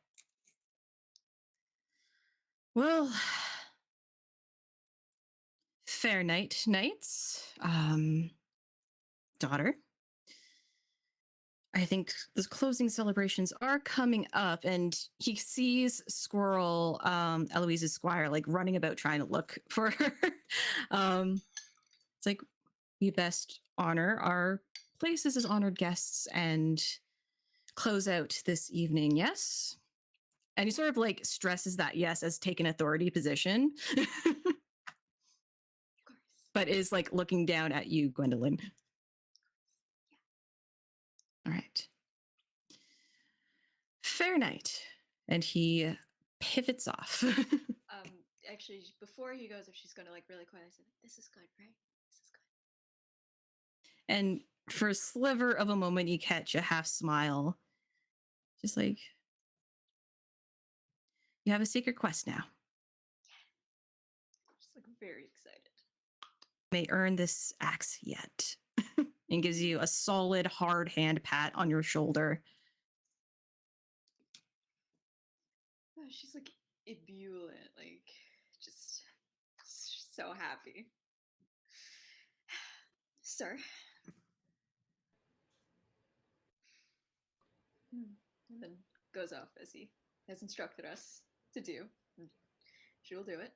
Well, fair night, knights. Daughter. I think the closing celebrations are coming up, and he sees Squirrel, Eloise's squire, like running about trying to look for her. It's like we best honor our places as honored guests and close out this evening, yes? And he sort of like stresses that yes as take an authority position, Of course. but is like looking down at you, Gwendolyn. All right. Fair night. And he pivots off. Actually, before he goes, if she's gonna like really quiet, I said, "This is good, right? This is good." And for a sliver of a moment, you catch a half smile. Just like, you have a secret quest now. Just like very excited. May earn this axe yet. And gives you a solid, hard hand pat on your shoulder. Oh, she's like ebullient, like just so happy. Sir. And then goes off as he has instructed us to do. And she will do it.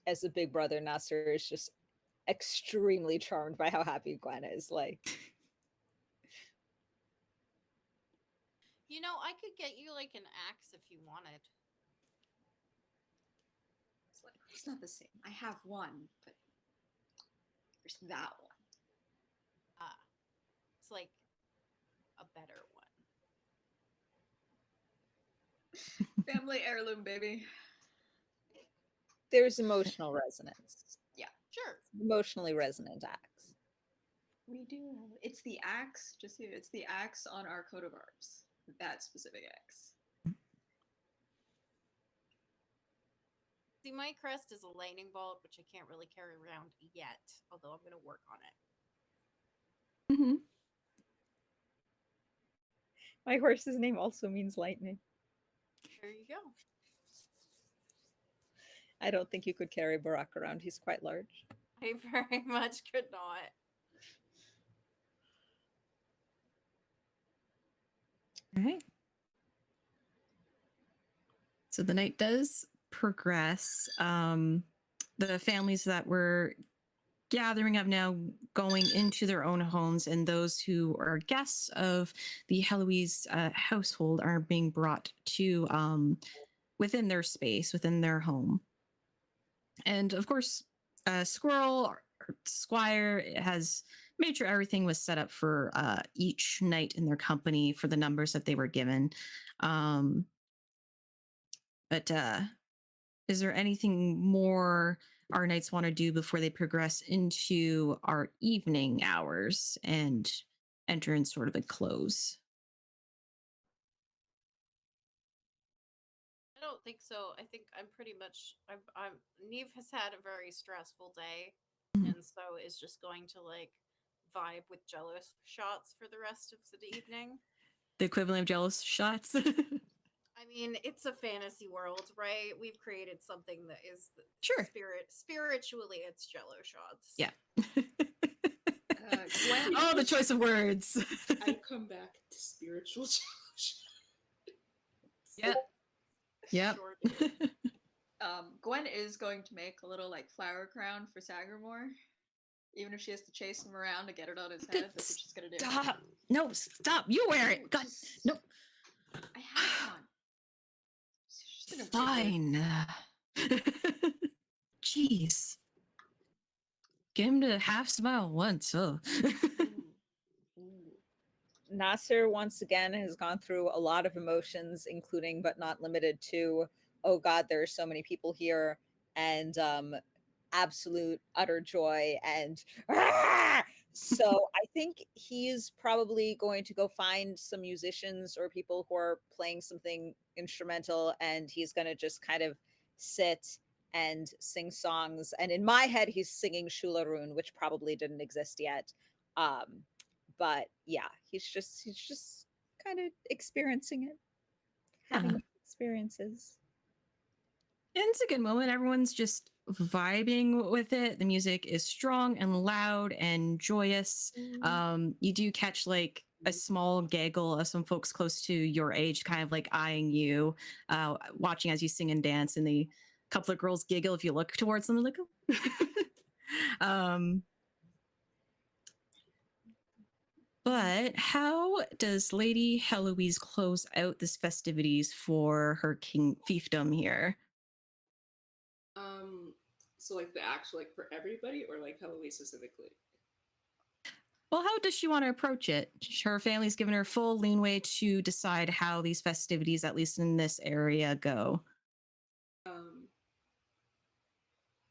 As a big brother, Nasser is just extremely charmed by how happy Gwen is. Like, You know, I could get you like an axe if you wanted. It's like it's not the same. I have one, but there's that one. Ah, it's like a better one. Family heirloom, baby. there's emotional resonance. Sure. Emotionally resonant axe. We do have it's the axe, just here. It's the axe on our coat of arms. That specific axe. See, my crest is a lightning bolt, which I can't really carry around yet, although I'm going to work on it. Mm-hmm. My horse's name also means lightning. There you go. I don't think you could carry Barack around. He's quite large. I very much could not. All right. So the night does progress. The families that were gathering up now going into their own homes, and those who are guests of the Heloise household are being brought to within their space, within their home. And of course, Squirrel or Squire has made sure everything was set up for each night in their company for the numbers that they were given. But is there anything more our knights want to do before they progress into our evening hours and enter in sort of a close? I don't think so. I think I'm pretty much. Neve has had a very stressful day, Mhm. and so is just going to like vibe with Jello shots for the rest of the evening. The equivalent of jealous shots. I mean, it's a fantasy world, right? We've created something that is Sure. spiritually, it's Jello shots. Yeah. Gwen, Oh, the choice of words. I come back to spiritual challenge. Yep. Yep. Sure do. Gwen is going to make a little like flower crown for Sagamore, even if she has to chase him around to get it on his head. That's what she's gonna do. Stop. No, stop. You wear No, it. God. just- No. I have one. She's gonna break it. Fine. Jeez. Get him to half smile once. Oh. Ooh. Nasser once again has gone through a lot of emotions, including but not limited to, oh God, there are so many people here, and absolute utter joy and "Ah!" So I think he's probably going to go find some musicians or people who are playing something instrumental, and he's going to just kind of sit and sing songs. And in my head, he's singing Shularun, which probably didn't exist yet. Um, but yeah, he's just kind of experiencing it, having Yeah. experiences. And it's a good moment. Everyone's just vibing with it. The music is strong and loud and joyous. You do catch like a small gaggle of some folks close to your age, kind of like eyeing you, watching as you sing and dance. And the couple of girls giggle if you look towards them, like, oh. But how does Lady Heloise close out this festivities for her king fiefdom here? So like the actual like for everybody or like Heloise specifically? Well, how does she want to approach it? Her family's given her full leeway to decide how these festivities, at least in this area, go.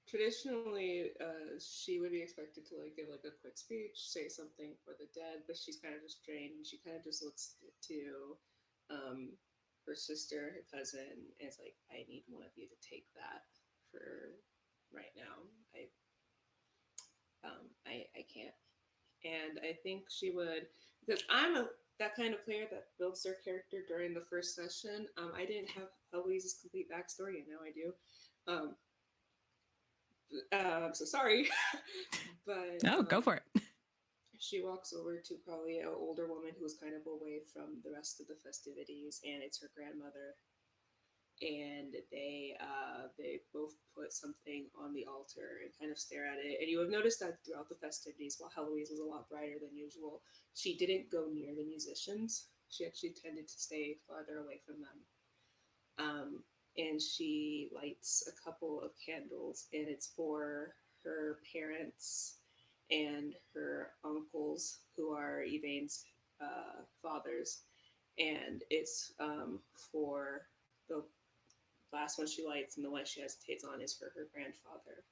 Traditionally, she would be expected to like give like a quick speech, say something for the dead, but she's kind of just drained. And she kind of just looks to her sister, her cousin, and it's like, I need one of you to take that for right now. I can't. And I think she would, because I'm that kind of player that builds their character during the first session. I didn't have Eloise's complete backstory, and now I do. I'm so sorry, but Oh, go for it. she walks over to probably an older woman who was kind of away from the rest of the festivities, and it's her grandmother. And they both put something on the altar and kind of stare at it. And you have noticed that throughout the festivities, while Heloise was a lot brighter than usual, she didn't go near the musicians. She actually tended to stay farther away from them. And she lights a couple of candles, and it's for her parents and her uncles, who are Evain's fathers. And it's for the last one she lights, and the one she hesitates on is for her grandfather,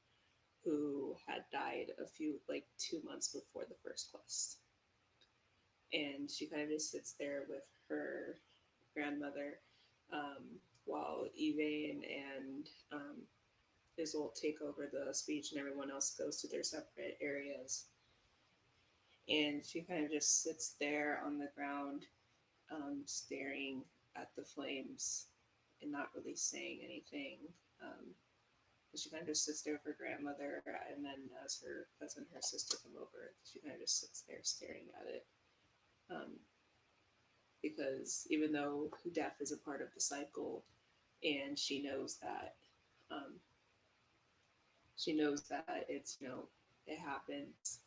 who had died a few, like 2 months before the first quest. And she kind of just sits there with her grandmother, while Evain and Isolde take over the speech, and everyone else goes to their separate areas. And she kind of just sits there on the ground, staring at the flames and not really saying anything. She kind of just sits there with her grandmother, and then as her cousin, her sister come over, she kind of just sits there staring at it. Because even though death is a part of the cycle, and she knows that it's, it happens,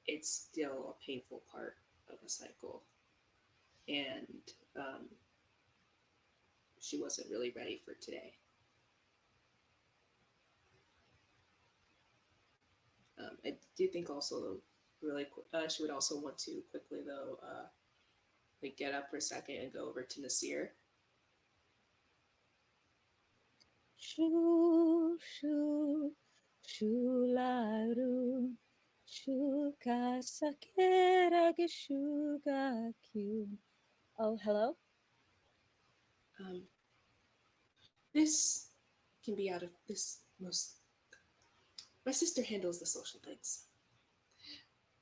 it's still a painful part of a cycle. And she wasn't really ready for today. I do think also she would also want to quickly though like get up for a second and go over to Nasir. Shu shu shularu shuka sakera shuga kyu. Oh, hello. This can be out of this most. My sister handles the social things,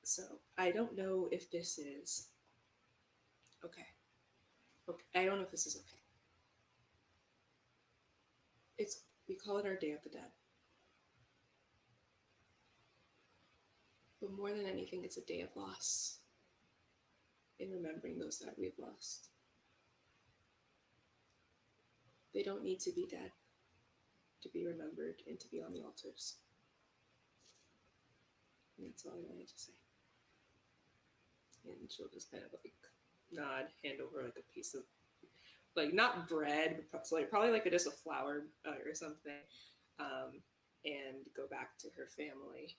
so I don't know if this is okay. Okay, I don't know if this is okay. We call it our Day of the Dead. But more than anything, it's a day of loss in remembering those that we've lost. They don't need to be dead to be remembered and to be on the altars. And that's all I wanted to say. And she'll just kind of like nod, hand over like a piece of, like, not bread, but so like probably like just a flour or something, and go back to her family,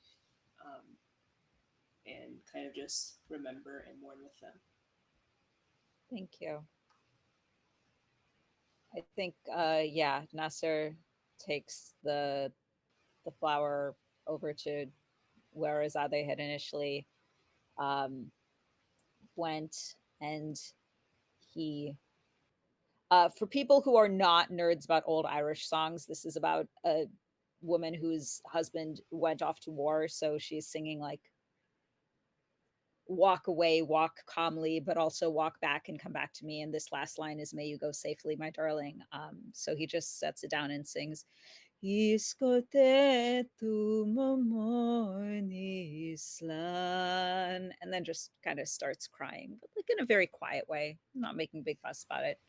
and kind of just remember and mourn with them. Thank you. I think, yeah, Nasser takes the flower over to where Azade had initially went, and he, for people who are not nerds about old Irish songs, this is about a woman whose husband went off to war, so she's singing like walk away, walk calmly, but also walk back and come back to me. And this last line is, may you go safely, my darling. So he just sets it down and sings, Iskote tu momonislan, and then just kind of starts crying, but like in a very quiet way, not making a big fuss about it.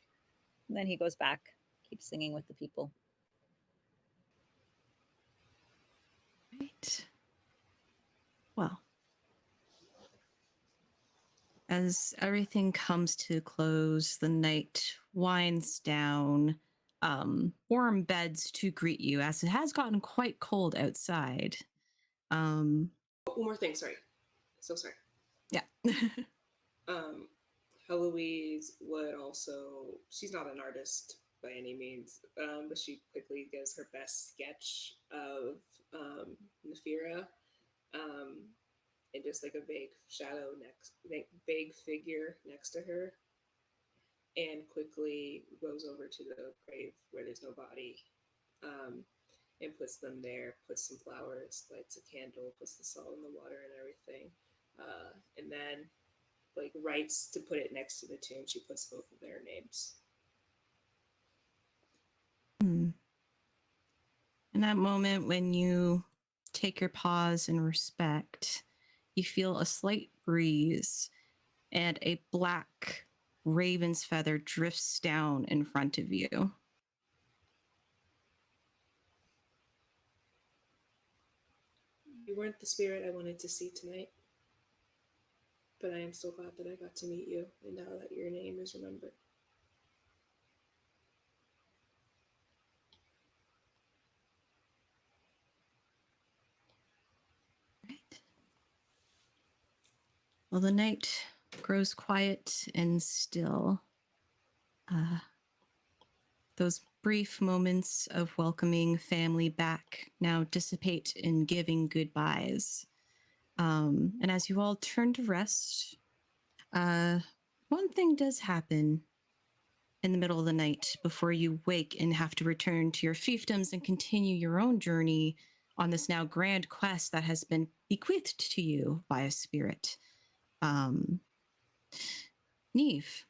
And then he goes back, keeps singing with the people. Right. Well, as everything comes to close, the night winds down. Warm beds to greet you, as it has gotten quite cold outside. One more thing, sorry. So sorry. Yeah. Heloise would also, she's not an artist by any means, but she quickly gives her best sketch of Nefira, and just like a vague shadow vague figure next to her, and quickly goes over to the grave where there's no body, and puts them there, puts some flowers, lights a candle, puts the salt in the water and everything, and then like writes to put it next to the tomb. She puts both of their names. In that moment, when you take your pause in respect, you feel a slight breeze, and a black raven's feather drifts down in front of you. You weren't the spirit I wanted to see tonight, but I am so glad that I got to meet you, and now that your name is remembered. Right. Well, the night grows quiet and still. Those brief moments of welcoming family back now dissipate in giving goodbyes. And as you all turn to rest, one thing does happen in the middle of the night before you wake and have to return to your fiefdoms and continue your own journey on this now grand quest that has been bequeathed to you by a spirit. Neve,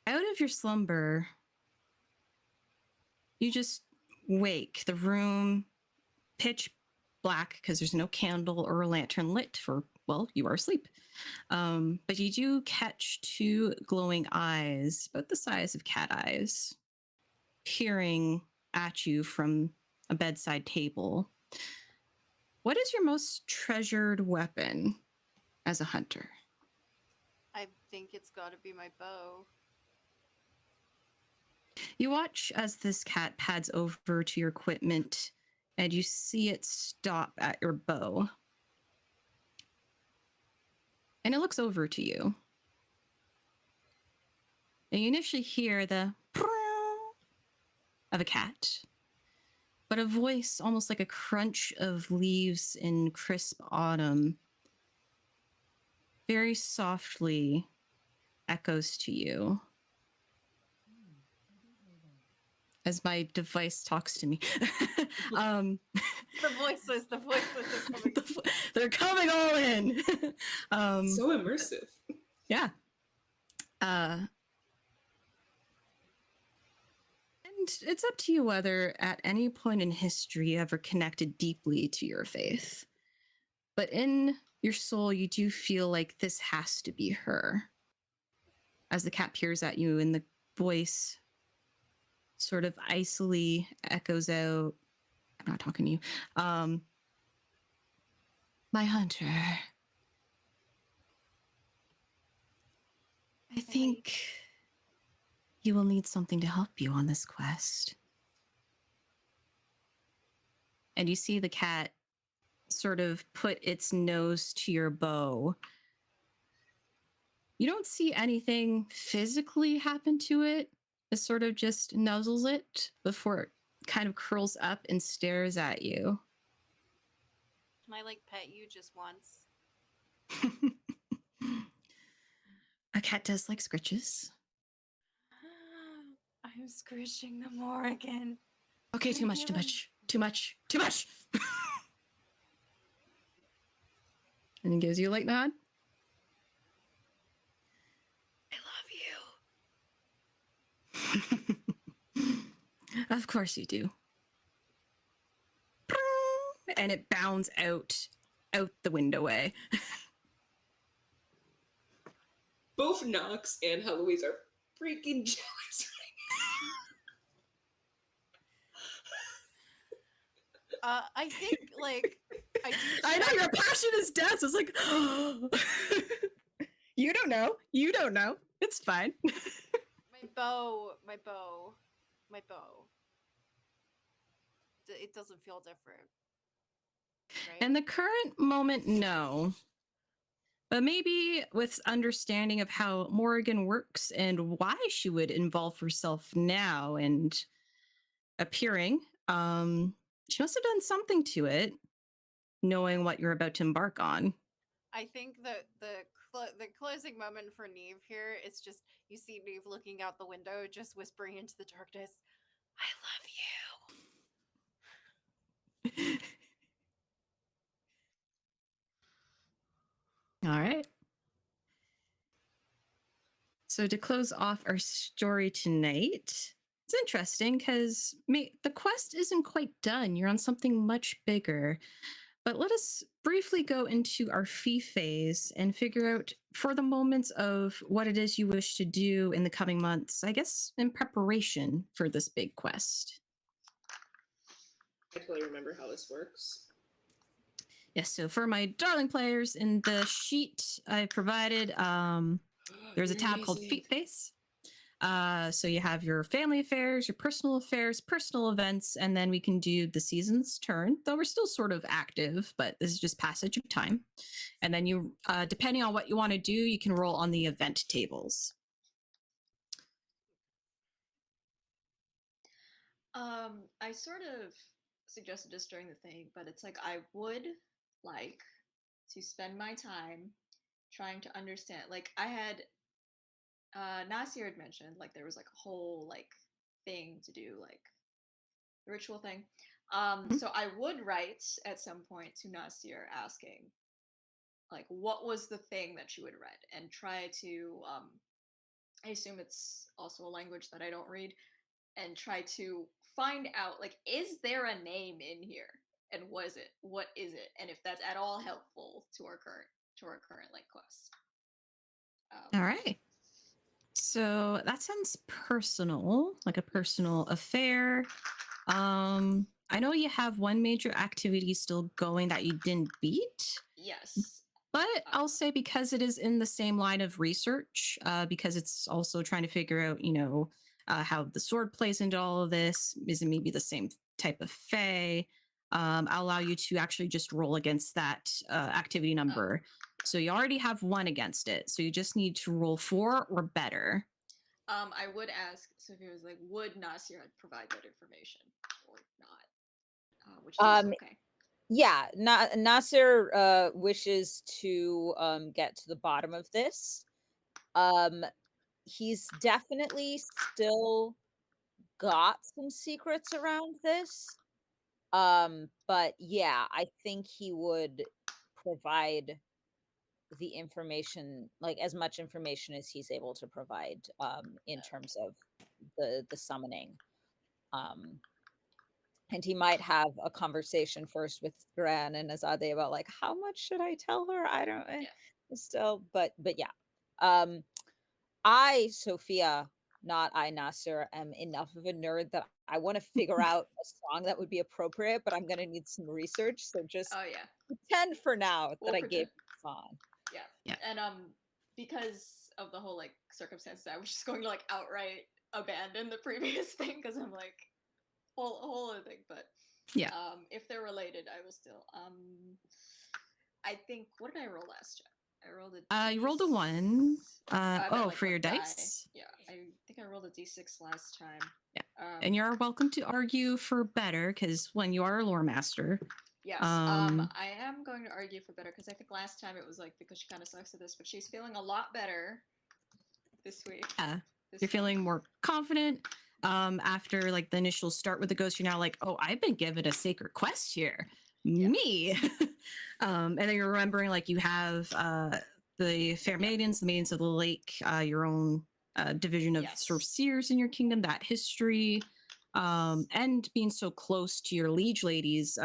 out of your slumber, you just wake. The room pitch black because there's no candle or a lantern lit for, well, you are asleep. But you do catch two glowing eyes, about the size of cat eyes, peering at you from a bedside table. What is your most treasured weapon as a hunter? I think it's got to be my bow. You watch as this cat pads over to your equipment, and you see it stop at your bow. And it looks over to you. And you initially hear the of a cat, but a voice almost like a crunch of leaves in crisp autumn very softly echoes to you as my device talks to me. The voices is coming. They're coming all in. So immersive. Yeah. And it's up to you whether at any point in history you ever connected deeply to your faith. But in your soul, you do feel like this has to be her. As the cat peers at you and the voice sort of icily echoes out, I'm not talking to you. My hunter. I think you will need something to help you on this quest. And you see the cat sort of put its nose to your bow. You don't see anything physically happen to it. It sort of just nuzzles it before it kind of curls up and stares at you. Can I like pet you just once? A cat does like scritches. I'm squishing the Morrigan. Okay, too much, too much, too much, too much. And he gives you a light nod. I love you. Of course you do. And it bounds out the window way. Both Nox and Heloise are freaking jealous I think like I know your passion is death. So it's like, you don't know. You don't know. It's fine. my bow. It doesn't feel different. Right? In the current moment, no. But maybe with understanding of how Morrigan works and why she would involve herself now and appearing, she must have done something to it, knowing what you're about to embark on. I think the closing moment for Neve here is just you see Neve looking out the window, just whispering into the darkness, "I love you." All right. So to close off our story tonight, it's interesting because the quest isn't quite done. You're on something much bigger. But let us briefly go into our fee phase and figure out for the moments of what it is you wish to do in the coming months, I guess, in preparation for this big quest. I totally remember how this works. Yes, so for my darling players, in the sheet I provided, there's a tab called Fee Phase. So you have your family affairs, your personal affairs, personal events, and then we can do the season's turn, though we're still sort of active, but this is just passage of time. And then you, depending on what you want to do, you can roll on the event tables. I sort of suggested this during the thing, but it's like I would like to spend my time trying to understand. Like I had Nasir had mentioned like there was like a whole like thing to do, like the ritual thing. So I would write at some point to Nasir asking like what was the thing that you had read and try to I assume it's also a language that I don't read, and try to find out like is there a name in here and what is it and if that's at all helpful to our current like quest. All right. So that sounds personal, like a personal affair. I know you have one major activity still going that you didn't beat. Yes. But I'll say because it is in the same line of research, because it's also trying to figure out, how the sword plays into all of this. Is it maybe the same type of fae? I'll allow you to actually just roll against that activity number. So you already have one against it. So you just need to roll 4 or better. I would ask Sophia was like, would Nasir provide that information or not? Which is okay. Yeah, Nasir wishes to get to the bottom of this. He's definitely still got some secrets around this. But yeah, I think he would provide the information, like as much information as he's able to provide in terms of the summoning. And he might have a conversation first with Gran and Azade about like how much should I tell her? I don't still, but yeah. I, Sophia, not I, Nasser, am enough of a nerd that I want to figure out a song that would be appropriate, but I'm gonna need some research. So just Oh yeah, pretend for now we'll that I gave pretend. you the song. Yeah. Yeah. And because of the whole like circumstances, I was just going to like outright abandon the previous thing because I'm like whole other thing. But Yeah. if they're related, I will still I think what did I roll last time? I rolled a You rolled a 1. I meant, Oh, like, for what your die. dice? Yeah, I think I rolled a d6 last time. Yeah. Um, And you're welcome to argue for better because when you are a lore master. yes. Um, I am going to argue for better because I think last time it was like because she kind of sucks at this, but she's feeling a lot better this week. yeah. This You're time. feeling more confident. After like the initial start with the ghost, you're now like, oh, I've been given a sacred quest here. Yeah. Me. And then you're remembering like you have the fair maidens, the maidens of the lake, your own division of Yes. sort of seers in your kingdom, that history, and being so close to your liege ladies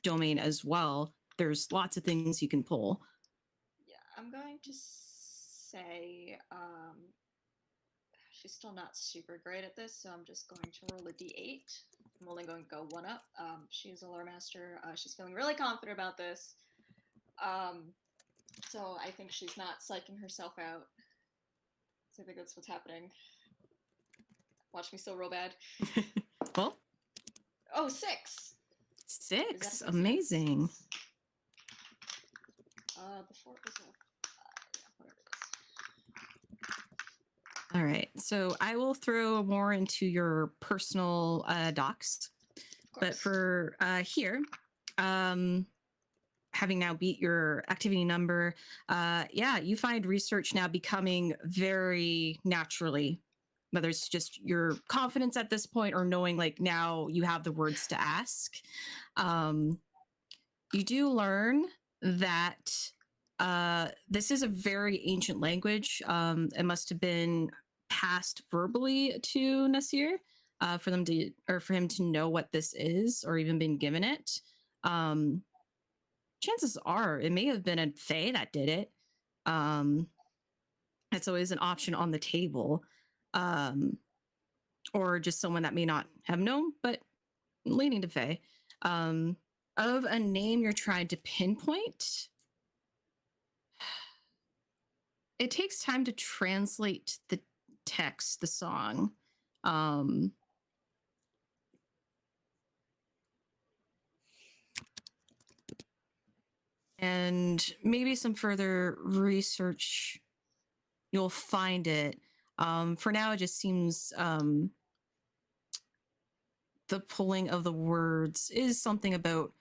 domain as well. There's lots of things you can pull. Yeah, I'm going to say she's still not super great at this, so I'm just going to roll a d8. I'm only going to go 1 up. She is a lore master. She's feeling really confident about this. So I think she's not psyching herself out. So I think that's what's happening. Watch me still roll bad. Well, Oh, 6. Is that a 6. success? Amazing. Before it was a 5. Yeah, whatever it is. All right. So I will throw more into your personal docs. But for here, having now beat your activity number, yeah, you find research now becoming very naturally, whether it's just your confidence at this point or knowing like now you have the words to ask. You do learn that this is a very ancient language. It must have been passed verbally to Nasir for them to, or for him to know what this is, or even been given it. Chances are it may have been a Fae that did it. It's always an option on the table, or just someone that may not have known, but leaning to Fae. Of a name you're trying to pinpoint, it takes time to translate the text, the song. And maybe some further research, you'll find it. For now, it just seems the pulling of the words is something about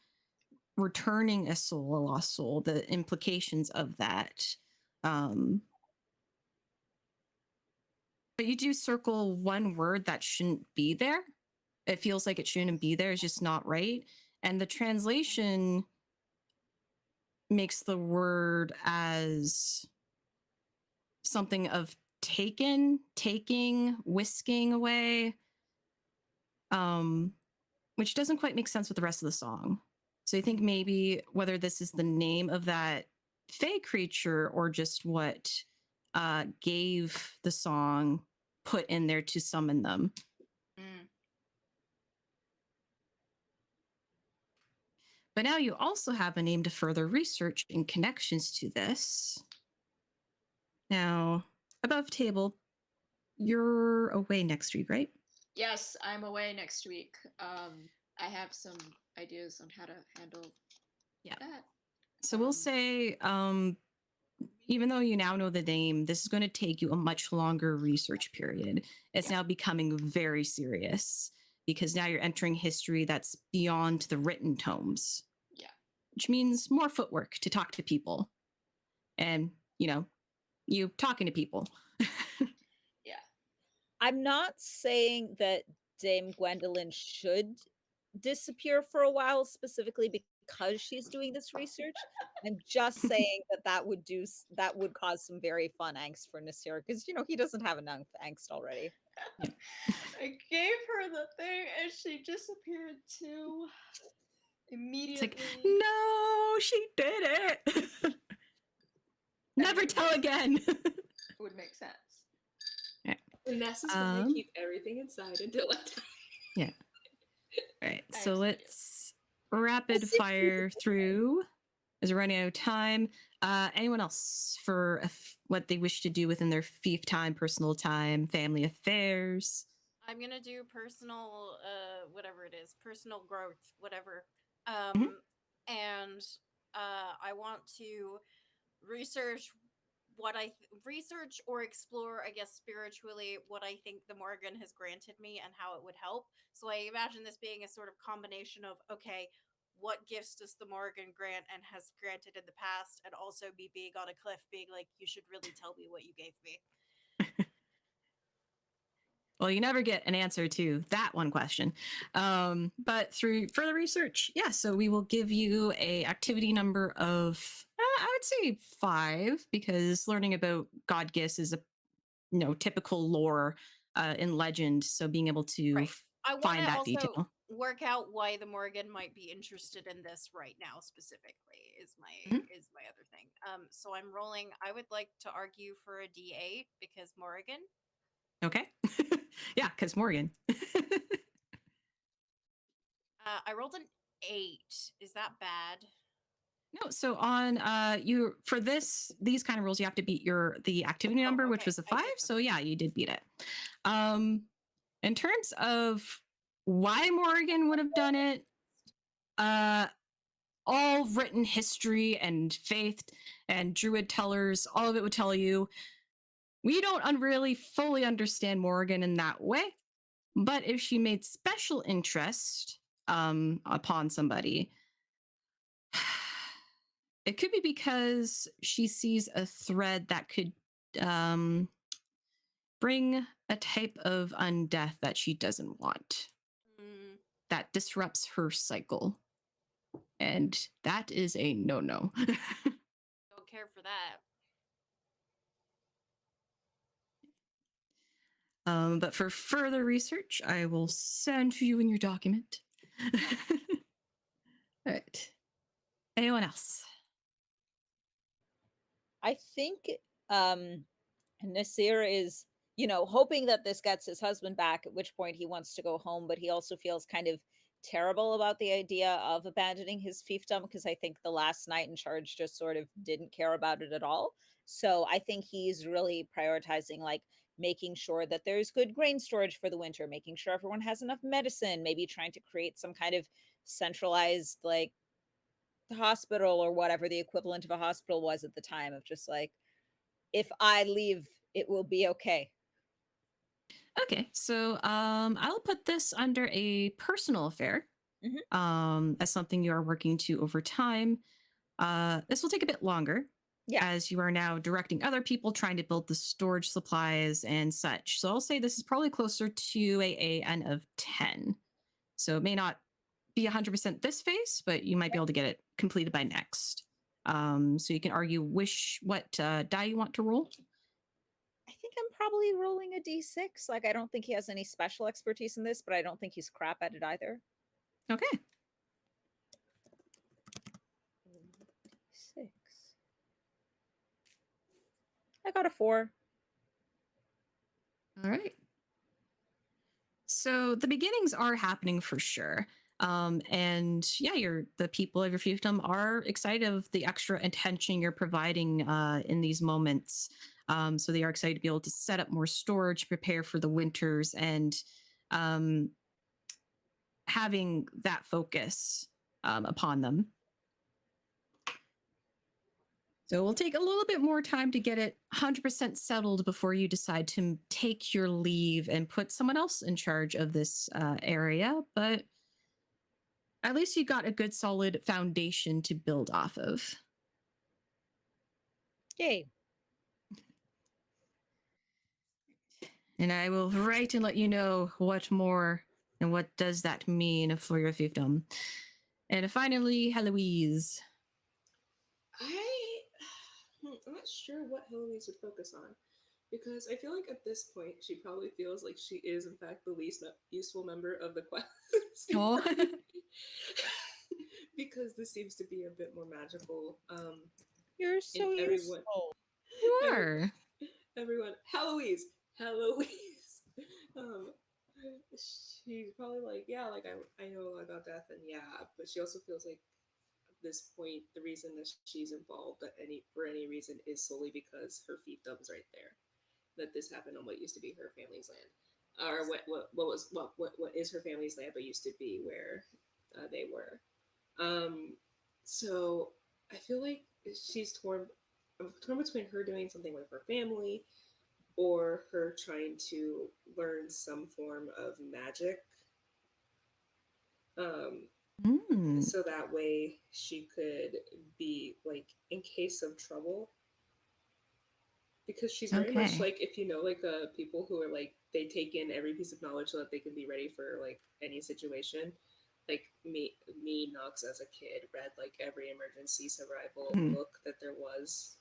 returning a soul, a lost soul, the implications of that. But you do circle one word that shouldn't be there. It feels like it shouldn't be there. It's just not right. And the translation makes the word as something of taken, taking, whisking away, which doesn't quite make sense with the rest of the song. So I think maybe whether this is the name of that Fae creature or just what gave the song put in there to summon them. But now you also have a name to further research in connections to this. Now, above table, you're away next week, right? Yes, I'm away next week. I have some ideas on how to handle that. So we'll say, even though you now know the name, this is going to take you a much longer research period. It's now becoming very serious because now you're entering history that's beyond the written tomes. Yeah. Which means more footwork to talk to people. And, you talking to people. Yeah. I'm not saying that Dame Gwendolyn should disappear for a while, specifically because she's doing this research. I'm just saying that that would cause some very fun angst for Nasir because he doesn't have enough angst already. I gave her the thing and she disappeared too. It's Immediately. like, no, she did it. Never tell again. Would make sense. Vanessa's going to keep everything inside until I die. Yeah. All right. I So have let's rapid fire through as we're running out of time. Anyone else for what they wish to do within their fief time, personal time, family affairs? I'm gonna do personal, whatever it is, personal growth, whatever. Mhm. And I want to research research or explore, I guess, spiritually what I think the Morgan has granted me and how it would help. So I imagine this being a sort of combination of, okay, what gifts does the Morgan grant and has granted in the past, and also me being on a cliff being like, you should really tell me what you gave me. Well, you never get an answer to that one question. But through further research, yeah, so we will give you a activity number of, I would say 5, because learning about God Gifts is a typical lore in legend. So being able to Right. I want find to that also detail. work out why the Morgan might be interested in this right now specifically is my Mhm. is my other thing. So I'm rolling. I would like to argue for a D8 because Morgan. Okay. Yeah, because Morgan. I rolled an 8. Is that bad? No, so on you for these kind of rules, you have to beat the activity Oh, number, which okay. was a I 5. did So okay. yeah, you did beat it. In terms of why Morgan would have done it, all written history and faith and druid tellers, all of it would tell you we don't really fully understand Morgan in that way. But if she made special interest upon somebody, it could be because she sees a thread that could bring a type of undeath that she doesn't want, Mm, that disrupts her cycle. And that is a no-no. don't care for that. But for further research, I will send to you in your document. All right. Anyone else? I think Nasir is, hoping that this gets his husband back, at which point he wants to go home, but he also feels kind of terrible about the idea of abandoning his fiefdom because I think the last knight in charge just sort of didn't care about it at all. So I think he's really prioritizing like making sure that there's good grain storage for the winter, making sure everyone has enough medicine, maybe trying to create some kind of centralized like hospital or whatever the equivalent of a hospital was at the time of just like if I leave, it will be okay. Okay, so I'll put this under a personal affair as something you are working to over time. This will take a bit longer. Yeah. As you are now directing other people trying to build the storage supplies and such. So I'll say this is probably closer to a N of 10. So it may not be 100% this phase, but you might be able to get it completed by next. So you can argue what die you want to roll. I think I'm probably rolling a d6. Like, I don't think he has any special expertise in this, but I don't think he's crap at it either. Okay. 6. I got a 4. All right. So the beginnings are happening for sure. And yeah, the people of your fiefdom are excited of the extra attention you're providing in these moments. So they are excited to be able to set up more storage, prepare for the winters, and having that focus upon them. So we'll take a little bit more time to get it 100% settled before you decide to take your leave and put someone else in charge of this area. But at least you got a good solid foundation to build off of. Yay. And I will write and let you know what more and what does that mean for your fiefdom. And finally, Heloise. I'm not sure what Heloise would focus on because I feel like at this point she probably feels like she is in fact the least useful member of the quest. Oh. Because this seems to be a bit more magical. You're so everyone, useful. You every- are. everyone, Heloise. Um, she's probably like, yeah, like I know a lot about death, and yeah, but she also feels like at this point the reason that she's involved at for any reason is solely because her fiefdom's right there. That this happened on what used to be her family's land, or what is her family's land, but used to be where they were. So I feel like she's torn between her doing something with her family or her trying to learn some form of magic. Mm. So that way she could be like in case of trouble. Because she's very much Okay. like, if you know, like people who are like, they take in every piece of knowledge so that they can be ready for like any situation. Like me, Knox as a kid read like every emergency survival Mhm. book that there was,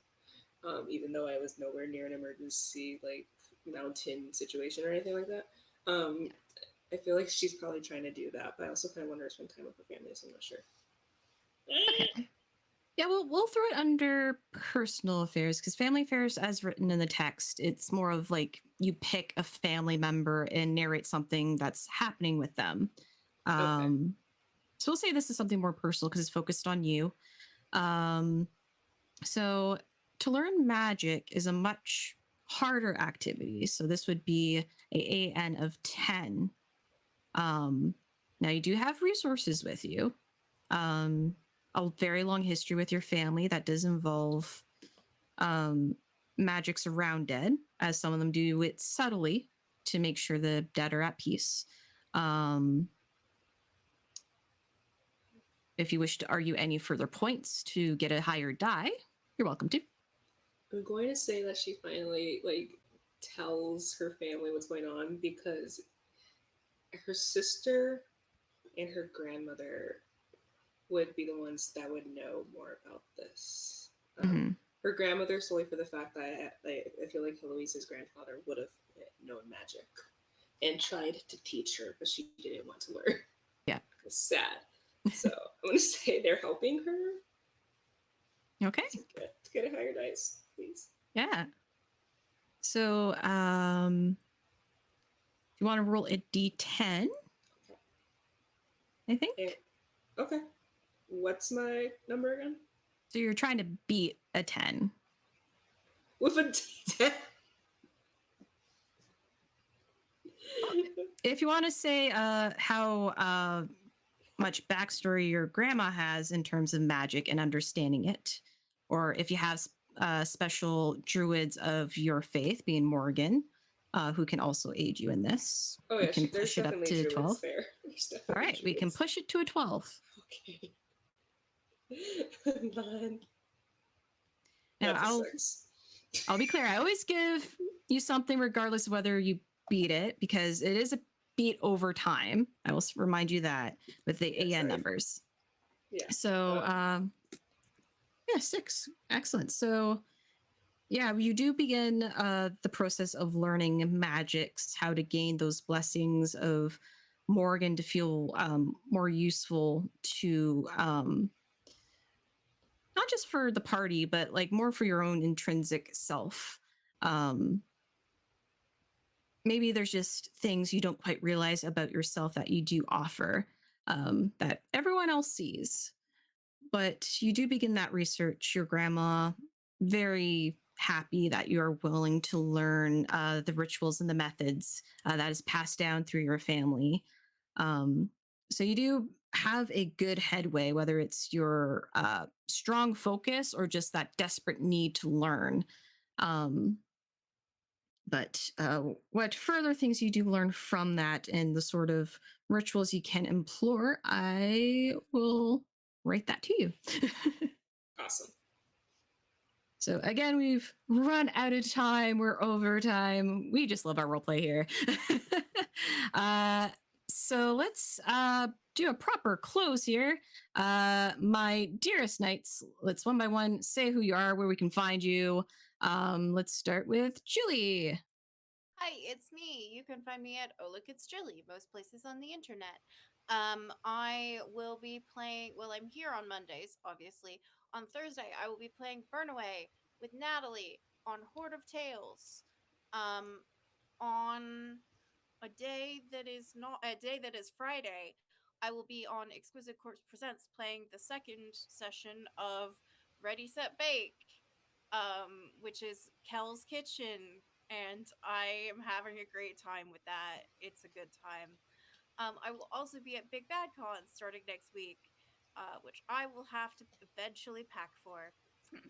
even though I was nowhere near an emergency like mountain situation or anything like that. Um, I feel like she's probably trying to do that, but I also kind of want her to spend time with her family, so I'm not sure. Okay. Yeah, we'll throw it under personal affairs because family affairs, as written in the text, it's more of like you pick a family member and narrate something that's happening with them. Okay. So we'll say this is something more personal because it's focused on you. So to learn magic is a much harder activity. So this would be a AN of 10. Now you do have resources with you. A very long history with your family that does involve magics around dead, as some of them do it subtly to make sure the dead are at peace. If you wish to argue any further points to get a higher die, you're welcome to. I'm going to say that she finally like tells her family what's going on because her sister and her grandmother would be the ones that would know more about this. Mhm. Her grandmother solely for the fact that I feel like Heloise's grandfather would have known magic and tried to teach her, but she didn't want to learn. Yeah. It's sad. So I'm gonna say they're helping her Okay. to get a higher dice, please. Yeah. So, you want to roll a d10? Okay. I think. Okay. What's my number again? So you're trying to beat a 10. With a D10. If you want to say how much backstory your grandma has in terms of magic and understanding it, or if you have special druids of your faith, being Morgan, who can also aid you in this, Oh we yeah, can there's push it up definitely to druids 12. there. All right, we can push it to a 12. Okay. 9. Now That's a 6. I'll be clear. I always give you something regardless of whether you beat it because it is a beat over time. I will remind you that with the AN numbers. Yeah. So, yeah, 6. Excellent. So, yeah, you do begin the process of learning magics, how to gain those blessings of Morgan to feel more useful to not just for the party, but like more for your own intrinsic self. Maybe there's just things you don't quite realize about yourself that you do offer that everyone else sees. But you do begin that research. Your grandma, very happy that you are willing to learn the rituals and the methods that is passed down through your family. So you do have a good headway, whether it's your strong focus or just that desperate need to learn. But what further things you do learn from that and the sort of rituals you can employ, I will write that to you. Awesome. So again, we've run out of time. We're over time. We just love our roleplay here. So let's do a proper close here. My dearest knights, let's one by one say who you are, where we can find you. Let's start with Julie. Hi, it's me. You can find me at Oh Look It's Jilly, most places on the internet. I will be playing. Well, I'm here on Mondays, obviously. On Thursday, I will be playing Burnaway with Natalie on Horde of Tales. Um, on a day that is Friday, I will be on Exquisite Corpse Presents playing the second session of Ready Set Bake, which is Kel's Kitchen, and I am having a great time with that. It's a good time. I will also be at Big Bad Con starting next week, which I will have to eventually pack for.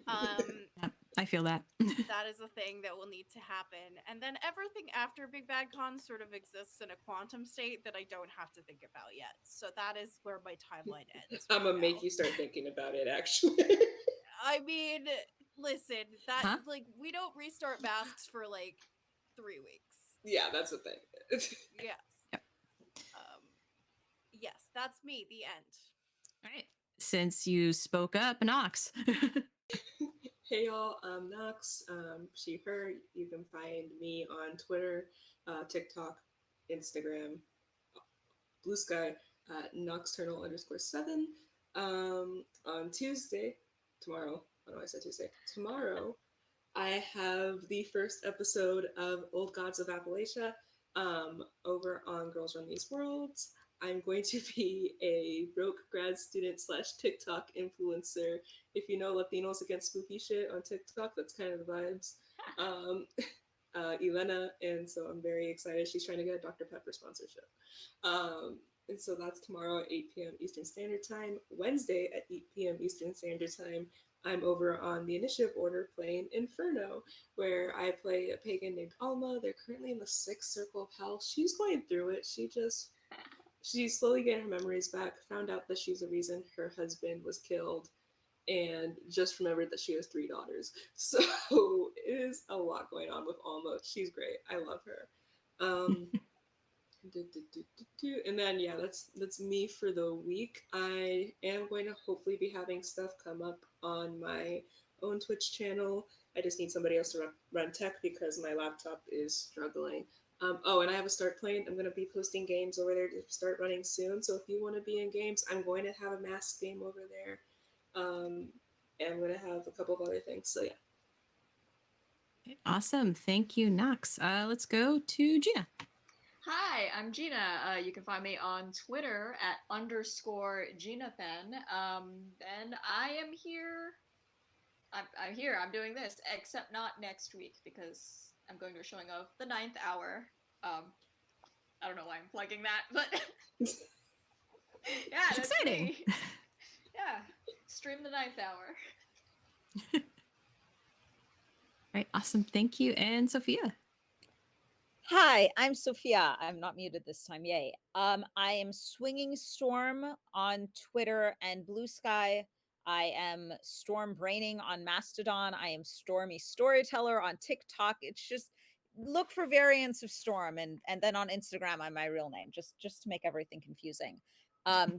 Um, Yep, I feel that. that is a thing that will need to happen. And then everything after Big Bad Con sort of exists in a quantum state that I don't have to think about yet. So that is where my timeline ends. I'm right gonna make now. you start thinking about it. Actually, I mean, listen, that Huh? like we don't restart masks for like 3 weeks. yeah, that's the thing. Yes. Yep. Yes, that's me. The end. All right. Since you spoke up, Nox. Hey y'all, I'm Nox, she, her. You can find me on Twitter, TikTok, Instagram, Blue Sky, Noxternal_7. On Tuesday, tomorrow, oh no, I said Tuesday. Tomorrow, I have the first episode of Old Gods of Appalachia over on Girls Run These Worlds. I'm going to be a broke grad student slash TikTok influencer. If you know Latinos Against Spooky Shit on TikTok, that's kind of the vibes. Elena, and so I'm very excited. She's trying to get a Dr. Pepper sponsorship. And so that's tomorrow at 8 p.m. Eastern Standard Time. Wednesday at 8 p.m. Eastern Standard Time, I'm over on the Initiative Order playing Inferno, where I play a pagan named Alma. They're currently in the 6th Circle of Hell. She's going through it. She's slowly getting her memories back, found out that she's the reason her husband was killed, and just remembered that she has 3 daughters. So it is a lot going on with Alma. She's great. I love her. And then yeah, that's me for the week. I am going to hopefully be having stuff come up on my own Twitch channel. I just need somebody else to run tech because my laptop is struggling. Oh, and I have a start playing. I'm going to be posting games over there to start running soon. So if you want to be in games, I'm going to have a mask game over there. And I'm going to have a couple of other things. So yeah. Awesome. Thank you, Nox. Let's go to Gina. Hi, I'm Gina. You can find me on Twitter at _GinaPen. And I am here. I'm here. I'm doing this, except not next week because I'm going to a showing of The Ninth Hour. I don't know why I'm plugging that, but yeah, It's that's exciting. me. Yeah, stream The Ninth Hour. All right. Awesome. Thank you. And Sophia. Hi, I'm Sophia. I'm not muted this time. Yay. I am Swinging Storm on Twitter and Blue Sky. I am Storm Braining on Mastodon. I am Stormy Storyteller on TikTok. It's just look for variants of Storm, and then on Instagram I'm my real name, just to make everything confusing.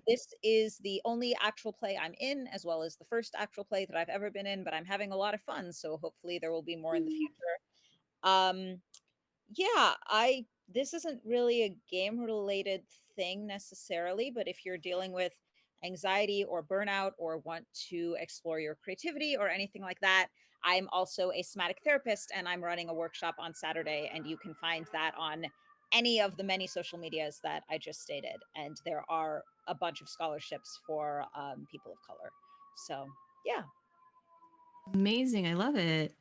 This is the only actual play I'm in, as well as the first actual play that I've ever been in, but I'm having a lot of fun, so hopefully there will be more in the future. Yeah, this isn't really a game related thing necessarily, but if you're dealing with anxiety or burnout or want to explore your creativity or anything like that, I'm also a somatic therapist and I'm running a workshop on Saturday, and you can find that on any of the many social medias that I just stated. And there are a bunch of scholarships for people of color. So yeah. Amazing. I love it.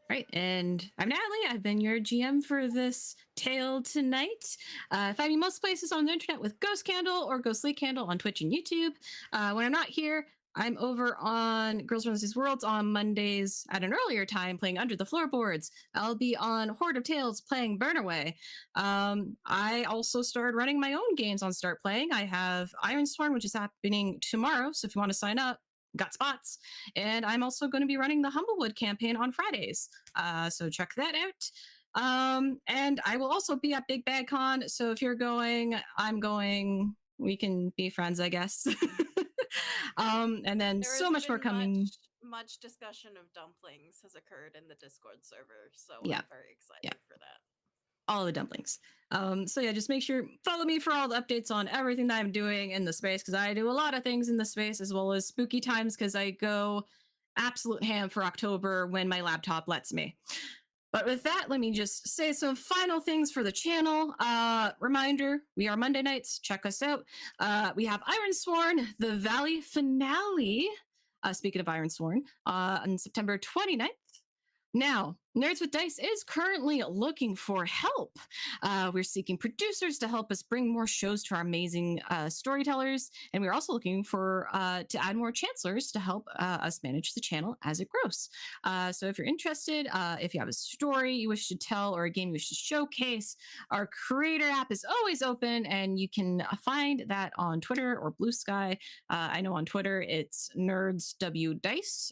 Right. And I'm Natalie. I've been your GM for this tale tonight. Find me most places on the internet with Ghost Candle or Ghostly Candle on Twitch and YouTube. When I'm not here, I'm over on Girls Run These Worlds on Mondays at an earlier time playing Under the Floorboards. I'll be on Horde of Tales playing Burnaway. I also started running my own games on Start Playing. I have Ironsworn, which is happening tomorrow. So if you want to sign up, got spots. And I'm also going to be running the Humblewood campaign on Fridays. So check that out. And I will also be at Big Bad Con. So if you're going, I'm going. We can be friends, I guess. And then There so has much more been coming. much discussion of dumplings has occurred in the Discord server, so Yeah. I'm very excited for that. All the dumplings. So yeah, just make sure follow me for all the updates on everything that I'm doing in the space, because I do a lot of things in the space, as well as spooky times, because I go absolute ham for October when my laptop lets me. But with that, let me just say some final things for the channel. Reminder, we are Monday nights. Check us out. We have Ironsworn, the Valley finale. Speaking of Ironsworn, on September 29th. Now, Nerds with Dice is currently looking for help. We're seeking producers to help us bring more shows to our amazing storytellers, and we're also looking for to add more chancellors to help us manage the channel as it grows. So if you're interested, if you have a story you wish to tell or a game you wish to showcase, our creator app is always open, and you can find that on Twitter or Blue Sky. I know on Twitter it's NerdsWDice,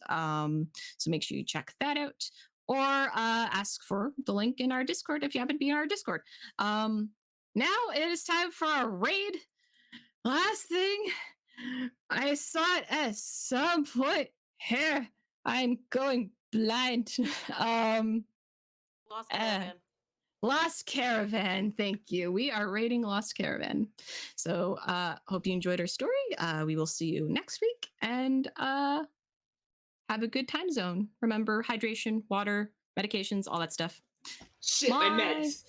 so make sure you check that out, or ask for the link in our Discord if you happen to be in our Discord. Now it is time for our raid. Last thing, I saw it at some point here. I'm going blind. Lost Caravan. Lost Caravan, thank you. We are raiding Lost Caravan. So hope you enjoyed our story. We will see you next week, and have a good time zone. Remember hydration, water, medications, all that stuff. Shit, my Bye. meds.